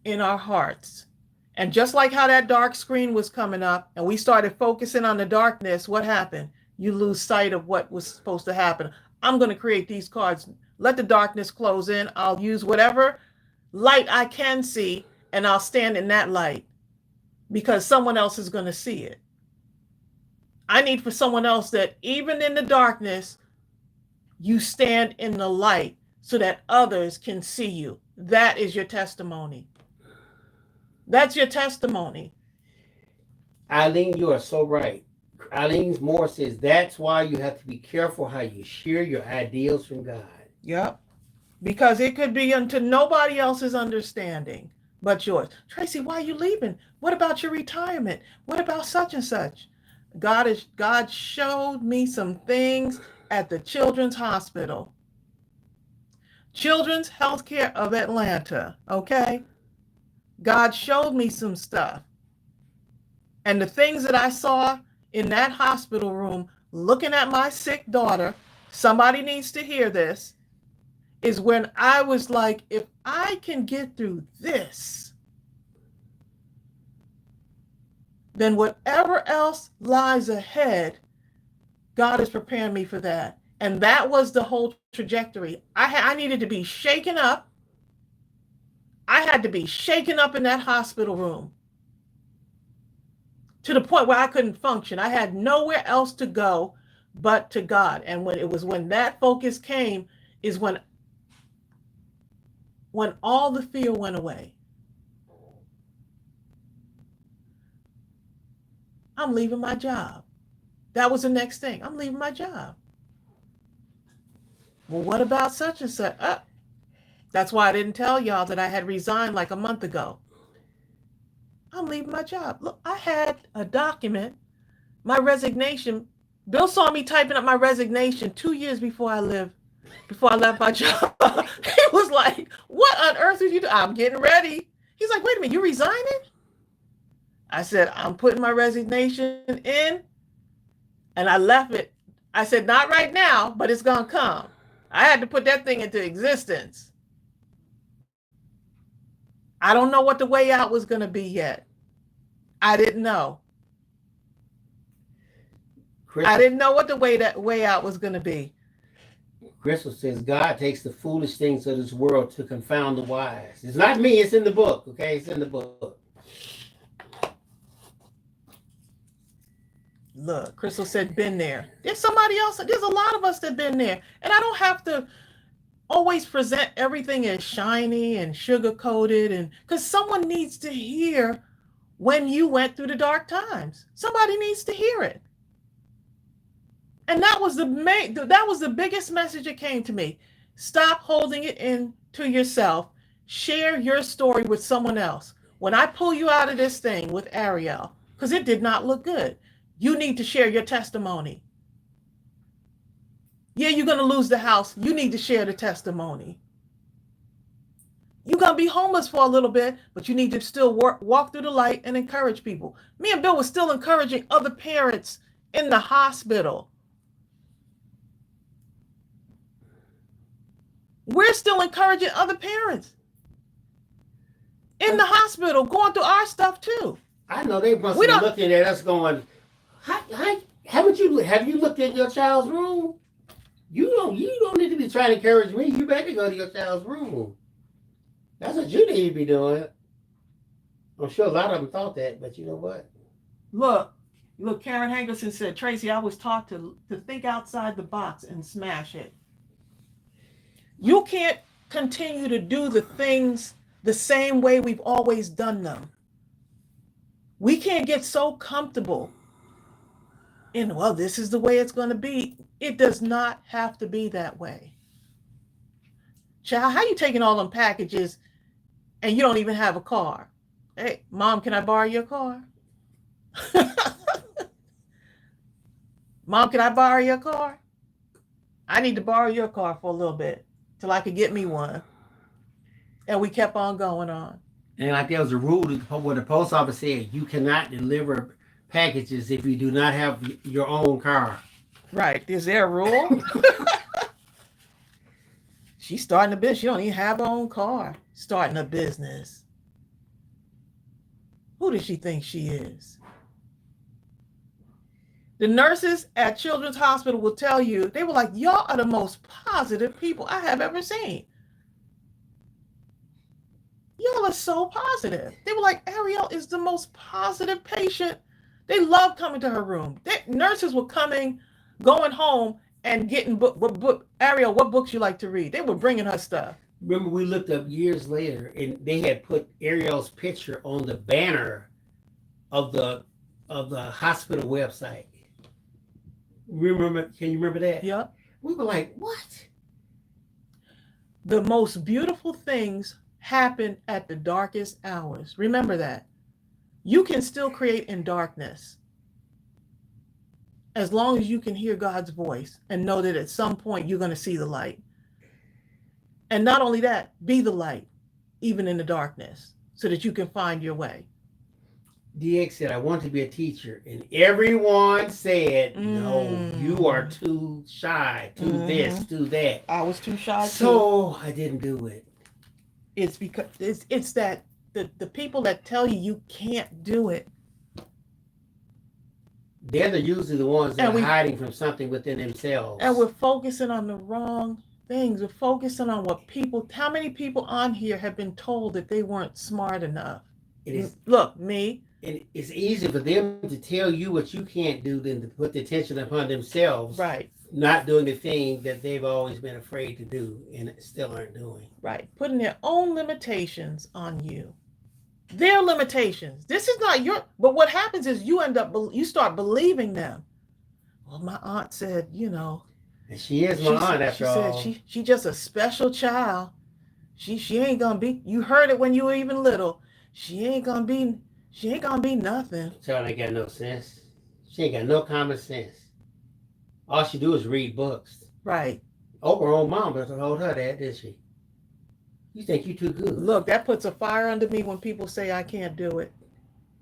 in our hearts. And just like how that dark screen was coming up and we started focusing on the darkness, what happened? You lose sight of what was supposed to happen. I'm going to create these cards. Let the darkness close in. I'll use whatever light I can see and I'll stand in that light because someone else is going to see it. I need for someone else that even in the darkness, you stand in the light so that others can see you. That is your testimony. That's your testimony. Eileen, you are so right. Eileen Moore says that's why you have to be careful how you share your ideals from God. Yep. Because it could be unto nobody else's understanding but yours. Tracy, why are you leaving? What about your retirement? What about such and such? God showed me some things at the Children's Hospital. Children's Healthcare of Atlanta, okay? God showed me some stuff. And the things that I saw in that hospital room, looking at my sick daughter, somebody needs to hear this, is when I was like, if I can get through this, then whatever else lies ahead, God is preparing me for that. And that was the whole trajectory. I needed to be shaken up. I had to be shaken up in that hospital room to the point where I couldn't function. I had nowhere else to go but to God. And when that focus came is when all the fear went away. I'm leaving my job. That was the next thing. I'm leaving my job. Well, what about such and such? That's why I didn't tell y'all that I had resigned like a month ago. I'm leaving my job. Look, I had a document, my resignation. Bill saw me typing up my resignation 2 years before I left my job. He was like, what on earth are you doing? I'm getting ready. He's like, wait a minute, you resigning? I said, I'm putting my resignation in. And I left it. I said, not right now, but it's going to come. I had to put that thing into existence. I don't know what the way out was going to be yet. I didn't know. I didn't know what the way out was going to be. Crystal says, God takes the foolish things of this world to confound the wise. It's not me. It's in the book. Okay. It's in the book. Look, Crystal said, been there. There's somebody else. There's a lot of us that been there. And I don't have to always present everything as shiny and sugar-coated, and because someone needs to hear when you went through the dark times. Somebody needs to hear it. And that was the biggest message that came to me. Stop holding it in to yourself. Share your story with someone else. When I pull you out of this thing with Ariel, because it did not look good, you need to share your testimony. Yeah, you're going to lose the house. You need to share the testimony. You're going to be homeless for a little bit, but you need to still walk through the light and encourage people. Me and Bill were still encouraging other parents in the hospital. We're still encouraging other parents in the hospital, going through our stuff too. I know they must be looking at us going, have you looked at your child's room? You don't need to be trying to encourage me. You better go to your child's room. That's what you need to be doing. I'm sure a lot of them thought that, but you know what? Look, Karen Hankerson said, Tracy, I was taught to think outside the box and smash it. You can't continue to do the things the same way we've always done them. We can't get so comfortable in, well, this is the way it's going to be. It does not have to be that way. Child, how you taking all them packages and you don't even have a car? Hey, Mom, can I borrow your car? Mom, can I borrow your car? I need to borrow your car for a little bit till I could get me one. And we kept on going on. And like there was a rule where the post office said you cannot deliver packages if you do not have your own car. Right. Is there a rule? She's starting a business. She don't even have her own car. Starting a business. Who does she think she is? The nurses at Children's Hospital will tell you, they were like, y'all are the most positive people I have ever seen. Y'all are so positive. They were like, Ariel is the most positive patient. They love coming to her room. Nurses were coming, going home, and getting Ariel, what books you like to read? They were bringing her stuff. Remember, we looked up years later, and they had put Ariel's picture on the banner of the hospital website. Remember? Can you remember that? Yeah. We were like, what? The most beautiful things happen at the darkest hours. Remember that. You can still create in darkness as long as you can hear God's voice and know that at some point you're going to see the light. And not only that, be the light, even in the darkness, so that you can find your way. DX said, I want to be a teacher. And everyone said, no, you are too shy, too this, too that. I was too shy so I didn't do it. It's because it's that the people that tell you can't do it. They're usually the ones that are hiding from something within themselves. And we're focusing on the wrong things. We're focusing on how many people on here have been told that they weren't smart enough? Look, me. And it's easy for them to tell you what you can't do than to put the attention upon themselves. Right. Not doing the thing that they've always been afraid to do and still aren't doing. Right. Putting their own limitations on you. Their limitations. This is not your, but what happens is you start believing them. Well, my aunt said, And she is my aunt after all. She said she just a special child. She ain't gonna be, you heard it when you were even little. She ain't gonna be nothing. Child ain't got no sense. She ain't got no common sense. All she do is read books. Right. Oh, her own mom told her that, did she? You think you too good. Look, that puts a fire under me when people say I can't do it.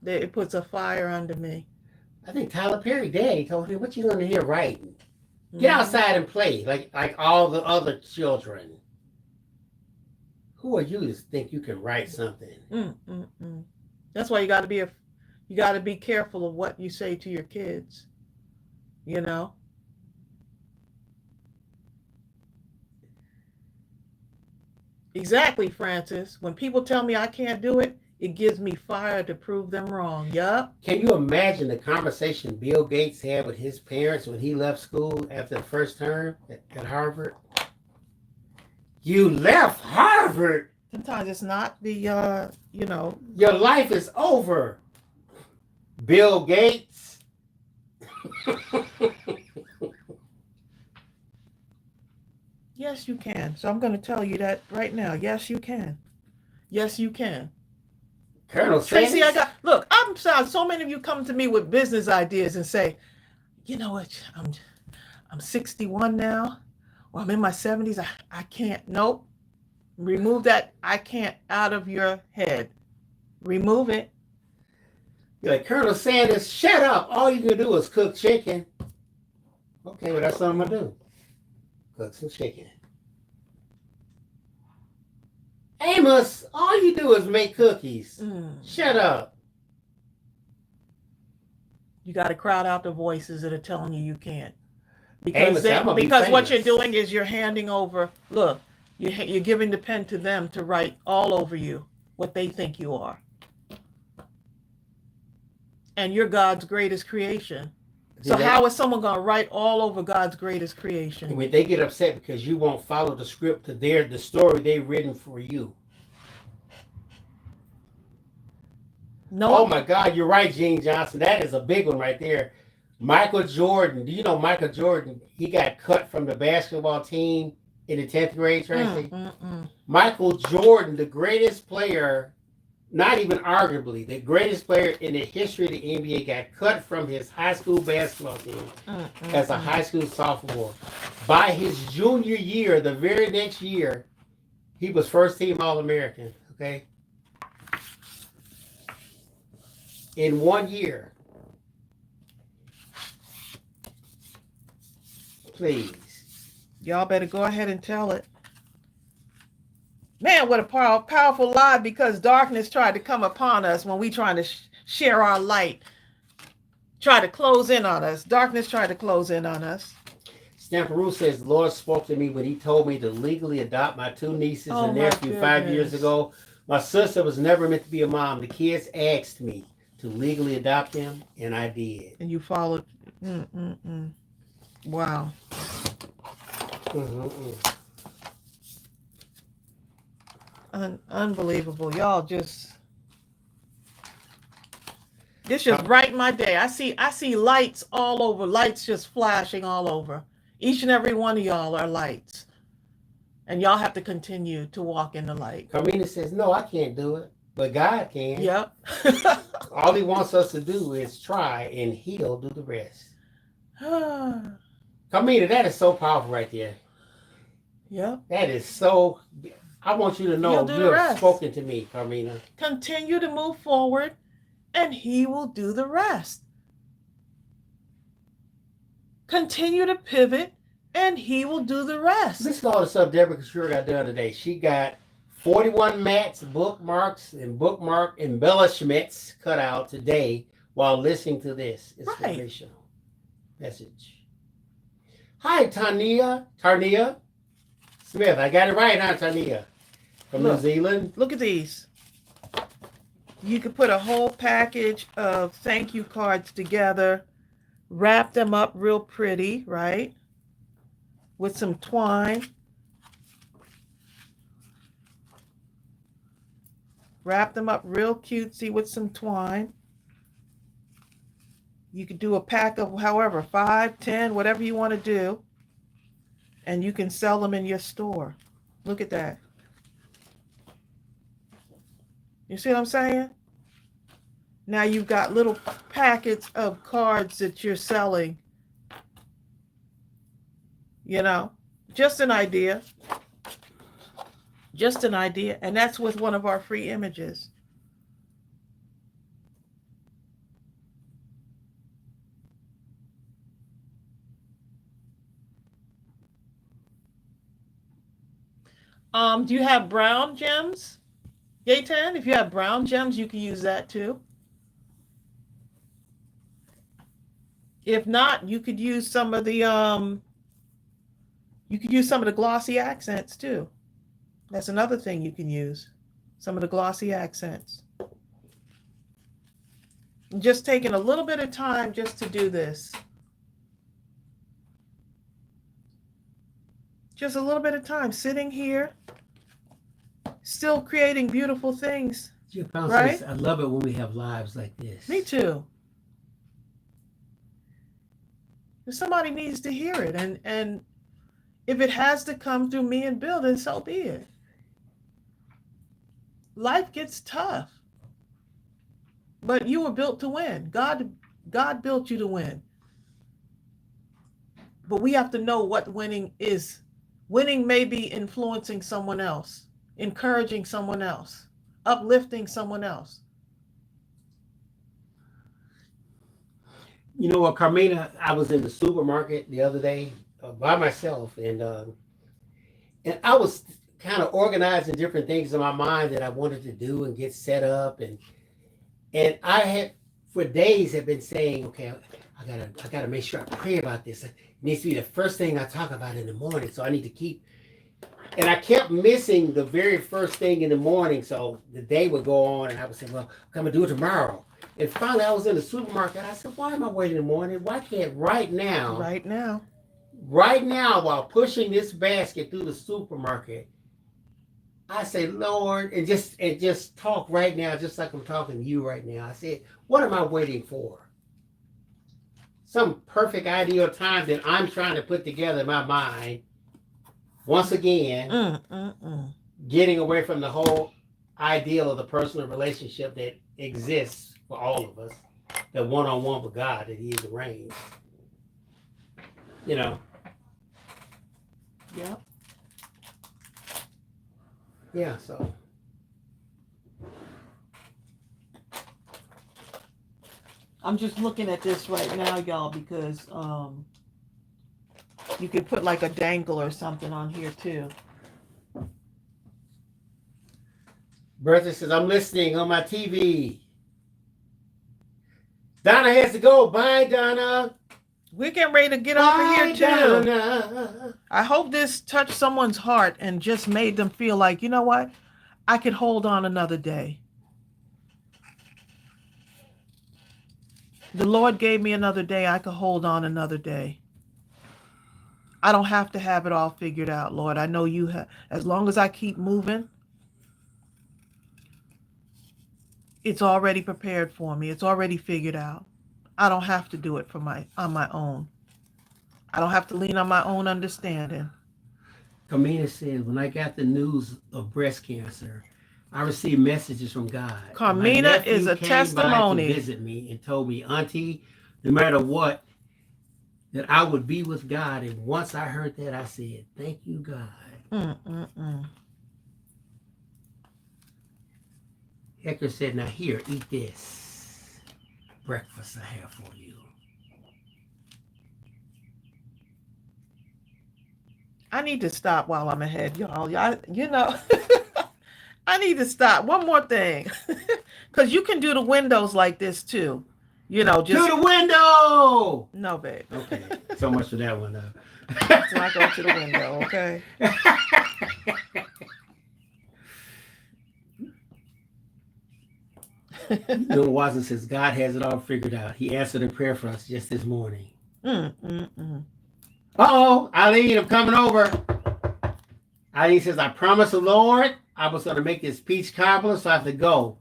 It puts a fire under me. I think Tyler Perry daddy told him, what you doing here writing? Get outside and play like all the other children. Who are you to think you can write something? That's why you got to be careful of what you say to your kids. Exactly, Francis. When people tell me I can't do it, it gives me fire to prove them wrong. Yup. Can you imagine the conversation Bill Gates had with his parents when he left school after the first term at Harvard? You left Harvard? Sometimes it's not the, Your life is over. Bill Gates. Yes, you can. So I'm going to tell you that right now. Yes, you can. Yes, you can. Colonel Tracy, Sanders. look, I'm sorry. So many of you come to me with business ideas and say, you know what, I'm 61 now, or I'm in my 70s. I can't. Nope. Remove that I can't out of your head. Remove it. You're like, Colonel Sanders, shut up. All you can do is cook chicken. Okay, well, that's what I'm going to do. Cook some chicken. Amos, all you do is make cookies. Shut up. You got to crowd out the voices that are telling you can't. Amos, Because what you're doing is you're handing over, look, you're giving the pen to them to write all over you what they think you are. And you're God's greatest creation. So how is someone going to write all over God's greatest creation? When they get upset because you won't follow the script to the story they've written for you. No. Oh my God, you're right, Gene Johnson. That is a big one right there. Michael Jordan. Do you know Michael Jordan? He got cut from the basketball team in the 10th grade, Tracy. Michael Jordan, the greatest player, not even arguably, the greatest player in the history of the NBA, got cut from his high school basketball team as a high school sophomore. By his junior year, the very next year, he was first team All-American, okay? In 1 year. Please. Y'all better go ahead and tell it. Man, what a powerful lie, because darkness tried to come upon us when we trying to share our light. Try to close in on us. Darkness tried to close in on us. Stamperoo says, the Lord spoke to me when he told me to legally adopt my 2 nieces and nephew 5 years ago. My sister was never meant to be a mom. The kids asked me to legally adopt them, and I did. And you followed. Wow. Unbelievable. Y'all just, this just brightened my day. I see lights all over, lights just flashing all over. Each and every one of y'all are lights. And y'all have to continue to walk in the light. Carmina says, no, I can't do it, but God can. Yep. All he wants us to do is try, and he'll do the rest. Carmina, that is so powerful right there. Yep. That is so, I want you to know you have spoken to me, Carmina. Continue to move forward, and he will do the rest. Continue to pivot, and he will do the rest. Listen to all the stuff Deborah Kashur got done today. She got 41 mats, bookmarks, and bookmark embellishments cut out today while listening to this inspirational message. Hi, Tarnia Smith. I got it right, huh, Tarnia? From New Zealand. Look at these. You could put a whole package of thank you cards together, wrap them up real pretty, right? With some twine. Wrap them up real cutesy with some twine. You could do a pack of however, 5, 10, whatever you want to do. And you can sell them in your store. Look at that. You see what I'm saying? Now you've got little packets of cards that you're selling. You know, just an idea. Just an idea. And that's with one of our free images. Do you have brown gems? Gaten, if you have brown gems, you can use that too. If not, you could use some of the glossy accents too. That's another thing you can use. Some of the glossy accents. I'm just taking a little bit of time just to do this. Just a little bit of time sitting here, still creating beautiful things. Right? I love it when we have lives like this. Me too. Somebody needs to hear it. And if it has to come through me and Bill, then so be it. Life gets tough. But you were built to win. God built you to win. But we have to know what winning is. Winning may be influencing someone else, encouraging someone else, uplifting someone else. You know what, Carmina? I was in the supermarket the other day by myself, and I was kind of organizing different things in my mind that I wanted to do and get set up, and I had for days have been saying, okay, I gotta make sure I pray about this. It needs to be the first thing I talk about in the morning, so I need to keep. And I kept missing the very first thing in the morning, so the day would go on, and I would say, well, I'm gonna do it tomorrow. And finally, I was in the supermarket. I said, why am I waiting in the morning? Why can't right now, while pushing this basket through the supermarket, I say, Lord, and just talk right now, just like I'm talking to you right now. I said, what am I waiting for? Some perfect ideal time that I'm trying to put together in my mind. Once again, getting away from the whole ideal of the personal relationship that exists for all of us, the one-on-one with God that He's arranged. You know. Yeah. Yeah, so. I'm just looking at this right now, y'all, because you could put like a dangle or something on here too. Bertha says, I'm listening on my TV. Donna has to go. Bye, Donna. We're getting ready to get over here too. Donna. I hope this touched someone's heart and just made them feel like, you know what? I could hold on another day. The Lord gave me another day. I could hold on another day. I don't have to have it all figured out, Lord. I know you have. As long as I keep moving, it's already prepared for me. It's already figured out. I don't have to do it on my own. I don't have to lean on my own understanding. Carmina said, when I got the news of breast cancer, I received messages from God. Carmina is a testimony. To visit me and told me, Auntie, no matter what, that I would be with God. And once I heard that, I said, thank you, God. Hector said, now here, eat this breakfast I have for you. I need to stop while I'm ahead, y'all. You know, I need to stop. One more thing. Because you can do the windows like this too. You know, just to the window. No, babe. Okay. So much for that one, though. Let's not go to the window, okay? Bill Watson says, God has it all figured out. He answered a prayer for us just this morning. Uh-oh, Eileen, I'm coming over. Eileen says, I promised the Lord I was going to make this peach cobbler, so I have to go.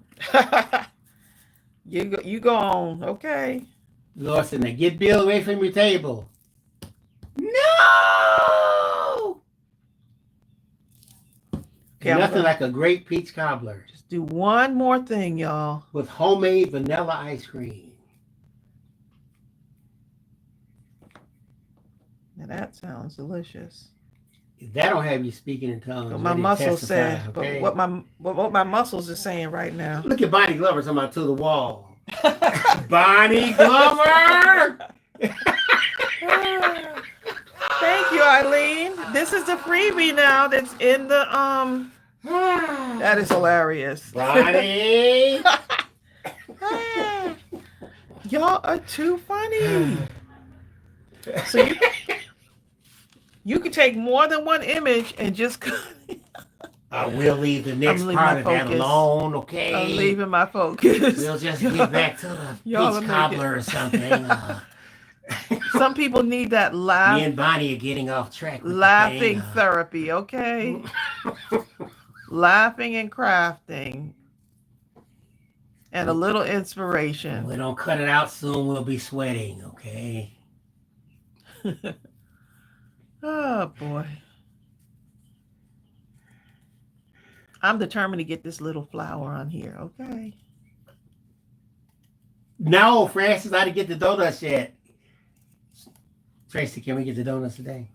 You go on, okay? The Lord said, now get Bill away from your table. No! Okay, nothing like a great peach cobbler. Just do one more thing, y'all. With homemade vanilla ice cream. Now that sounds delicious. That don't have you speaking in tongues. What my muscles say, okay? but what my muscles are saying right now. Look at Bonnie Glover talking about to the wall. Bonnie Glover! Thank you, Eileen. This is the freebie now that's in the that is hilarious. Bonnie! Y'all are too funny. So you can take more than one image and just I will leave the next part of that alone, okay? I'm leaving my focus. We'll just get back to the peach cobbler or something. Some people need that laugh. Me and Bonnie are getting off track. Laughing therapy, okay? Laughing and crafting. And a little inspiration. We don't cut it out soon, we'll be sweating, okay? Oh boy. I'm determined to get this little flower on here, okay? No, Francis, I didn't get the donuts yet. Tracy, can we get the donuts today?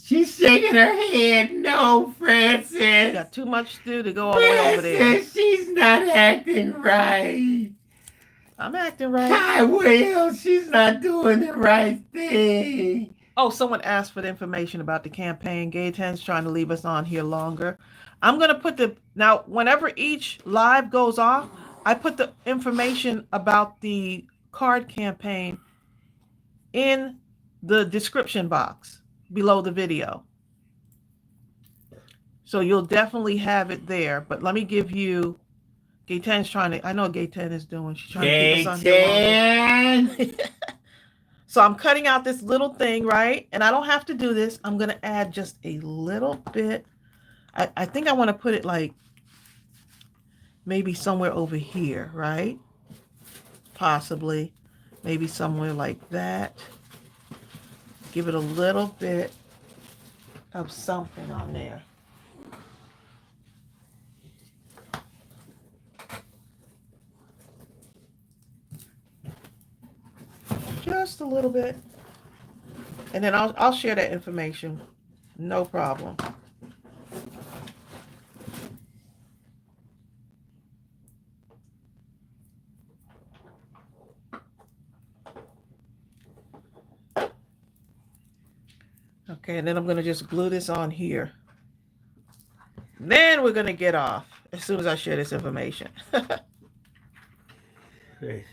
She's shaking her head. No, Francis. Got too much to do to go all the way over there. Francis, she's not acting right. I'm acting right. I will. She's not doing the right thing. Oh, someone asked for the information about the campaign. Gaetan's trying to leave us on here longer. I'm going to put now, whenever each live goes off, I put the information about the card campaign in the description box below the video. So you'll definitely have it there. But let me give you, Gaetan's trying to, I know Gaetan is doing, she's trying to keep us on here longer. So I'm cutting out this little thing, right? And I don't have to do this. I'm going to add just a little bit. I think I want to put it like maybe somewhere over here, right? Possibly. Maybe somewhere like that. Give it a little bit of something on there. Just a little bit. And then I'll share that information. No problem. Okay, and then I'm going to just glue this on here. Then we're going to get off as soon as I share this information. Great.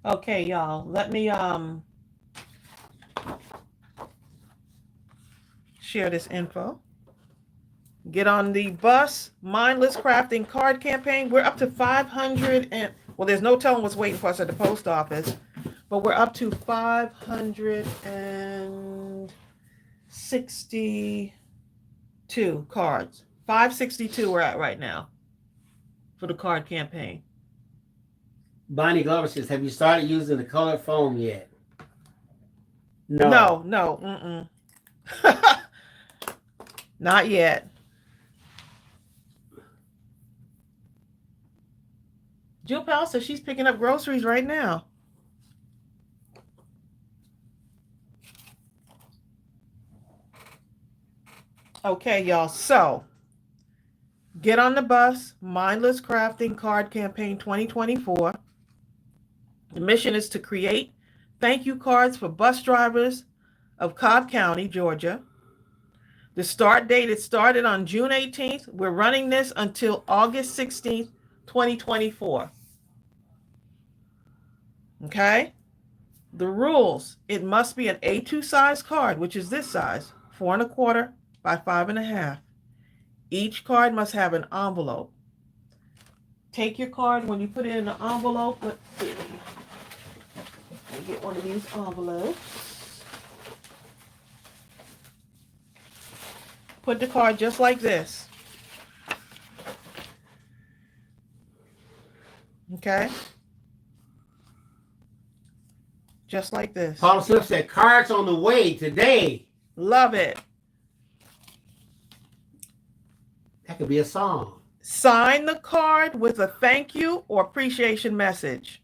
Okay, y'all, let me share this info. Get on the bus, Mindless Crafting card campaign. We're up to 500 and, well, there's no telling what's waiting for us at the post office, but we're up to 562 cards. 562 we're at right now for the card campaign. Bonnie Glover says, have you started using the colored foam yet? No. Not yet. Jill Powell says she's picking up groceries right now. Okay, y'all. So get on the bus, Mindless Crafting Card Campaign 2024. The mission is to create thank you cards for bus drivers of Cobb County, Georgia. The start date, it started on June 18th. We're running this until August 16th, 2024. Okay? The rules, it must be an A2 size card, which is this size, 4 1/4 by 5 1/2. Each card must have an envelope. Take your card, when you put it in the envelope, let's see. Let me get one of these envelopes. Put the card just like this. Okay? Just like this. Paul Smith said, cards on the way today. Love it. That could be a song. Sign the card with a thank you or appreciation message.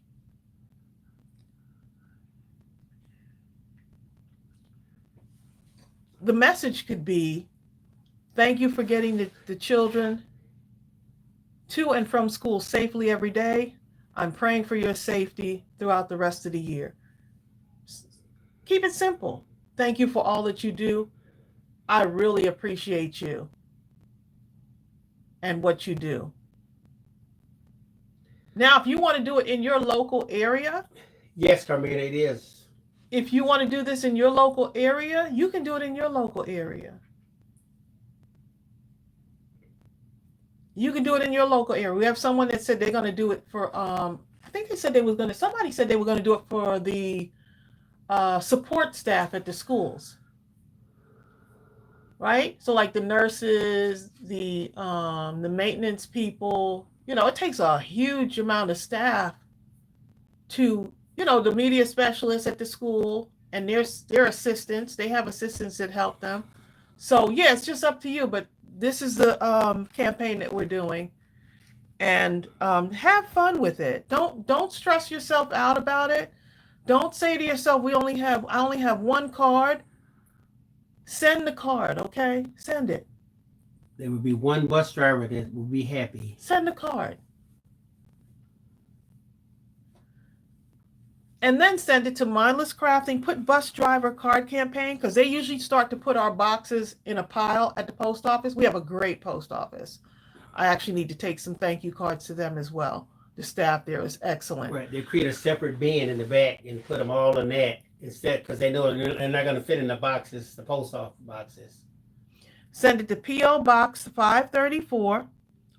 The message could be, thank you for getting the children to and from school safely every day. I'm praying for your safety throughout the rest of the year. Keep it simple. Thank you for all that you do. I really appreciate you and what you do. Now, if you want to do it in your local area. Yes, Carmina, it is. If you want to do this in your local area, you can do it in your local area. You can do it in your local area. We have someone that said they're going to do it for, I think they said somebody said they were going to do it for the support staff at the schools. right? So like the nurses, the maintenance people, it takes a huge amount of staff to, the media specialists at the school and their assistants. They have assistants that help them. So yeah, it's just up to you. But this is the campaign that we're doing, and have fun with it. Don't stress yourself out about it. Don't say to yourself, I only have one card. Send the card, okay? Send it. There would be one bus driver that would be happy. Send the card. And then send it to Mindless Crafting. Put bus driver card campaign, because they usually start to put our boxes in a pile at the post office. We have a great post office. I actually need to take some thank you cards to them as well. The staff there is excellent. Right. They create a separate bin in the back and put them all in that instead, because they know they're not going to fit in the boxes, the post office boxes. Send it to P.O. Box 534,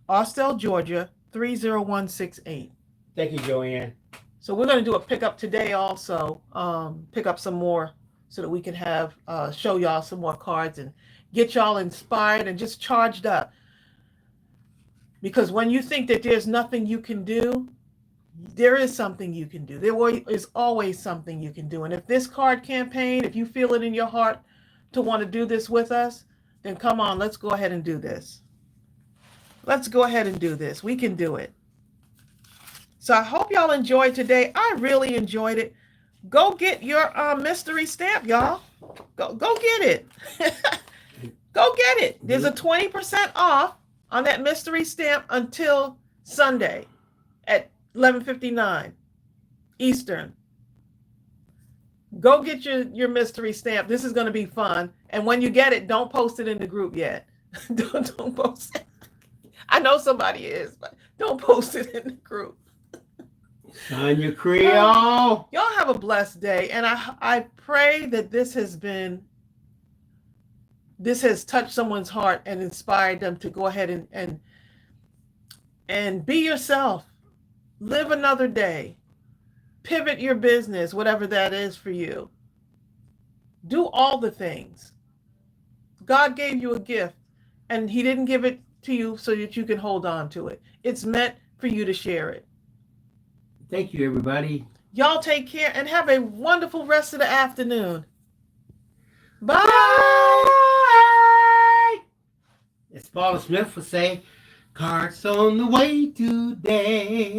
Austell, Georgia 30168. Thank you, Joanne. So we're going to do a pickup today also, pick up some more so that we can have, show y'all some more cards and get y'all inspired and just charged up. Because when you think that there's nothing you can do, there is something you can do. There is always something you can do. And if this card campaign, if you feel it in your heart to want to do this with us, then come on, let's go ahead and do this. Let's go ahead and do this. We can do it. So I hope y'all enjoyed today. I really enjoyed it. Go get your mystery stamp, y'all. Go get it. Go get it. There's a 20% off on that mystery stamp until Sunday at 11:59 Eastern. Go get your mystery stamp. This is going to be fun. And when you get it, don't post it in the group yet. Don't post it. I know somebody is, but don't post it in the group. Sign your Creole. Y'all have a blessed day. And I pray that this has touched someone's heart and inspired them to go ahead and be yourself. Live another day. Pivot your business, whatever that is for you. Do all the things. God gave you a gift, and he didn't give it to you so that you can hold on to it. It's meant for you to share it. Thank you, everybody. Y'all take care and have a wonderful rest of the afternoon. Bye. As Paula Smith would say, cards on the way today.